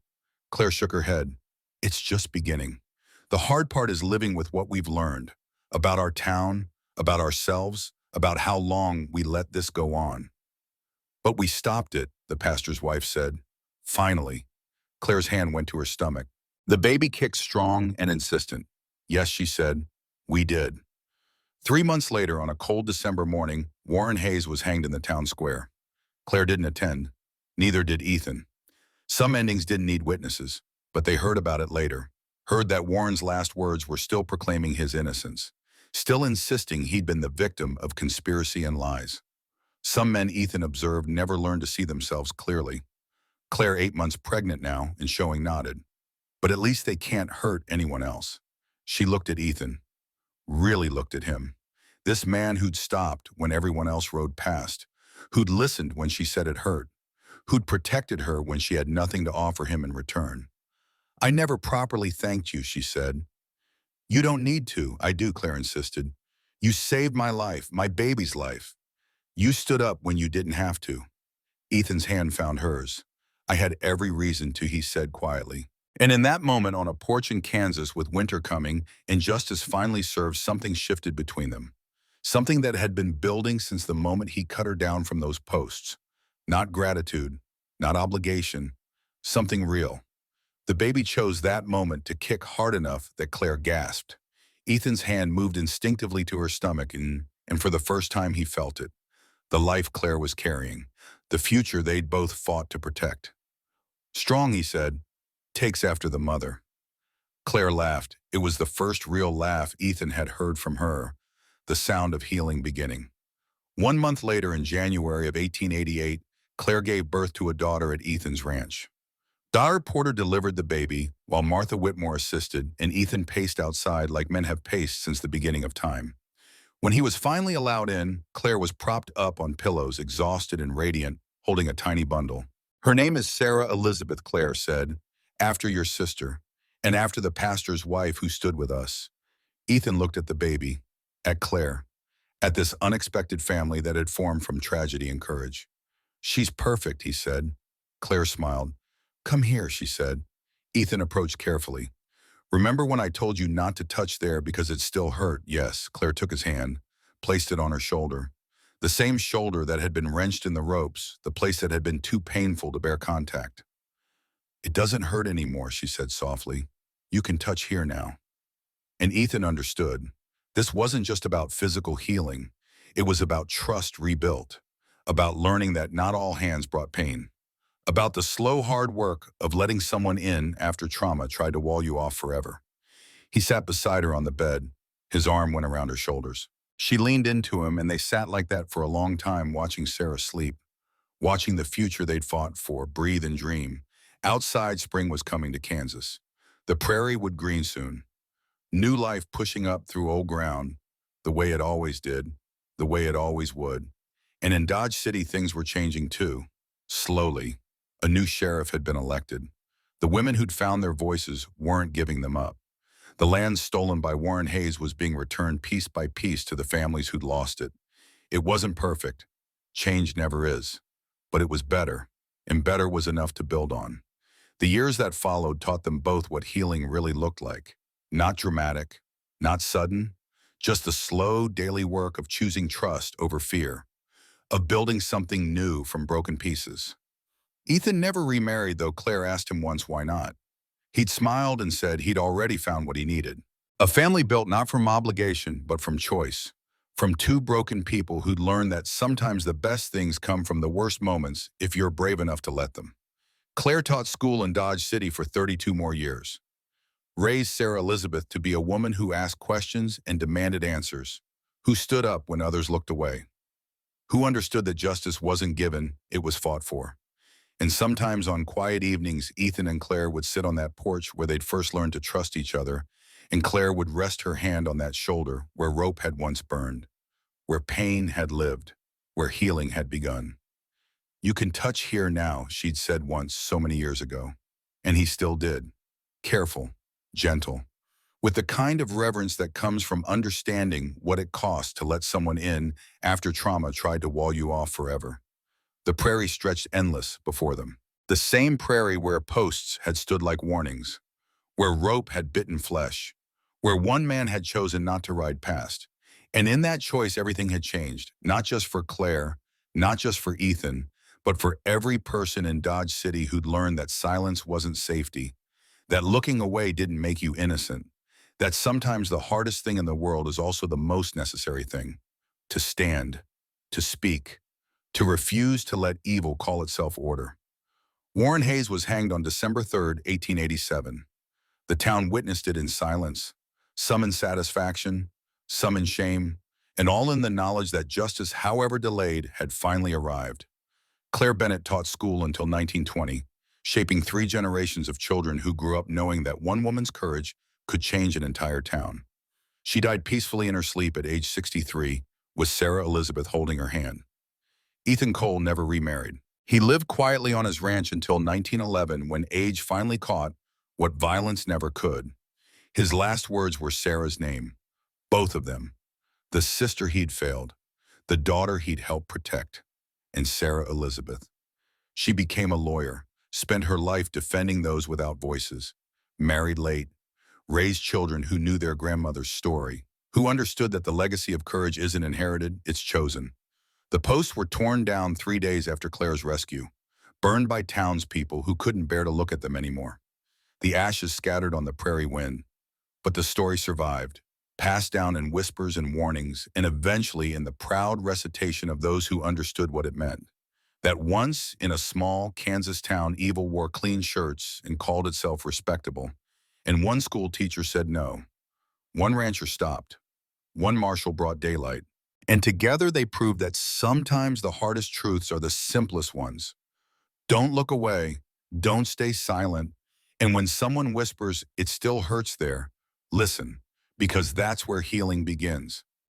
Claire shook her head. It's just beginning. The hard part is living with what we've learned about our town, about ourselves, about how long we let this go on. But we stopped it, the pastor's wife said. Finally. Claire's hand went to her stomach. The baby kicked strong and insistent. Yes, she said. We did. 3 months later, on a cold December morning, Warren Hayes was hanged in the town square. Claire didn't attend. Neither did Ethan. Some endings didn't need witnesses, but they heard about it later. Heard that Warren's last words were still proclaiming his innocence, still insisting he'd been the victim of conspiracy and lies. Some men Ethan observed never learned to see themselves clearly. Claire, 8 months pregnant now, and showing nodded. But at least they can't hurt anyone else. She looked at Ethan. Really looked at him. This man who'd stopped when everyone else rode past, who'd listened when she said it hurt, who'd protected her when she had nothing to offer him in return. I never properly thanked you, she said. You don't need to, I do, Claire insisted. You saved my life, my baby's life. You stood up when you didn't have to. Ethan's hand found hers. I had every reason to, he said quietly. And in that moment, on a porch in Kansas with winter coming, and justice finally served, something shifted between them. Something that had been building since the moment he cut her down from those posts. Not gratitude, not obligation, something real. The baby chose that moment to kick hard enough that Claire gasped. Ethan's hand moved instinctively to her stomach, and for the first time he felt it. The life Claire was carrying, the future they'd both fought to protect. Strong, he said, takes after the mother. Claire laughed. It was the first real laugh Ethan had heard from her, the sound of healing beginning. 1 month later, in January of 1888, Claire gave birth to a daughter at Ethan's ranch. Daughter Porter delivered the baby, while Martha Whitmore assisted, and Ethan paced outside like men have paced since the beginning of time. When he was finally allowed in, Claire was propped up on pillows, exhausted and radiant, holding a tiny bundle. Her name is Sarah Elizabeth, Claire said, after your sister, and after the pastor's wife who stood with us. Ethan looked at the baby, at Claire, at this unexpected family that had formed from tragedy and courage. She's perfect, he said. Claire smiled. Come here, she said. Ethan approached carefully. Remember when I told you not to touch there because it still hurt? Yes. Claire took his hand, placed it on her shoulder. The same shoulder that had been wrenched in the ropes, the place that had been too painful to bear contact. It doesn't hurt anymore, she said softly. You can touch here now. And Ethan understood. This wasn't just about physical healing. It was about trust rebuilt, about learning that not all hands brought pain, about the slow, hard work of letting someone in after trauma tried to wall you off forever. He sat beside her on the bed. His arm went around her shoulders. She leaned into him, and they sat like that for a long time, watching Sarah sleep, watching the future they'd fought for, breathe and dream. Outside, spring was coming to Kansas. The prairie would green soon. New life pushing up through old ground, the way it always did, the way it always would. And in Dodge City, things were changing too, slowly. A new sheriff had been elected. The women who'd found their voices weren't giving them up. The land stolen by Warren Hayes was being returned piece by piece to the families who'd lost it. It wasn't perfect. Change never is. But it was better, and better was enough to build on. The years that followed taught them both what healing really looked like. Not dramatic, not sudden, just the slow daily work of choosing trust over fear, of building something new from broken pieces. Ethan never remarried, though Claire asked him once why not. He'd smiled and said he'd already found what he needed. A family built not from obligation, but from choice. From two broken people who'd learned that sometimes the best things come from the worst moments if you're brave enough to let them. Claire taught school in Dodge City for 32 more years. Raised Sarah Elizabeth to be a woman who asked questions and demanded answers, who stood up when others looked away. who understood that justice wasn't given, it was fought for. And sometimes on quiet evenings, Ethan and Claire would sit on that porch where they'd first learned to trust each other, and Claire would rest her hand on that shoulder where rope had once burned, where pain had lived, where healing had begun. "You can touch here now," she'd said once so many years ago. And he still did. Careful, gentle, with the kind of reverence that comes from understanding what it costs to let someone in after trauma tried to wall you off forever. The prairie stretched endless before them. The same prairie where posts had stood like warnings, where rope had bitten flesh, where one man had chosen not to ride past. And in that choice, everything had changed, not just for Claire, not just for Ethan, but for every person in Dodge City who'd learned that silence wasn't safety, that looking away didn't make you innocent, that sometimes the hardest thing in the world is also the most necessary thing: to stand, to speak, to refuse to let evil call itself order. Warren Hayes was hanged on December 3rd, 1887. The town witnessed it in silence, some in satisfaction, some in shame, and all in the knowledge that justice, however delayed, had finally arrived. Claire Bennett taught school until 1920, shaping 3 generations of children who grew up knowing that one woman's courage could change an entire town. She died peacefully in her sleep at age 63, with Sarah Elizabeth holding her hand. Ethan Cole never remarried. He lived quietly on his ranch until 1911, when age finally caught what violence never could. His last words were Sarah's name, both of them, the sister he'd failed, the daughter he'd helped protect, and Sarah Elizabeth. She became a lawyer, spent her life defending those without voices, married late, raised children who knew their grandmother's story, who understood that the legacy of courage isn't inherited, it's chosen. The posts were torn down 3 days after Claire's rescue, burned by townspeople who couldn't bear to look at them anymore. The ashes scattered on the prairie wind, but the story survived, passed down in whispers and warnings, and eventually in the proud recitation of those who understood what it meant. That once, in a small Kansas town, evil wore clean shirts and called itself respectable, and one school teacher said no. One rancher stopped. One marshal brought daylight. And together they proved that sometimes the hardest truths are the simplest ones. Don't look away. Don't stay silent. And when someone whispers, "It still hurts there," listen, because that's where healing begins.